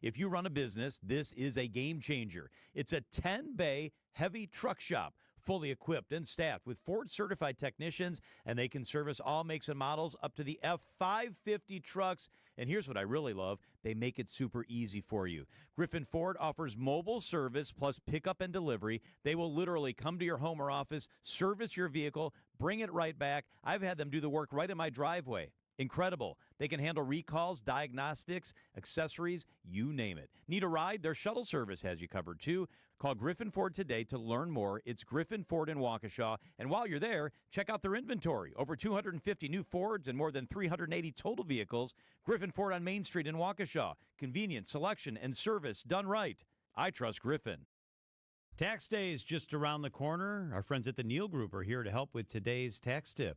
If you run a business, this is a game changer. It's a 10-bay heavy truck shop, fully equipped and staffed with Ford-certified technicians, and they can service all makes and models up to the F550 trucks. And here's what I really love. They make it super easy for you. Griffin Ford offers mobile service plus pickup and delivery. They will literally come to your home or office, service your vehicle, bring it right back. I've had them do the work right in my driveway. Incredible. They can handle recalls, diagnostics, accessories, you name it. Need a ride? Their shuttle service has you covered, too. Call Griffin Ford today to learn more. It's Griffin Ford in Waukesha. And while you're there, check out their inventory. Over 250 new Fords and more than 380 total vehicles. Griffin Ford on Main Street in Waukesha. Convenience, selection, and service done right. I trust Griffin. Tax day is just around the corner. Our friends at the Neal Group are here to help with today's tax tip.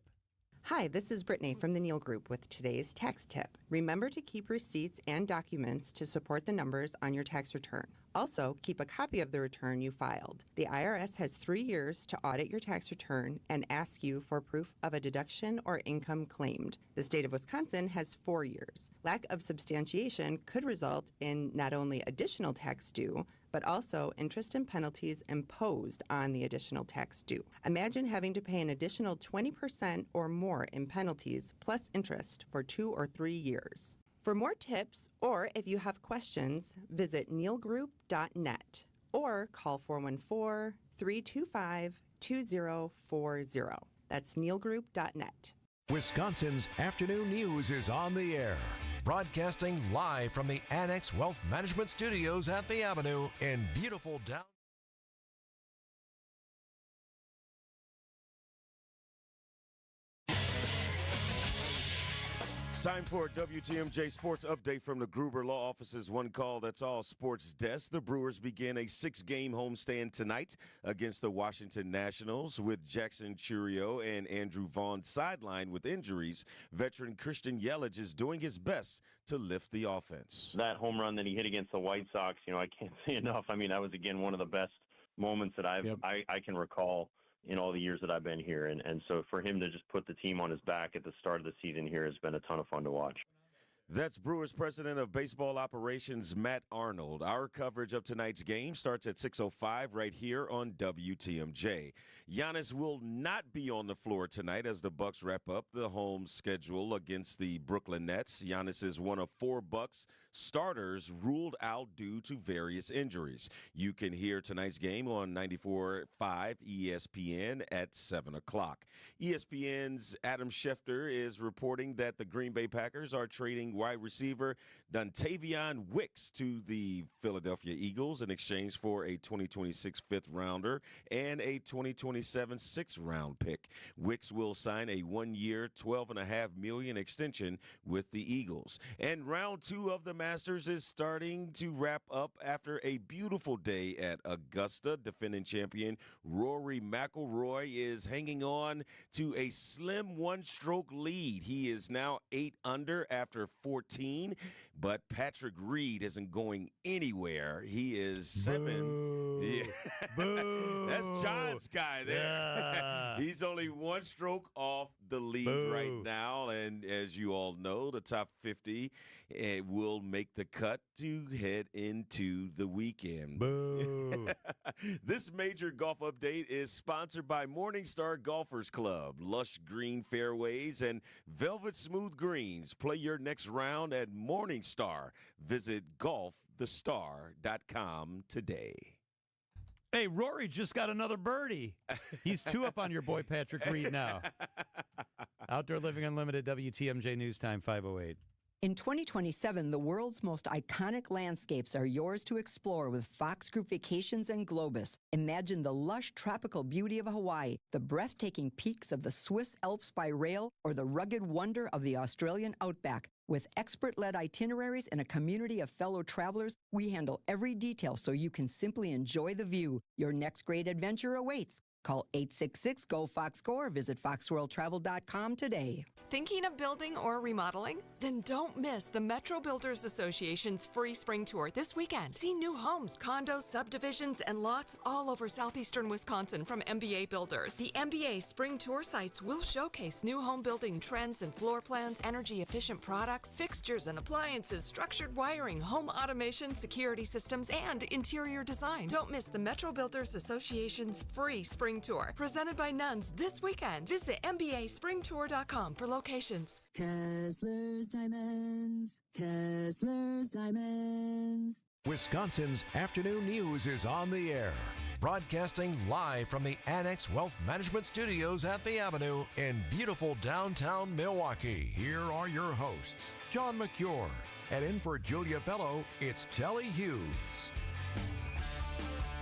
Hi, this is Brittany from the Neal Group with today's tax tip. Remember to keep receipts and documents to support the numbers on your tax return. Also, keep a copy of the return you filed. The IRS has 3 years to audit your tax return and ask you for proof of a deduction or income claimed. The state of Wisconsin has 4 years. Lack of substantiation could result in not only additional tax due, but also interest and penalties imposed on the additional tax due. Imagine having to pay an additional 20% or more in penalties plus interest for 2 or 3 years. For more tips, or if you have questions, visit nealgroup.net or call 414-325-2040. That's nealgroup.net. Wisconsin's afternoon news is on the air. Broadcasting live from the Annex Wealth Management Studios at the Avenue in beautiful downtown. Time for a WTMJ Sports Update from the Gruber Law Office's One Call That's All Sports Desk. The Brewers begin a 6-game homestand tonight against the Washington Nationals with Jackson Churio and Andrew Vaughn sidelined with injuries. Veteran Christian Yelich is doing his best to lift the offense. That home run that he hit against the White Sox, I can't say enough. I mean, that was, again, one of the best moments that I can recall in all the years that I've been here. And so for him to just put the team on his back at the start of the season here has been a ton of fun to watch. That's Brewers President of Baseball Operations, Matt Arnold. Our coverage of tonight's game starts at 6:05 right here on WTMJ. Giannis will not be on the floor tonight as the Bucks wrap up the home schedule against the Brooklyn Nets. Giannis is one of 4 Bucks starters ruled out due to various injuries. You can hear tonight's game on 94.5 ESPN at 7 o'clock. ESPN's Adam Schefter is reporting that the Green Bay Packers are trading wide receiver Dontavion Wicks to the Philadelphia Eagles in exchange for a 2026 fifth-rounder and a 2027 sixth-round pick. Wicks will sign a 1-year, $12.5 million extension with the Eagles. And round 2 of the Masters is starting to wrap up after a beautiful day at Augusta. Defending champion Rory McIlroy is hanging on to a slim 1-stroke lead. He is now 8 under after 14, but Patrick Reed isn't going anywhere. He is 7. Boo. Yeah. Boo. That's John's guy there. Yeah. He's only 1 stroke off the lead right now, and as you all know, the top 50 will make the cut to head into the weekend. Boo. This major golf update is sponsored by Morningstar Golfers Club. Lush green fairways and velvet smooth greens. Play your next round at Morningstar. Visit golfthestar.com today. Hey, Rory just got another birdie. He's 2 up on your boy Patrick Reed now. Outdoor Living Unlimited, WTMJ News Time 5:08. In 2027, the world's most iconic landscapes are yours to explore with Fox Group Vacations and Globus. Imagine the lush tropical beauty of Hawaii, the breathtaking peaks of the Swiss Alps by rail, or the rugged wonder of the Australian outback. With expert-led itineraries and a community of fellow travelers, we handle every detail so you can simply enjoy the view. Your next great adventure awaits. Call 866-GO-FOXGO or visit foxworldtravel.com today. Thinking of building or remodeling? Then don't miss the Metro Builders Association's free spring tour this weekend. See new homes, condos, subdivisions, and lots all over southeastern Wisconsin from MBA Builders. The MBA spring tour sites will showcase new home building trends and floor plans, energy-efficient products, fixtures and appliances, structured wiring, home automation, security systems, and interior design. Don't miss the Metro Builders Association's free spring tour, presented by Nuns this weekend. Visit MBAspringtour.com for locations. Kessler's Diamonds. Kessler's Diamonds. Wisconsin's afternoon news is on the air. Broadcasting live from the Annex Wealth Management Studios at the Avenue in beautiful downtown Milwaukee. Here are your hosts, John McCure. And in for Julia Fellow, it's Telly Hughes.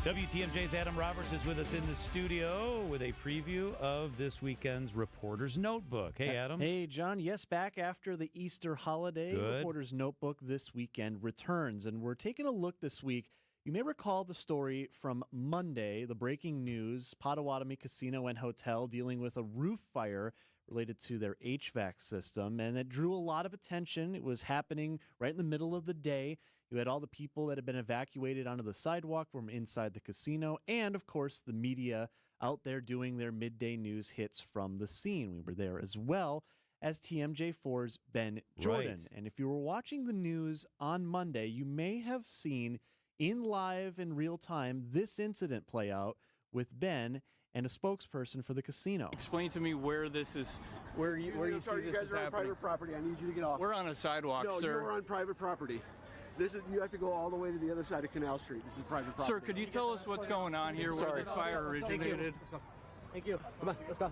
WTMJ's Adam Roberts is with us in the studio with a preview of this weekend's Reporter's Notebook. Hey, Adam. Hey, John. Yes, back after the Easter holiday, Good. Reporter's Notebook this weekend returns, and we're taking a look this week. You may recall the story from Monday, the breaking news, Potawatomi Casino and Hotel dealing with a roof fire related to their HVAC system, and it drew a lot of attention. It was happening right in the middle of the day. You had all the people that had been evacuated onto the sidewalk from inside the casino, and, of course, the media out there doing their midday news hits from the scene. We were there as well as TMJ4's Ben Jordan. Right. And if you were watching the news on Monday, you may have seen in live in real time this incident play out with Ben and a spokesperson for the casino. Explain to me where this is, where you see this is happening. You guys are on private property. I need you to get off. We're on a sidewalk, no, sir. No, you're on private property. You have to go all the way to the other side of Canal Street. This is private property. Sir, could you tell us what's going on here, where this fire originated? Thank you. Come on, let's go.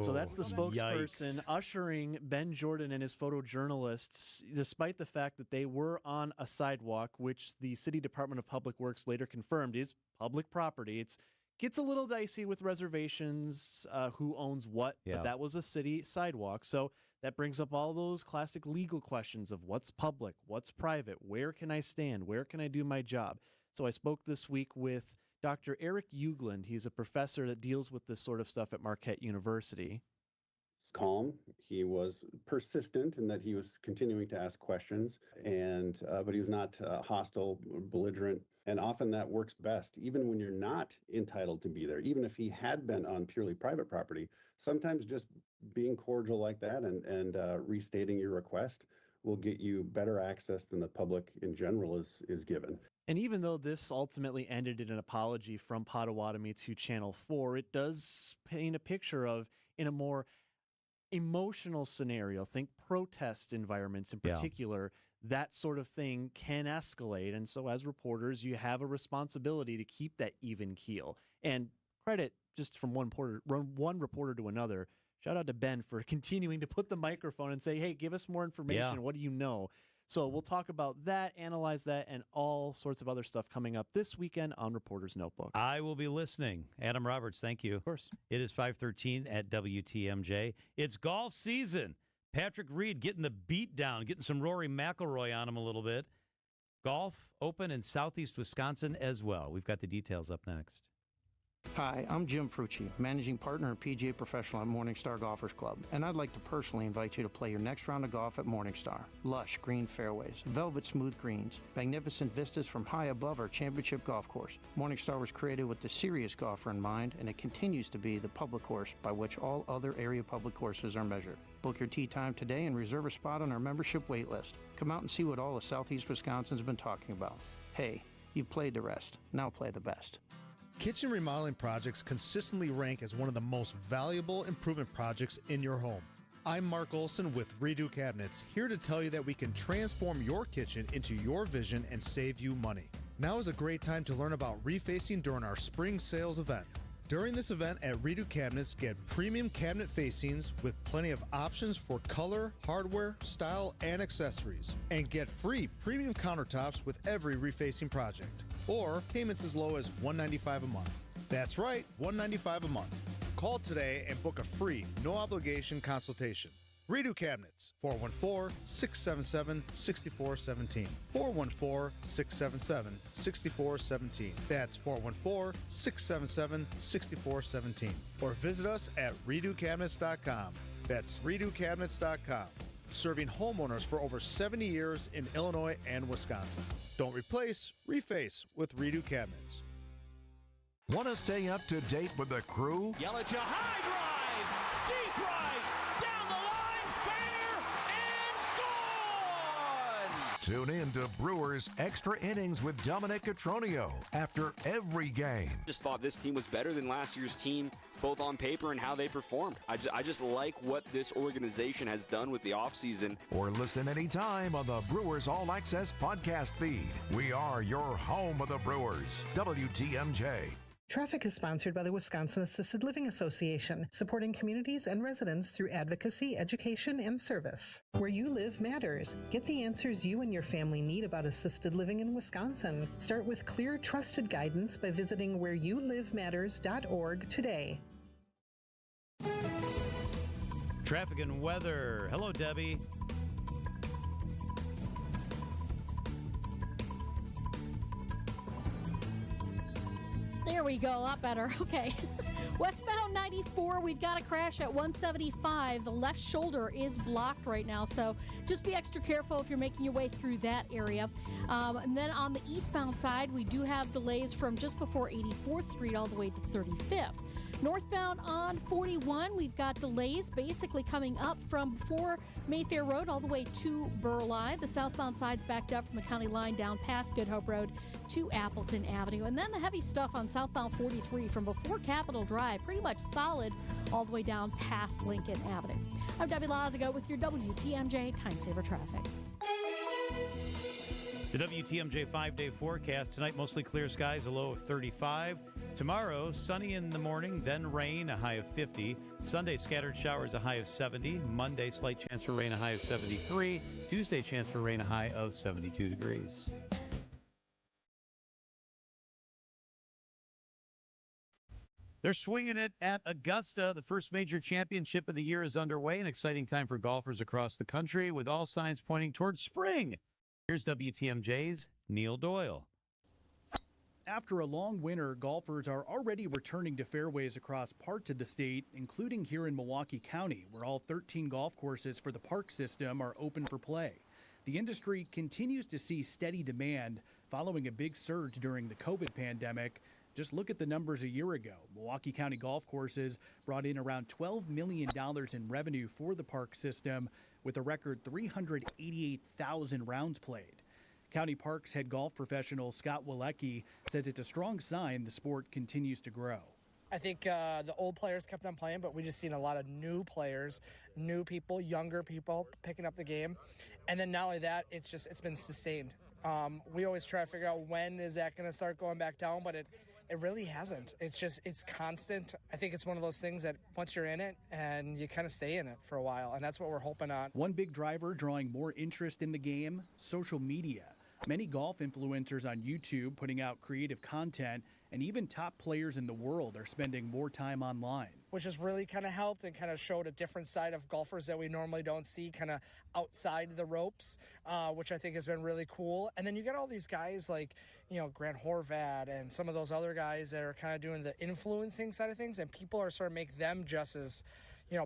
So that's the spokesperson Yikes. ushering Ben Jordan and his photojournalists, despite the fact that they were on a sidewalk, which the City Department of Public Works later confirmed is public property. It gets a little dicey with reservations, who owns what, but that was a city sidewalk. So that brings up all those classic legal questions of what's public, what's private, where can I stand, where can I do my job. So I spoke this week with Dr. Eric Ugland. He's a professor that deals with this sort of stuff at Marquette University. calm. He was persistent in that he was continuing to ask questions, but he was not hostile, belligerent. And often that works best, even when you're not entitled to be there. Even if he had been on purely private property, sometimes just being cordial like that and restating your request will get you better access than the public in general is given. And even though this ultimately ended in an apology from Potawatomi to Channel 4, it does paint a picture of, in a more emotional scenario, think protest environments in particular, that sort of thing can escalate. And so as reporters, you have a responsibility to keep that even keel. And credit just from one reporter to another. Shout out to Ben for continuing to put the microphone and say, hey, give us more information. Yeah. What do you know? So we'll talk about that, analyze that, and all sorts of other stuff coming up this weekend on Reporter's Notebook. I will be listening. Adam Roberts, thank you. Of course. It is 5:13 at WTMJ. It's golf season. Patrick Reed getting the beat down, getting some Rory McIlroy on him a little bit. Golf open in southeast Wisconsin as well. We've got the details up next. Hi, I'm Jim Frucci, Managing Partner and PGA Professional at Morningstar Golfers Club, and I'd like to personally invite you to play your next round of golf at Morningstar. Lush green fairways, velvet smooth greens, magnificent vistas from high above our championship golf course. Morningstar was created with the serious golfer in mind, and it continues to be the public course by which all other area public courses are measured. Book your tee time today and reserve a spot on our membership wait list. Come out and see what all of Southeast Wisconsin's been talking about. Hey, you've played the rest. Now play the best. Kitchen remodeling projects consistently rank as one of the most valuable improvement projects in your home. I'm Mark Olson with Redo Cabinets, here to tell you that we can transform your kitchen into your vision and save you money. Now is a great time to learn about refacing during our spring sales event. During this event at Redo Cabinets, get premium cabinet facings with plenty of options for color, hardware, style, and accessories. And get free premium countertops with every refacing project. Or payments as low as $195 a month. That's right, $195 a month. Call today and book a free, no-obligation consultation. Redo Cabinets, 414-677-6417. 414-677-6417. That's 414-677-6417. Or visit us at redocabinets.com. That's redocabinets.com. Serving homeowners for over 70 years in Illinois and Wisconsin. Don't replace, reface with Redo Cabinets. Want to stay up to date with the crew? Yelich, a high drive, deep right, down the line, fair, and gone! Tune in to Brewers Extra Innings with Dominic Cotroneo after every game. Just thought this team was better than last year's team, both on paper and how they performed. I just like what this organization has done with the offseason. Or listen anytime on the Brewers All Access podcast feed. We are your home of the Brewers, WTMJ. Traffic is sponsored by the Wisconsin Assisted Living Association, supporting communities and residents through advocacy, education, and service. Where you live matters. Get the answers you and your family need about assisted living in Wisconsin. Start with clear, trusted guidance by visiting whereyouLiveMatters.org today. Traffic and weather. Hello, Debbie. There we go, a lot better. Okay. Westbound 94, we've got a crash at 175. The left shoulder is blocked right now, so just be extra careful if you're making your way through that area. And then on the eastbound side, we do have delays from just before 84th Street all the way to 35th. Northbound on 41, we've got delays basically coming up from before Mayfair Road all the way to Burleigh. The southbound side's backed up from the county line down past Good Hope Road to Appleton Avenue. And then the heavy stuff on southbound 43 from before Capitol Drive, pretty much solid all the way down past Lincoln Avenue. I'm Debbie Lazago with your WTMJ Time Saver Traffic. The WTMJ 5-day forecast. Tonight, mostly clear skies, a low of 35. Tomorrow, sunny in the morning, then rain, a high of 50. Sunday, scattered showers, a high of 70. Monday, slight chance for rain, a high of 73. Tuesday, chance for rain, a high of 72 degrees. They're swinging it at Augusta. The first major championship of the year is underway. An exciting time for golfers across the country with all signs pointing towards spring. Here's WTMJ's Neil Doyle. After a long winter, golfers are already returning to fairways across parts of the state, including here in Milwaukee County, where all 13 golf courses for the park system are open for play. The industry continues to see steady demand following a big surge during the COVID pandemic. Just look at the numbers a year ago. Milwaukee County golf courses brought in around $12 million in revenue for the park system, with a record 388,000 rounds played. County Parks head golf professional Scott Walecki says it's a strong sign the sport continues to grow. I think the old players kept on playing, but we just seen a lot of new players, new people, younger people picking up the game. And then not only that, it's been sustained. We always try to figure out when is that going to start going back down, but it really hasn't. It's constant. I think it's one of those things that once you're in it and you kind of stay in it for a while, and that's what we're hoping on. One big driver drawing more interest in the game, social media. Many golf influencers on YouTube putting out creative content, and even top players in the world are spending more time online. Which has really kind of helped and kind of showed a different side of golfers that we normally don't see kind of outside the ropes, which I think has been really cool. And then you get all these guys like, Grant Horvat and some of those other guys that are kind of doing the influencing side of things, and people are sort of make them just as,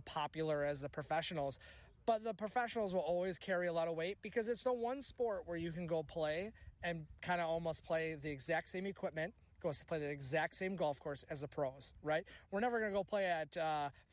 popular as the professionals. But the professionals will always carry a lot of weight because it's the one sport where you can go play and kind of almost play the exact same equipment, goes to play the exact same golf course as the pros, right? We're never going to go play at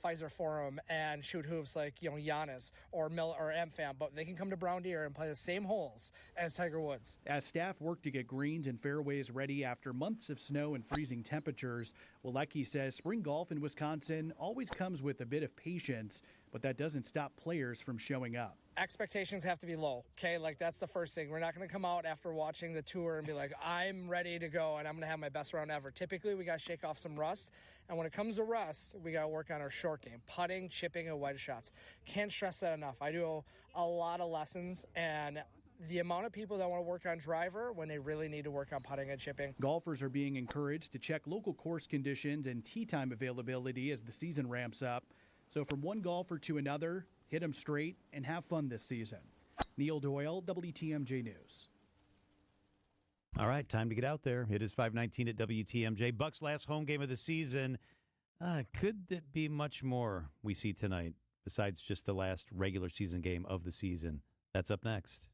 Pfizer Forum and shoot hoops like, Giannis or AmFam, but they can come to Brown Deere and play the same holes as Tiger Woods. As staff work to get greens and fairways ready after months of snow and freezing temperatures, Walecki says spring golf in Wisconsin always comes with a bit of patience, but that doesn't stop players from showing up. Expectations have to be low, okay? That's the first thing. We're not going to come out after watching the tour and be like, I'm ready to go and I'm going to have my best round ever. Typically, we got to shake off some rust. And when it comes to rust, we got to work on our short game, putting, chipping, and wedge shots. Can't stress that enough. I do a lot of lessons, and the amount of people that want to work on driver when they really need to work on putting and chipping. Golfers are being encouraged to check local course conditions and tee time availability as the season ramps up. So from one golfer to another, hit them straight and have fun this season. Neil Doyle, WTMJ News. All right, time to get out there. It is 5:19 at WTMJ. Bucks' last home game of the season. Could it be much more we see tonight besides just the last regular season game of the season? That's up next.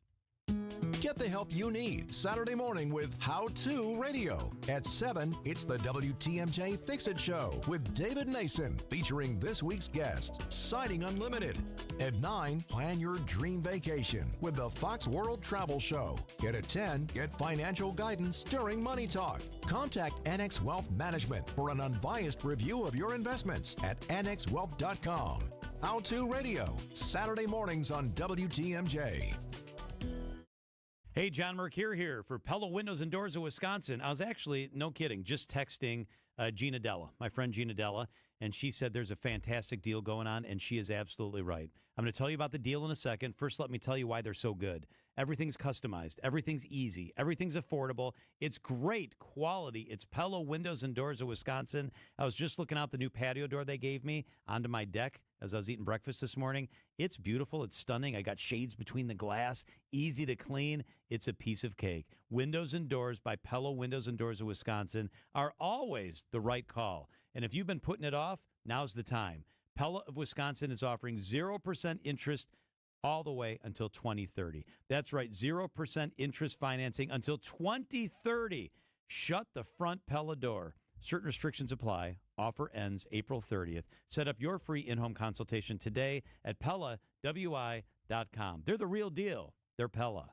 Get the help you need Saturday morning with How To Radio. At 7, it's the WTMJ Fix-It Show with David Nason, featuring this week's guest, Siding Unlimited. At 9, plan your dream vacation with the Fox World Travel Show. At 10, get financial guidance during Money Talk. Contact Annex Wealth Management for an unbiased review of your investments at annexwealth.com. How To Radio, Saturday mornings on WTMJ. Hey, John Mercure here for Pella Windows and Doors of Wisconsin. I was actually, no kidding, just texting Gina Della, my friend Gina Della, and she said there's a fantastic deal going on, and she is absolutely right. I'm going to tell you about the deal in a second. First, let me tell you why they're so good. Everything's customized. Everything's easy. Everything's affordable. It's great quality. It's Pella Windows and Doors of Wisconsin. I was just looking out the new patio door they gave me onto my deck as I was eating breakfast this morning. It's beautiful. It's stunning. I got shades between the glass. Easy to clean. It's a piece of cake. Windows and Doors by Pella Windows and Doors of Wisconsin are always the right call. And if you've been putting it off, now's the time. Pella of Wisconsin is offering 0% interest all the way until 2030. That's right, 0% interest financing until 2030. Shut the front Pella door. Certain restrictions apply. Offer ends April 30th. Set up your free in-home consultation today at PellaWI.com. They're the real deal. They're Pella.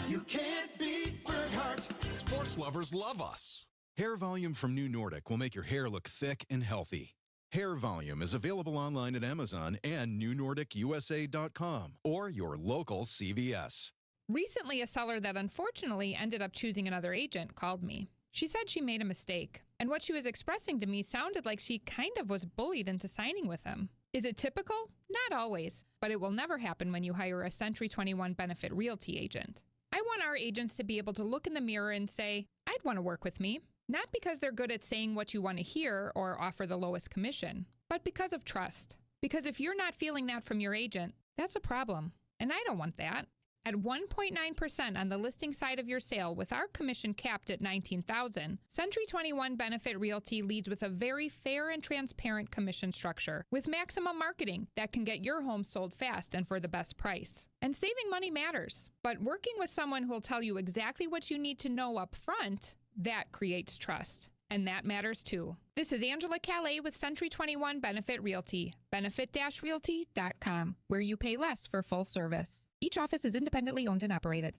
You can't beat Burkhart. Sports lovers love us. Hair Volume from New Nordic will make your hair look thick and healthy. Hair Volume is available online at Amazon and NewNordicUSA.com or your local CVS. Recently, a seller that unfortunately ended up choosing another agent called me. She said she made a mistake, and what she was expressing to me sounded like she kind of was bullied into signing with him. Is it typical? Not always, but it will never happen when you hire a Century 21 Benefit Realty agent. I want our agents to be able to look in the mirror and say, I'd want to work with me. Not because they're good at saying what you want to hear or offer the lowest commission, but because of trust. Because if you're not feeling that from your agent, that's a problem, and I don't want that. At 1.9% on the listing side of your sale with our commission capped at $19,000, Century 21 Benefit Realty leads with a very fair and transparent commission structure with maximum marketing that can get your home sold fast and for the best price. And saving money matters, but working with someone who will tell you exactly what you need to know up front, that creates trust. And that matters too. This is Angela Calais with Century 21 Benefit Realty, benefit-realty.com, where you pay less for full service. Each office is independently owned and operated.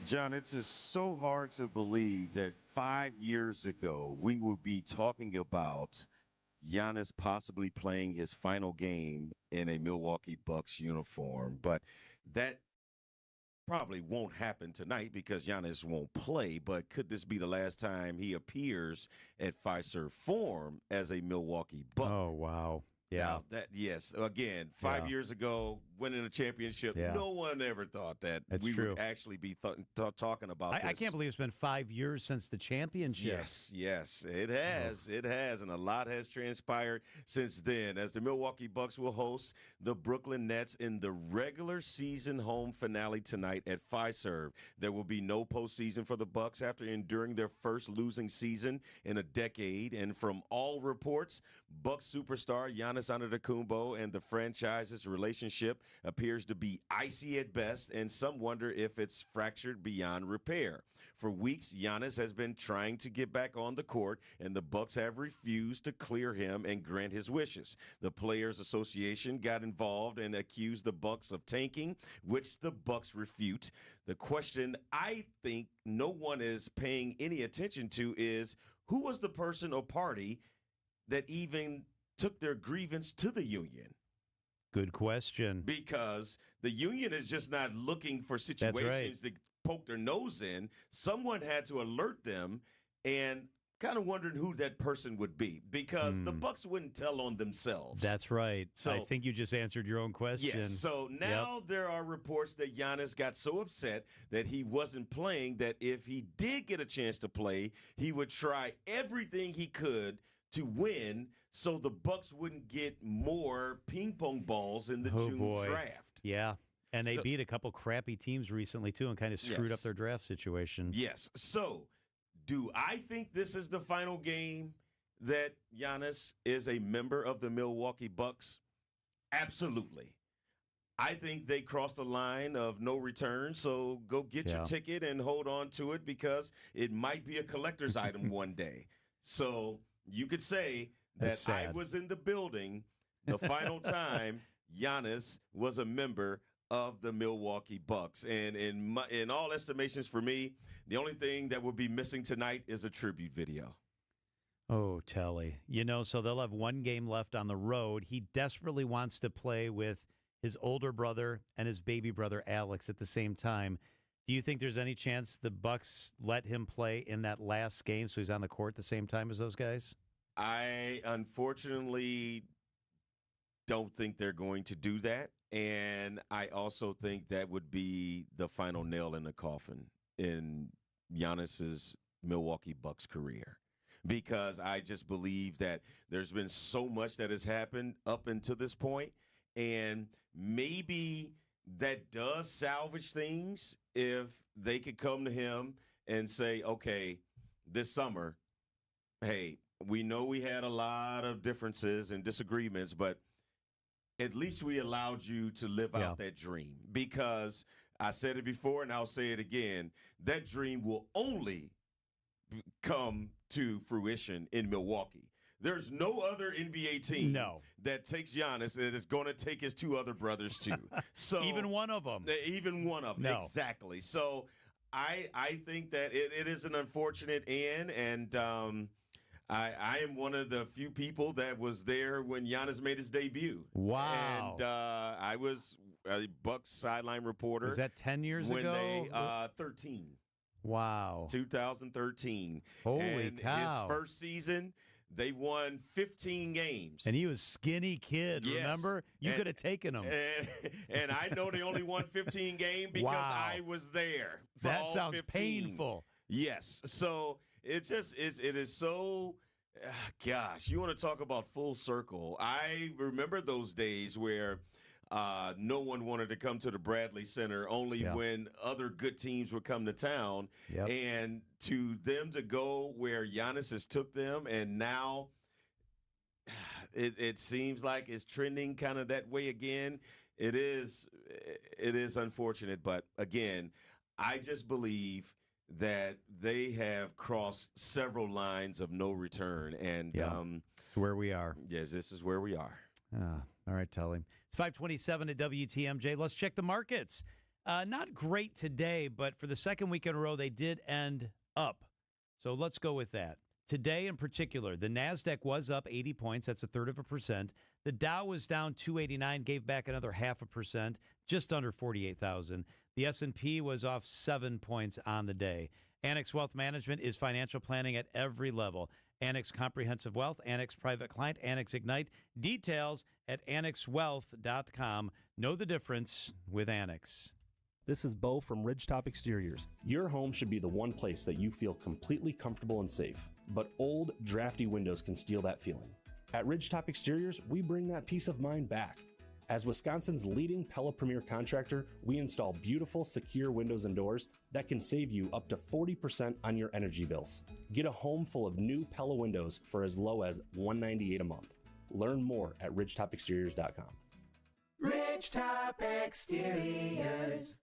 John, it's just so hard to believe that 5 years ago we would be talking about Giannis possibly playing his final game in a Milwaukee Bucks uniform, but that probably won't happen tonight because Giannis won't play. But could this be the last time he appears at Fiserv Forum as a Milwaukee Buck? Oh, wow. Yeah. Now, yes. Again, 5 years ago, winning a championship, no one ever thought that we would actually be talking about this. I can't believe it's been 5 years since the championship. Yes, it has. It has, and a lot has transpired since then. As the Milwaukee Bucks will host the Brooklyn Nets in the regular season home finale tonight at Fiserv. There will be no postseason for the Bucks after enduring their first losing season in a decade. And from all reports, Bucks superstar Giannis Antetokounmpo and the franchise's relationship appears to be icy at best, and some wonder if it's fractured beyond repair. For weeks, Giannis has been trying to get back on the court, and the Bucks have refused to clear him and grant his wishes. The Players Association got involved and accused the Bucks of tanking, which the Bucks refute. The question I think no one is paying any attention to is who was the person or party that even took their grievance to the union? Good question. Because the union is just not looking for situations to poke their nose in. Someone had to alert them, and kind of wondering who that person would be, because the Bucks wouldn't tell on themselves. That's right. So, I think you just answered your own question. Yes. So now there are reports that Giannis got so upset that he wasn't playing that if he did get a chance to play, he would try everything he could to win so the Bucks wouldn't get more ping pong balls in the June draft. Yeah. And they beat a couple crappy teams recently, too, and kind of screwed up their draft situation. Yes. So do I think this is the final game that Giannis is a member of the Milwaukee Bucks? Absolutely. I think they crossed the line of no return, so go get your ticket and hold on to it because it might be a collector's item one day. So you could say that I was in the building the final time Giannis was a member of the Milwaukee Bucks. And in all estimations for me, the only thing that will be missing tonight is a tribute video. Oh, Telly. So they'll have one game left on the road. He desperately wants to play with his older brother and his baby brother Alex at the same time. Do you think there's any chance the Bucks let him play in that last game so he's on the court at the same time as those guys? I unfortunately don't think they're going to do that. And I also think that would be the final nail in the coffin in Giannis's Milwaukee Bucks career. Because I just believe that there's been so much that has happened up until this point, and maybe that does salvage things if they could come to him and say, okay, this summer, hey, we know we had a lot of differences and disagreements, but at least we allowed you to live out that dream. Because I said it before and I'll say it again, that dream will only come to fruition in Milwaukee. There's no other NBA team that takes Giannis that is going to take his two other brothers too. So even one of them. Even one of them. No. Exactly. So I think that it is an unfortunate end, and I am one of the few people that was there when Giannis made his debut. Wow. And I was a Bucks sideline reporter. Was that 10 years when ago? They 13. Wow. 2013. Holy cow. His first season, they won 15 games. And he was skinny kid, remember? You could have taken him. And I know they only won 15 games because I was there for that all sounds 15. painful. Yes. So it is so. Gosh, you want to talk about full circle? I remember those days where no one wanted to come to the Bradley Center, only when other good teams would come to town. Yep. And to them to go where Giannis has took them, and now it seems like it's trending kind of that way again. It is unfortunate, but again, I just believe that they have crossed several lines of no return, and it's where we are. Yes, this is where we are. All right, tell him. It's 527 at WTMJ. Let's check the markets. Not great today, but for the second week in a row, they did end up. So let's go with that. Today in particular, the NASDAQ was up 80 points. That's 1/3%. The Dow was down 289, gave back another 0.5%, just under 48,000. The S&P was off 7 points on the day. Annex Wealth Management is financial planning at every level. Annex Comprehensive Wealth, Annex Private Client, Annex Ignite. Details at annexwealth.com. Know the difference with Annex. This is Bo from Ridgetop Exteriors. Your home should be the one place that you feel completely comfortable and safe, but old, drafty windows can steal that feeling. At Ridgetop Exteriors, we bring that peace of mind back. As Wisconsin's leading Pella Premier contractor, we install beautiful, secure windows and doors that can save you up to 40% on your energy bills. Get a home full of new Pella windows for as low as $198 a month. Learn more at ridgetopexteriors.com. Ridgetop Exteriors.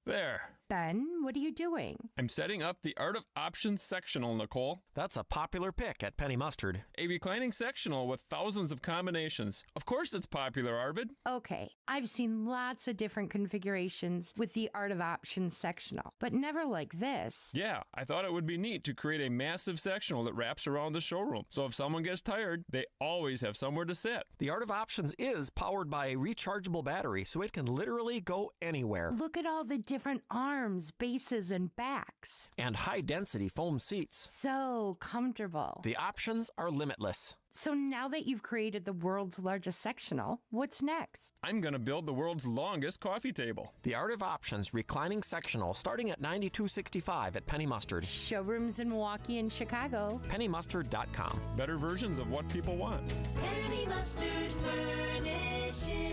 There. Ben, what are you doing? I'm setting up the Art of Options sectional, Nicole. That's a popular pick at Penny Mustard. A reclining sectional with thousands of combinations. Of course it's popular, Arvid. Okay, I've seen lots of different configurations with the Art of Options sectional, but never like this. Yeah, I thought it would be neat to create a massive sectional that wraps around the showroom. So if someone gets tired, they always have somewhere to sit. The Art of Options is powered by a rechargeable battery, so it can literally go anywhere. Look at all the different arms, bases, and backs. And high-density foam seats. So comfortable. The options are limitless. So now that you've created the world's largest sectional, what's next? I'm going to build the world's longest coffee table. The Art of Options reclining sectional starting at $92.65 at Penny Mustard. Showrooms in Milwaukee and Chicago. PennyMustard.com. Better versions of what people want. Penny Mustard Furnishing.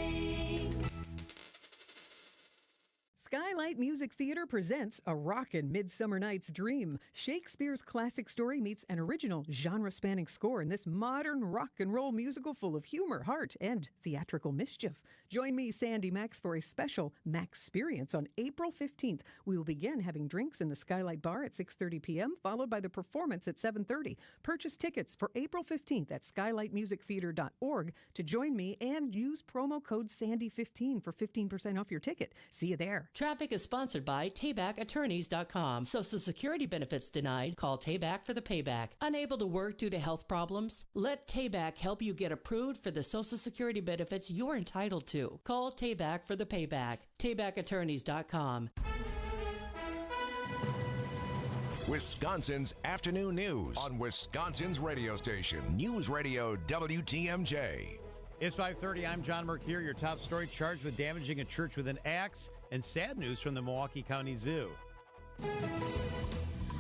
Skylight Music Theater presents A Rockin' Midsummer Night's Dream. Shakespeare's classic story meets an original genre-spanning score in this modern rock and roll musical full of humor, heart, and theatrical mischief. Join me, Sandy Max, for a special Max-experience on April 15th. We will begin having drinks in the Skylight Bar at 6:30 p.m., followed by the performance at 7:30. Purchase tickets for April 15th at skylightmusictheater.org to join me and use promo code SANDY15 for 15% off your ticket. See you there. Traffic is sponsored by TaybackAttorneys.com. Social Security benefits denied? Call Tayback for the payback. Unable to work due to health problems? Let Tayback help you get approved for the Social Security benefits you're entitled to. Call Tayback for the payback. TaybackAttorneys.com. Wisconsin's afternoon news on Wisconsin's radio station, News Radio WTMJ. It's 5:30. I'm John Mercure. Your top story: charged with damaging a church with an axe, and sad news from the Milwaukee County Zoo.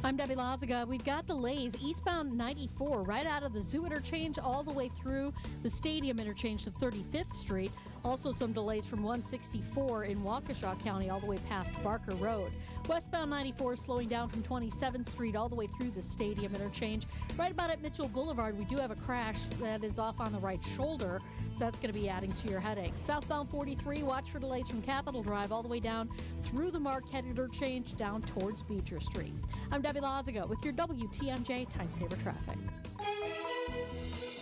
I'm Debbie Lazaga. We've got delays eastbound 94 right out of the Zoo interchange all the way through the Stadium interchange to 35th Street. Also some delays from 164 in Waukesha County all the way past Barker Road. Westbound 94 slowing down from 27th Street all the way through the Stadium interchange. Right about at Mitchell Boulevard, we do have a crash that is off on the right shoulder, so that's going to be adding to your headache. Southbound 43, watch for delays from Capitol Drive all the way down through the Marquette interchange down towards Beecher Street. I'm Debbie Lazaga with your WTMJ Time Saver Traffic.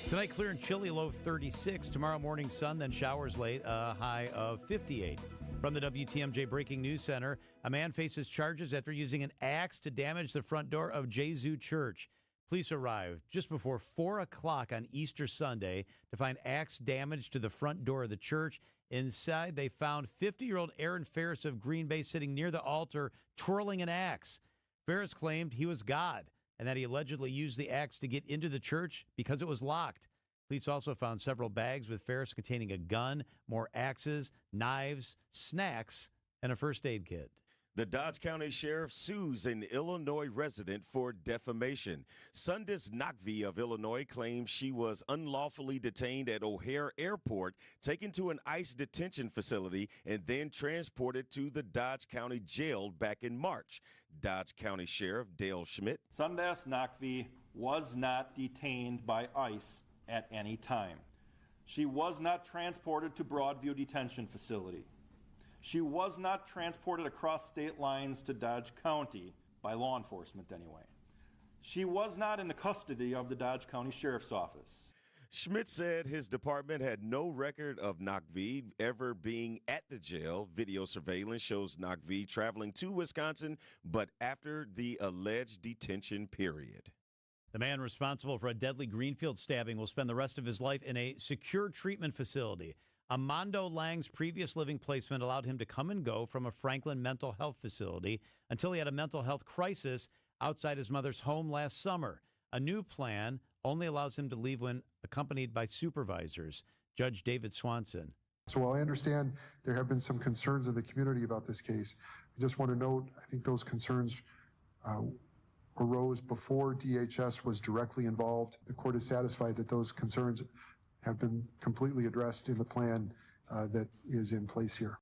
Tonight, clear and chilly, low of 36. Tomorrow morning, sun, then showers late, a high of 58. From the WTMJ Breaking News Center, a man faces charges after using an axe to damage the front door of Jesu Church. Police arrived just before 4 o'clock on Easter Sunday to find axe damage to the front door of the church. Inside, they found 50-year-old Aaron Ferris of Green Bay sitting near the altar, twirling an axe. Ferris claimed he was God and that he allegedly used the axe to get into the church because it was locked. Police also found several bags with Ferris containing a gun, more axes, knives, snacks, and a first aid kit. The Dodge County Sheriff sues an Illinois resident for defamation. Sundis Nakvi of Illinois claims she was unlawfully detained at O'Hare Airport, taken to an ICE detention facility, and then transported to the Dodge County Jail back in March. Dodge County Sheriff Dale Schmidt. Sundis Nakvi was not detained by ICE at any time. She was not transported to Broadview Detention Facility. She was not transported across state lines to Dodge County, by law enforcement anyway. She was not in the custody of the Dodge County Sheriff's Office. Schmidt said his department had no record of Nakvi ever being at the jail. Video surveillance shows Nakvi traveling to Wisconsin, but after the alleged detention period. The man responsible for a deadly Greenfield stabbing will spend the rest of his life in a secure treatment facility. Amando Lang's previous living placement allowed him to come and go from a Franklin mental health facility until he had a mental health crisis outside his mother's home last summer. A new plan only allows him to leave when accompanied by supervisors. Judge David Swanson. So while I understand there have been some concerns in the community about this case, I just want to note, I think those concerns arose before DHS was directly involved. The court is satisfied that those concerns have been completely addressed in the plan that is in place here.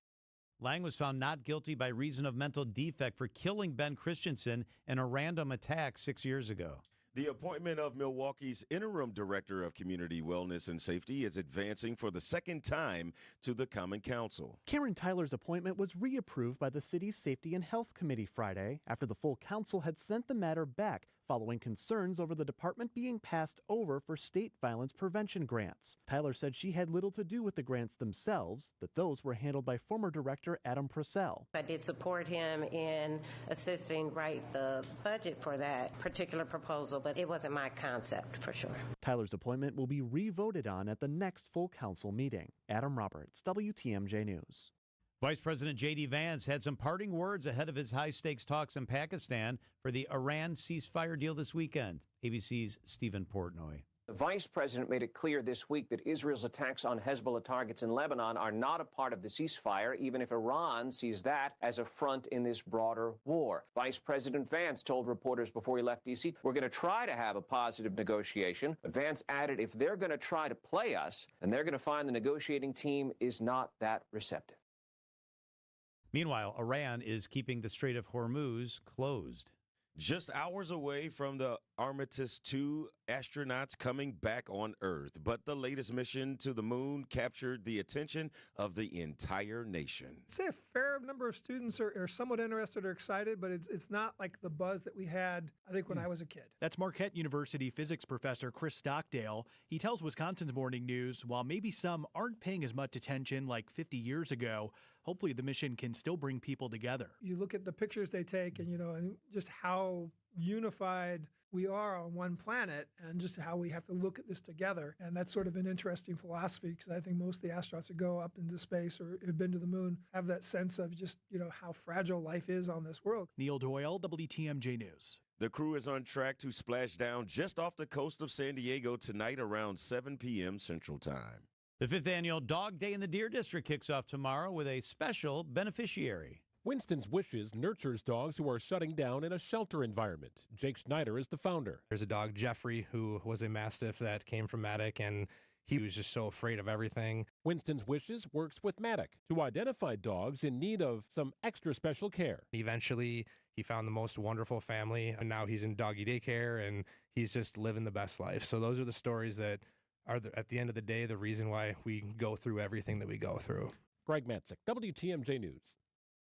Lang was found not guilty by reason of mental defect for killing Ben Christensen in a random attack 6 years ago. The appointment of Milwaukee's interim director of community wellness and safety is advancing for the second time to the Common Council. Karen Tyler's appointment was reapproved by the city's Safety and Health Committee Friday after the full council had sent the matter back following concerns over the department being passed over for state violence prevention grants. Tyler said she had little to do with the grants themselves, that those were handled by former director Adam Purcell. I did support him in assisting write the budget for that particular proposal, but it wasn't my concept for sure. Tyler's appointment will be re-voted on at the next full council meeting. Adam Roberts, WTMJ News. Vice President J.D. Vance had some parting words ahead of his high-stakes talks in Pakistan for the Iran ceasefire deal this weekend. ABC's Stephen Portnoy. The vice president made it clear this week that Israel's attacks on Hezbollah targets in Lebanon are not a part of the ceasefire, even if Iran sees that as a front in this broader war. Vice President Vance told reporters before he left D.C., we're going to try to have a positive negotiation. But Vance added, if they're going to try to play us, then they're going to find the negotiating team is not that receptive. Meanwhile, Iran is keeping the Strait of Hormuz closed. Just hours away from the Artemis 2 astronauts coming back on Earth. But the latest mission to the moon captured the attention of the entire nation. I'd say a fair number of students are somewhat interested or excited, but it's not like the buzz that we had, I think, when I was a kid. That's Marquette University physics professor Chris Stockdale. He tells Wisconsin's Morning News, while maybe some aren't paying as much attention like 50 years ago, hopefully the mission can still bring people together. You look at the pictures they take and, and just how unified we are on one planet and just how we have to look at this together. And that's sort of an interesting philosophy because I think most of the astronauts that go up into space or have been to the moon have that sense of just, how fragile life is on this world. Neil Doyle, WTMJ News. The crew is on track to splash down just off the coast of San Diego tonight around 7 p.m. Central Time. The 5th annual Dog Day in the Deer District kicks off tomorrow with a special beneficiary. Winston's Wishes nurtures dogs who are shutting down in a shelter environment. Jake Schneider is the founder. There's a dog, Jeffrey, who was a Mastiff that came from Matic, and he was just so afraid of everything. Winston's Wishes works with Matic to identify dogs in need of some extra special care. Eventually, he found the most wonderful family, and now he's in doggy daycare, and he's just living the best life. So those are the stories that are, at the end of the day, the reason why we go through everything that we go through. Greg Matzik, WTMJ News.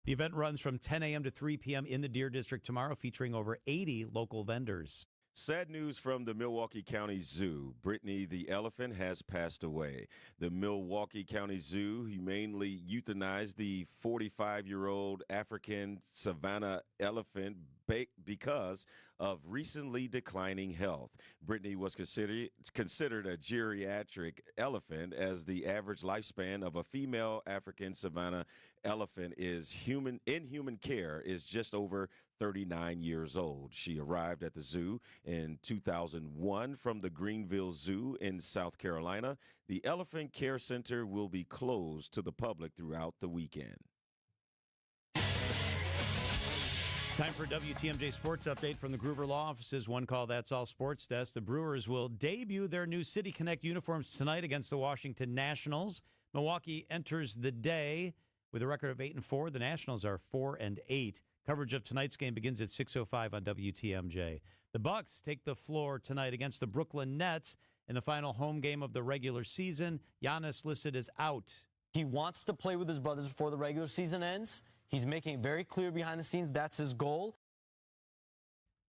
The event runs from 10 a.m. to 3 p.m. in the Deer District tomorrow, featuring over 80 local vendors. Sad news from the Milwaukee County Zoo. Brittany the elephant has passed away. The Milwaukee County Zoo humanely euthanized the 45-year-old African savanna elephant because of recently declining health. Brittany was considered a geriatric elephant, as the average lifespan of a female African savanna elephant in human care is just over 39 years old. She arrived at the zoo in 2001 from the Greenville Zoo in South Carolina. The Elephant Care Center will be closed to the public throughout the weekend. Time for WTMJ Sports Update from the Gruber Law Office's One Call That's All Sports Desk. The Brewers will debut their new City Connect uniforms tonight against the Washington Nationals. Milwaukee enters the day with a record of 8-4. The Nationals are 4-8. Coverage of tonight's game begins at 6:05 on WTMJ. The Bucks take the floor tonight against the Brooklyn Nets in the final home game of the regular season. Giannis listed as out. He wants to play with his brothers before the regular season ends. He's making it very clear behind the scenes that's his goal.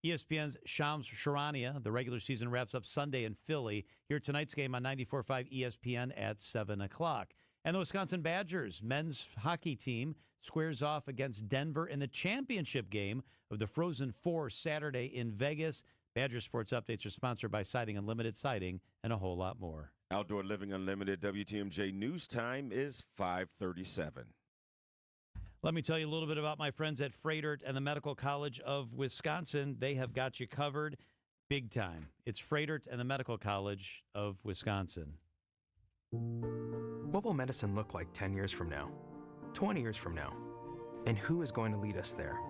ESPN's Shams Charania. The regular season wraps up Sunday in Philly. Here tonight's game on 94.5 ESPN at 7 o'clock. And the Wisconsin Badgers men's hockey team squares off against Denver in the championship game of the Frozen Four Saturday in Vegas. Badger Sports Updates are sponsored by Siding Unlimited Siding and a whole lot more. Outdoor Living Unlimited WTMJ news time is 5:37. Let me tell you a little bit about my friends at Freighter and the Medical College of Wisconsin. They have got you covered big time. It's Freighter and the Medical College of Wisconsin. What will medicine look like 10 years from now, 20 years from now? And who is going to lead us there?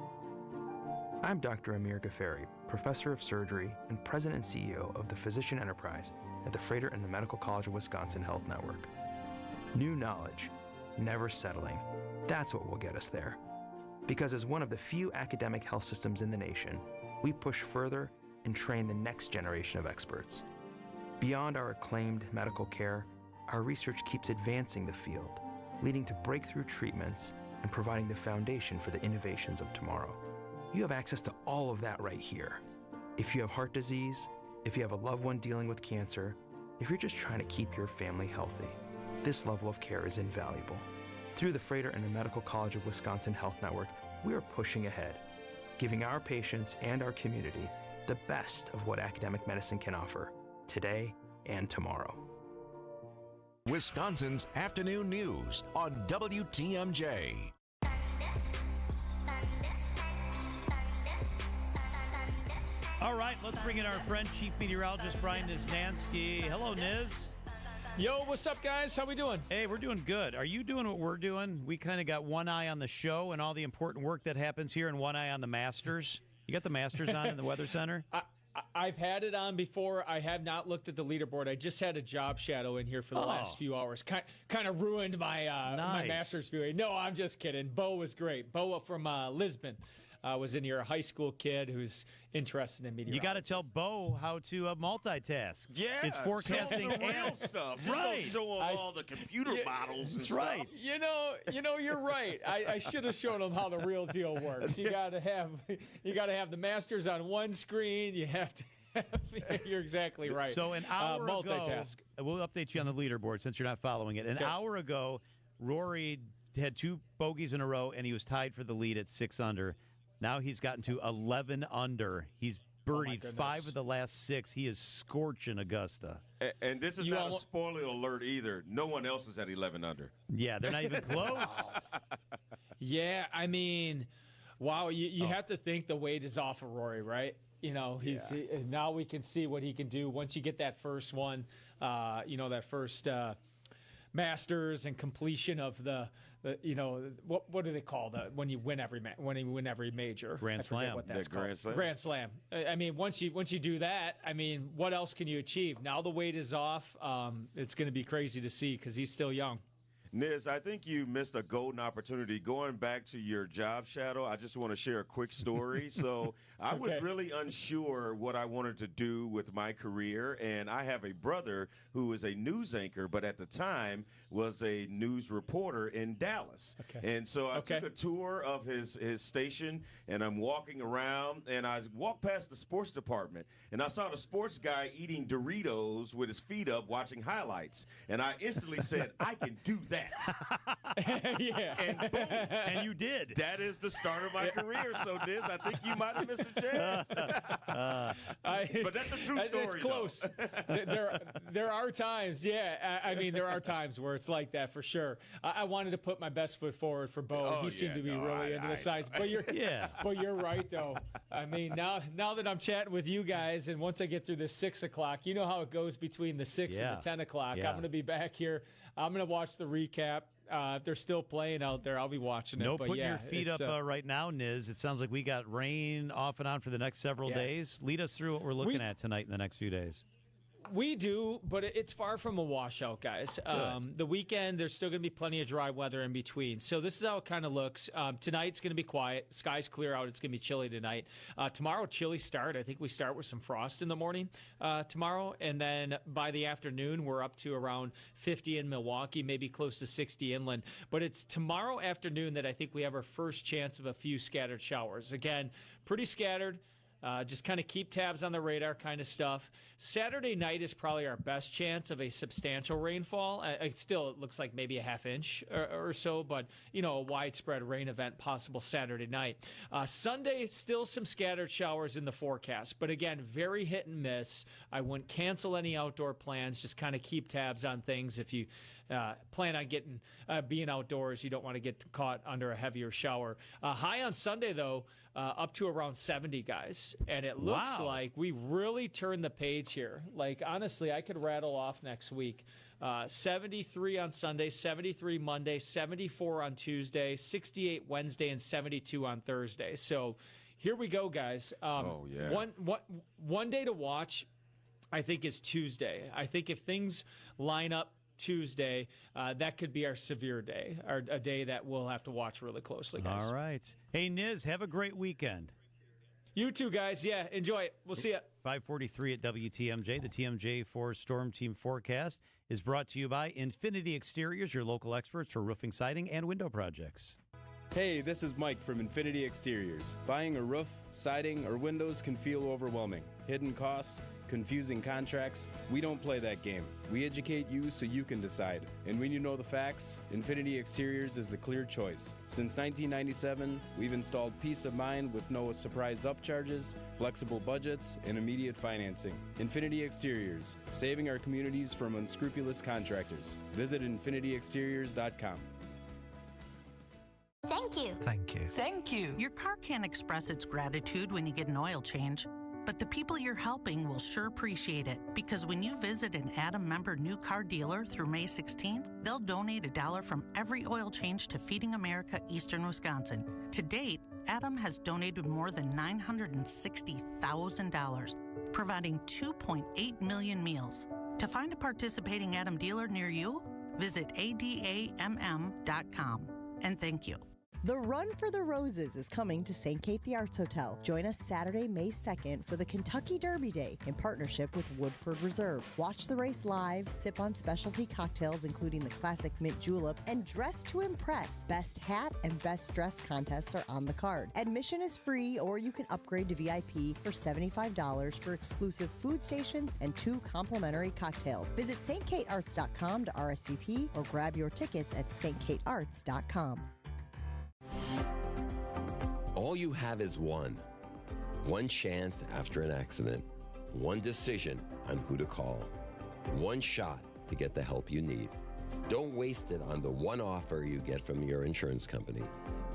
I'm Dr. Amir Ghaffari, Professor of Surgery and President and CEO of the Physician Enterprise at the Freighter and the Medical College of Wisconsin Health Network. New knowledge, never settling. That's what will get us there. Because as one of the few academic health systems in the nation, we push further and train the next generation of experts. Beyond our acclaimed medical care, our research keeps advancing the field, leading to breakthrough treatments and providing the foundation for the innovations of tomorrow. You have access to all of that right here. If you have heart disease, if you have a loved one dealing with cancer, if you're just trying to keep your family healthy, this level of care is invaluable. Through the Freighter and the Medical College of Wisconsin Health Network, we are pushing ahead, giving our patients and our community the best of what academic medicine can offer today and tomorrow. Wisconsin's afternoon news on WTMJ. All right, let's bring in our friend, Chief Meteorologist Brian Niznansky. Hello, Niz. Yo, what's up, guys? How we doing? Hey, we're doing good. Are you doing what we're doing? We kind of got one eye on the show and all the important work that happens here and one eye on the Masters. You got the Masters on in the Weather Center? I've had it on before. I have not looked at the leaderboard. I just had a job shadow in here for the last few hours. Kind of ruined my my Masters viewing. No, I'm just kidding. Bo was great. Bo from Lisbon was in here, a high school kid who's interested in meteorology. You got to tell Bo how to multitask. Yeah, it's forecasting show real stuff. Just right. Don't show him all the computer models. That's and right. Stuff. You know, you're right. I should have shown him how the real deal works. You got to have the Masters on one screen. You have to. You're exactly right. So an hour multitask. ago, we'll update you on the leaderboard since you're not following it. An hour ago, Rory had 2 bogeys in a row, and he was tied for the lead at 6 under. Now he's gotten to 11 under. He's birdied 5 of the last 6. He is scorching Augusta. And this is not a spoiler alert either. No one else is at 11 under. Yeah, they're not even close. Yeah, I mean, wow, you have to think the weight is off of Rory, right? You know, now we can see what he can do once you get that first one, that first Masters and completion of the what do they call that when you win every major? Grand Slam. What that's Grand called. Slam. Grand Slam. I mean, once you do that, I mean, what else can you achieve? Now the weight is off. It's going to be crazy to see because he's still young. Niz, I think you missed a golden opportunity. Going back to your job shadow, I just want to share a quick story. So I was really unsure what I wanted to do with my career, and I have a brother who is a news anchor, but at the time was a news reporter in Dallas. Okay. And so I took a tour of his station, and I'm walking around, and I walked past the sports department, and I saw the sports guy eating Doritos with his feet up watching highlights, and I instantly said, I can do that. Yeah. And boom. And you did. That is the start of my career. So, Niz, I think you might have missed a chance. But that's a true story. It's close. there are times, I mean, there are times where it's like that for sure. I wanted to put my best foot forward for Bo. He seemed to be really into the science. But you're right, though. I mean, now that I'm chatting with you guys, and once I get through the 6 o'clock, you know how it goes between the 6 and the 10 o'clock. I'm going to be back here. I'm going to watch the recap. If they're still playing out there, I'll be watching it. No But putting yeah, your feet it's, up right now, Niz. It sounds like we got rain off and on for the next several days. Lead us through what we're looking at tonight in the next few days. We do, but it's far from a washout, guys. The weekend, there's still going to be plenty of dry weather in between. So this is how it kind of looks. Tonight's going to be quiet. Skies clear out. It's going to be chilly tonight. Tomorrow, chilly start. I think we start with some frost in the morning tomorrow. And then by the afternoon, we're up to around 50 in Milwaukee, maybe close to 60 inland. But it's tomorrow afternoon that I think we have our first chance of a few scattered showers. Again, pretty scattered. Just kind of keep tabs on the radar kind of stuff. Saturday night is probably our best chance of a substantial rainfall. It looks like maybe a half inch or so, but, a widespread rain event possible Saturday night. Sunday, still some scattered showers in the forecast, but again, very hit and miss. I wouldn't cancel any outdoor plans. Just kind of keep tabs on things. If you plan on being outdoors, you don't want to get caught under a heavier shower. High on Sunday, though, up to around 70, guys. And it looks like we really turned the page here. Like, honestly, I could rattle off next week. 73 on Sunday, 73 Monday, 74 on Tuesday, 68 Wednesday, and 72 on Thursday. So here we go, guys. One day to watch, I think, is Tuesday. I think if things line up Tuesday, that could be our severe day, or a day that we'll have to watch really closely, guys. All right. Hey, Niz, have a great weekend. You too, guys. Yeah, enjoy it. We'll see you. 5:43 at WTMJ. The TMJ4 Storm Team Forecast is brought to you by Infinity Exteriors, your local experts for roofing, siding, and window projects. Hey, this is Mike from Infinity Exteriors. Buying a roof, siding, or windows can feel overwhelming. Hidden costs, confusing contracts. We don't play that game. We educate you so you can decide. And when you know the facts, Infinity Exteriors is the clear choice. Since 1997, we've installed peace of mind with no surprise upcharges, flexible budgets, and immediate financing. Infinity Exteriors, saving our communities from unscrupulous contractors. Visit infinityexteriors.com. Thank you. Thank you. Thank you. Your car can't express its gratitude when you get an oil change, but the people you're helping will sure appreciate it, because when you visit an Adam member new car dealer through May 16th, they'll donate $1 from every oil change to Feeding America Eastern Wisconsin. To date, Adam has donated more than $960,000, providing 2.8 million meals. To find a participating Adam dealer near you, visit adamm.com. And thank you. The Run for the Roses is coming to St. Kate the Arts Hotel. Join us Saturday, May 2nd for the Kentucky Derby Day in partnership with Woodford Reserve. Watch the race live, sip on specialty cocktails including the classic mint julep, and dress to impress. Best hat and best dress contests are on the card. Admission is free, or you can upgrade to VIP for $75 for exclusive food stations and 2 complimentary cocktails. Visit stkatearts.com to RSVP or grab your tickets at stkatearts.com. All you have is one chance after an accident, one decision on who to call, one shot to get the help you need. Don't waste it on the one offer you get from your insurance company.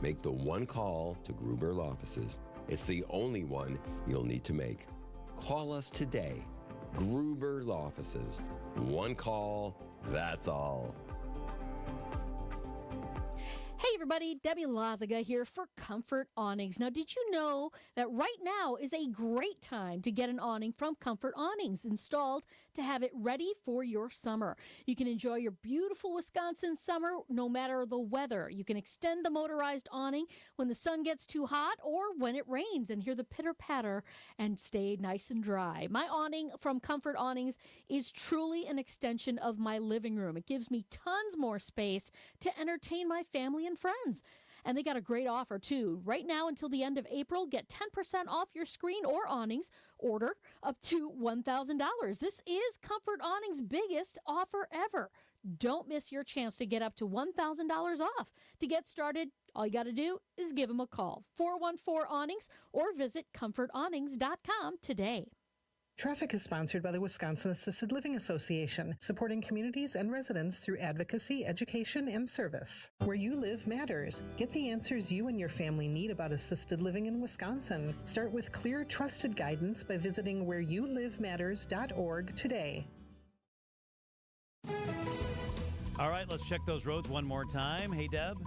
Make the one call to Gruber Law Offices. It's the only one you'll need to make. Call us today. Gruber Law Offices. One call, that's all. Hey everybody, Debbie Lazaga here for Comfort Awnings. Now, did you know that right now is a great time to get an awning from Comfort Awnings installed to have it ready for your summer? You can enjoy your beautiful Wisconsin summer no matter the weather. You can extend the motorized awning when the sun gets too hot or when it rains and hear the pitter-patter and stay nice and dry. My awning from Comfort Awnings is truly an extension of my living room. It gives me tons more space to entertain my family and friends. And they got a great offer too. Right now until the end of April, get 10% off your screen or awnings order up to $1,000. This is Comfort Awnings' biggest offer ever. Don't miss your chance to get up to $1,000 off. To get started, all you got to do is give them a call, 414-AWNINGS, or visit comfortawnings.com today. Traffic is sponsored by the Wisconsin Assisted Living Association, supporting communities and residents through advocacy, education, and service. Where you live matters. Get the answers you and your family need about assisted living in Wisconsin. Start with clear, trusted guidance by visiting whereyoulivematters.org today. All right, let's check those roads one more time. Hey, Deb.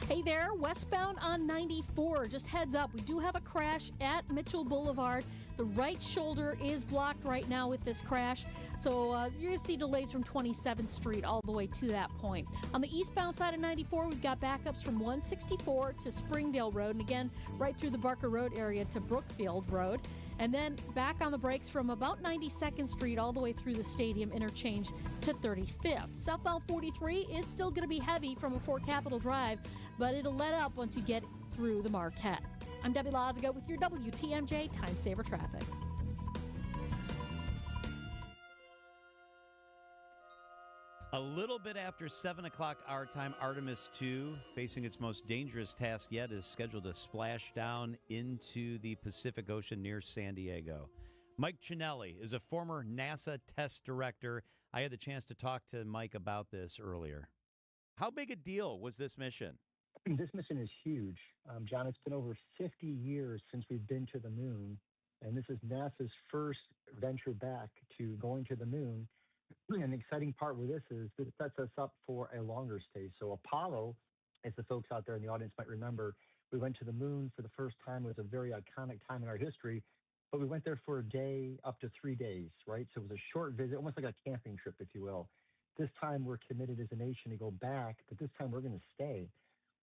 Hey there, westbound on 94. Just heads up, we do have a crash at Mitchell Boulevard. The right shoulder is blocked right now with this crash. So you're going to see delays from 27th Street all the way to that point. On the eastbound side of 94, we've got backups from 164 to Springdale Road. And again, right through the Barker Road area to Brookfield Road. And then back on the brakes from about 92nd Street all the way through the Stadium interchange to 35th. Southbound 43 is still going to be heavy from before Capitol Drive, but it'll let up once you get through the Marquette. I'm Debbie Lazaga with your WTMJ Time Saver Traffic. A little bit after 7 o'clock our time, Artemis 2, facing its most dangerous task yet, is scheduled to splash down into the Pacific Ocean near San Diego. Mike Cinelli is a former NASA test director. I had the chance to talk to Mike about this earlier. How big a deal was this mission? This mission is huge. John, it's been over 50 years since we've been to the moon, and this is NASA's first venture back to going to the moon. And the exciting part with this is this sets us up for a longer stay. So Apollo, as the folks out there in the audience might remember, we went to the moon for the first time. It was a very iconic time in our history, but we went there for a day, up to 3 days, right? So it was a short visit, almost like a camping trip, if you will. This time we're committed as a nation to go back, but this time we're going to stay.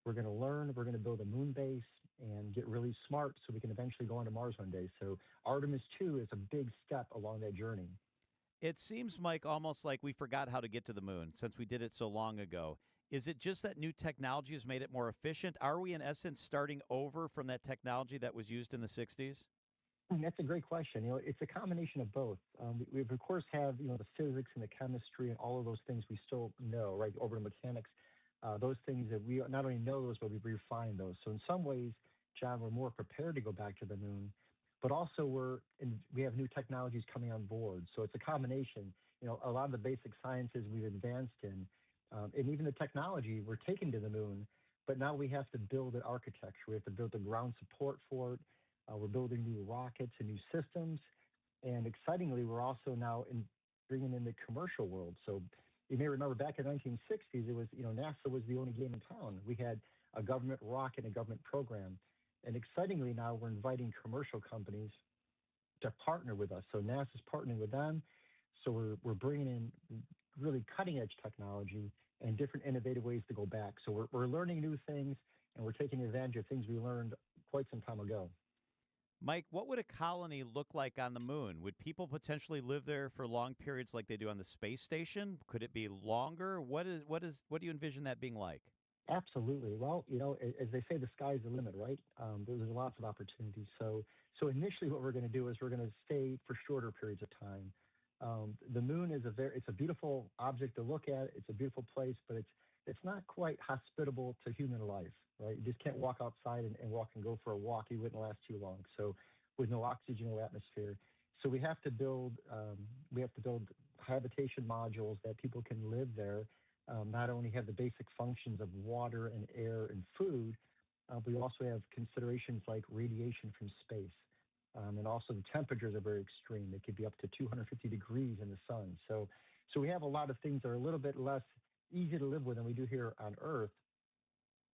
We're going to learn, we're going to build a moon base and get really smart so we can eventually go on to Mars one day. So Artemis 2 is a big step along that journey. It seems, Mike, almost like we forgot how to get to the moon since we did it so long ago. Is it just that new technology has made it more efficient? Are we, in essence, starting over from that technology that was used in the 60s? That's a great question. It's a combination of both. We of course have, the physics and the chemistry and all of those things we still know, right? Orbital mechanics, those things that we not only know those, but we refine those. So in some ways, John, we're more prepared to go back to the moon. But also we have new technologies coming on board. So it's a combination. A lot of the basic sciences we've advanced in, and even the technology we're taking to the moon, but now we have to build an architecture. We have to build the ground support for it. We're building new rockets and new systems. And excitingly, we're also now bringing in the commercial world. So you may remember back in the 1960s, it was, NASA was the only game in town. We had a government rocket and a government program. And excitingly now, we're inviting commercial companies to partner with us. So NASA's partnering with them. So we're bringing in really cutting-edge technology and different innovative ways to go back. So we're learning new things, and we're taking advantage of things we learned quite some time ago. Mike, what would a colony look like on the moon? Would people potentially live there for long periods like they do on the space station? Could it be longer? What do you envision that being like? Absolutely. Well, as they say, the sky's the limit, right? There's lots of opportunities. So initially, what we're going to do is we're going to stay for shorter periods of time. The moon is it's a beautiful object to look at. It's a beautiful place, but it's not quite hospitable to human life, right? You just can't walk outside and walk and go for a walk. You wouldn't last too long. So with no oxygen, no atmosphere. So we have to build habitation modules that people can live there. Not only have the basic functions of water and air and food, but we also have considerations like radiation from space. And also the temperatures are very extreme. They could be up to 250 degrees in the sun. So we have a lot of things that are a little bit less easy to live with than we do here on Earth.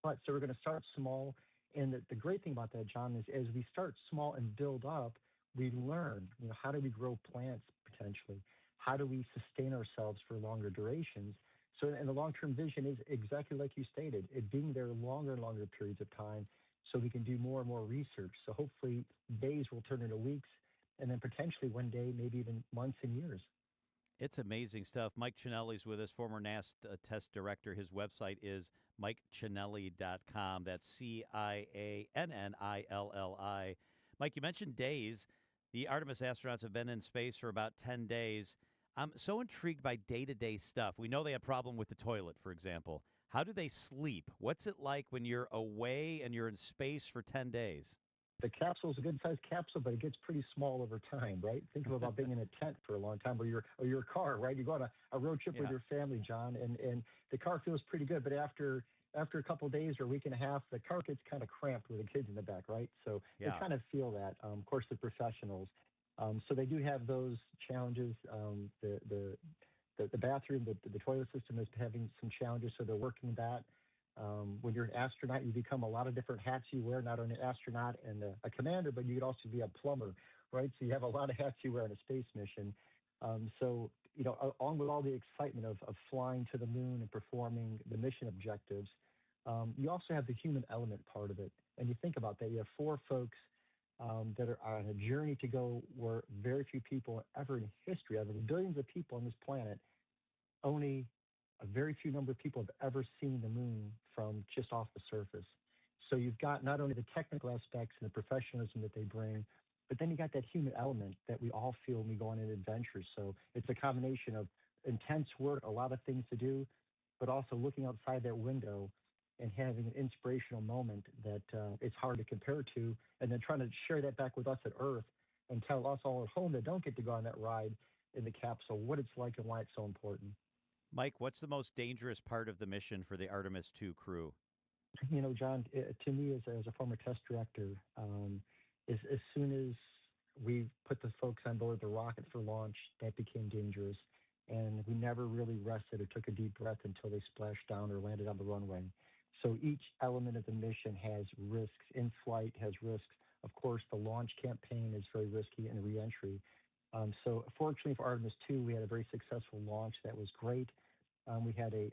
But so we're going to start small. And the great thing about that, John, is as we start small and build up, we learn, how do we grow plants potentially? How do we sustain ourselves for longer durations? So, and the long-term vision is exactly like you stated, it being there longer and longer periods of time so we can do more and more research. So hopefully days will turn into weeks and then potentially one day, maybe even months and years. It's amazing stuff. Mike Cinelli's with us, former NASA test director. His website is MikeCinelli.com. That's CIANNILLI. Mike, you mentioned days. The Artemis astronauts have been in space for about 10 days. I'm so intrigued by day-to-day stuff. We know they have a problem with the toilet, for example. How do they sleep? What's it like when you're away and you're in space for 10 days? The capsule is a good-sized capsule, but it gets pretty small over time, right? Think about being in a tent for a long time, or your car, right? You go on a road trip with your family, John, and the car feels pretty good, but after a couple of days or a week and a half, the car gets kind of cramped with the kids in the back, right? So they kind of feel that. Of course, the professionals. So they do have those challenges. the bathroom, the toilet system is having some challenges, so they're working that. When you're an astronaut, you become a lot of different hats you wear, not only an astronaut and a commander, but you could also be a plumber, right? So you have a lot of hats you wear on a space mission. So, along with all the excitement of flying to the moon and performing the mission objectives, you also have the human element part of it. And you think about that. You have 4 folks that are on a journey to go where very few people ever in history, out of the billions of people on this planet, only a very few number of people have ever seen the moon from just off the surface. So you've got not only the technical aspects and the professionalism that they bring, but then you got that human element that we all feel when we go on an adventure. So it's a combination of intense work, a lot of things to do, but also looking outside that window and having an inspirational moment that it's hard to compare to, and then trying to share that back with us at Earth and tell us all at home that don't get to go on that ride in the capsule what it's like and why it's so important. Mike, what's the most dangerous part of the mission for the Artemis II crew? John, to me as a former test director, as soon as we put the folks on board the rocket for launch, that became dangerous. And we never really rested or took a deep breath until they splashed down or landed on the runway. So each element of the mission has risks. In flight has risks. Of course, the launch campaign is very risky and reentry. So fortunately for Artemis II, we had a very successful launch that was great. We had a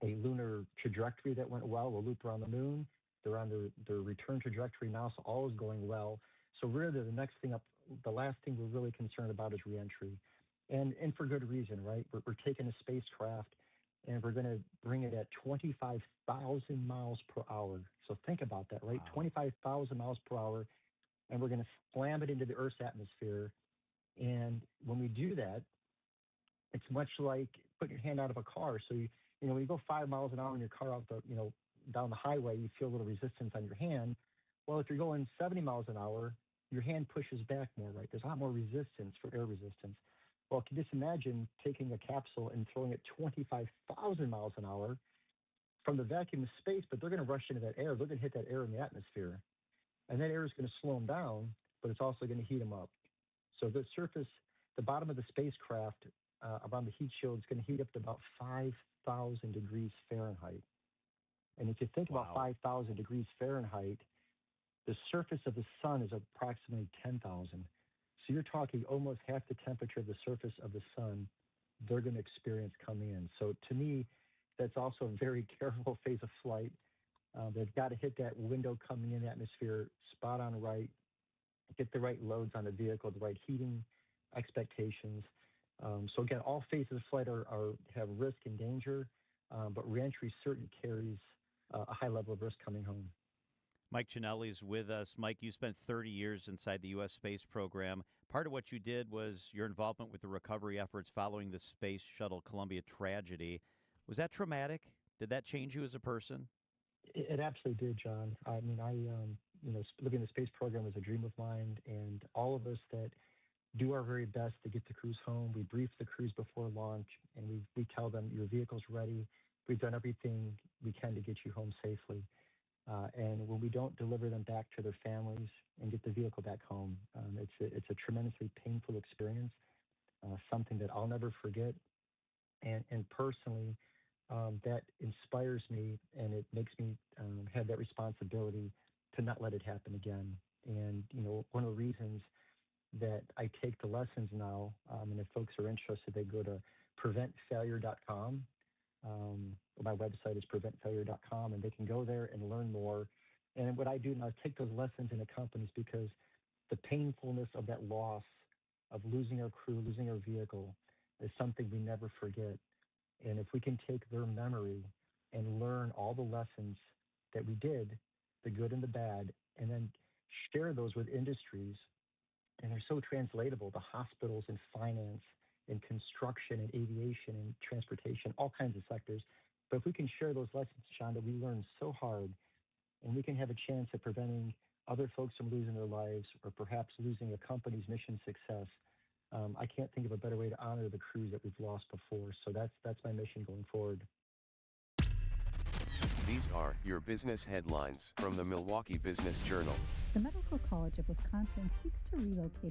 lunar trajectory that went well. We'll loop around the moon. They're on their return trajectory now, so all is going well. So really, the last thing we're really concerned about is reentry, and for good reason, right? We're taking a spacecraft, and we're going to bring it at 25,000 miles per hour. So think about that, right? Wow. 25,000 miles per hour, and we're going to slam it into the Earth's atmosphere. And when we do that, it's much like putting your hand out of a car. So when you go 5 miles an hour in your car out down the highway, you feel a little resistance on your hand. Well, if you're going 70 miles an hour, your hand pushes back more, right? There's a lot more resistance for air resistance. Well, can you just imagine taking a capsule and throwing it 25,000 miles an hour from the vacuum of space, but they're going to rush into that air. They're going to hit that air in the atmosphere. And that air is going to slow them down, but it's also going to heat them up. So the bottom of the spacecraft around the heat shield is going to heat up to about 5,000 degrees Fahrenheit. And if you think about 5,000 degrees Fahrenheit, the surface of the sun is approximately 10,000. So you're talking almost half the temperature of the surface of the sun they're going to experience coming in. So to me, that's also a very careful phase of flight. They've got to hit that window coming in the atmosphere spot on right, get the right loads on the vehicle, the right heating expectations. So again, all phases of flight have risk and danger, but reentry certainly carries a high level of risk coming home. Mike Cinelli's with us. Mike, you spent 30 years inside the U.S. space program. Part of what you did was your involvement with the recovery efforts following the Space Shuttle Columbia tragedy. Was that traumatic? Did that change you as a person? It absolutely did, John. I mean, living in the space program was a dream of mine, and all of us that do our very best to get the crews home. We brief the crews before launch, and we tell them your vehicle's ready. We've done everything we can to get you home safely. And when we don't deliver them back to their families and get the vehicle back home, it's a tremendously painful experience, something that I'll never forget. And personally, that inspires me, and it makes me have that responsibility to not let it happen again. And, one of the reasons that I take the lessons now, and if folks are interested, they go to preventfailure.com. My website is preventfailure.com, and they can go there and learn more. And what I do now is take those lessons into companies, because the painfulness of that loss, of losing our crew, losing our vehicle, is something we never forget. And if we can take their memory and learn all the lessons that we did, the good and the bad, and then share those with industries, and they're so translatable to hospitals and finance and construction and aviation and transportation, all kinds of sectors. But if we can share those lessons, Sean, that we learned so hard, and we can have a chance at preventing other folks from losing their lives, or perhaps losing a company's mission success, I can't think of a better way to honor the crews that we've lost before. So that's my mission going forward. These are your business headlines from the Milwaukee Business Journal. The Medical College of Wisconsin seeks to relocate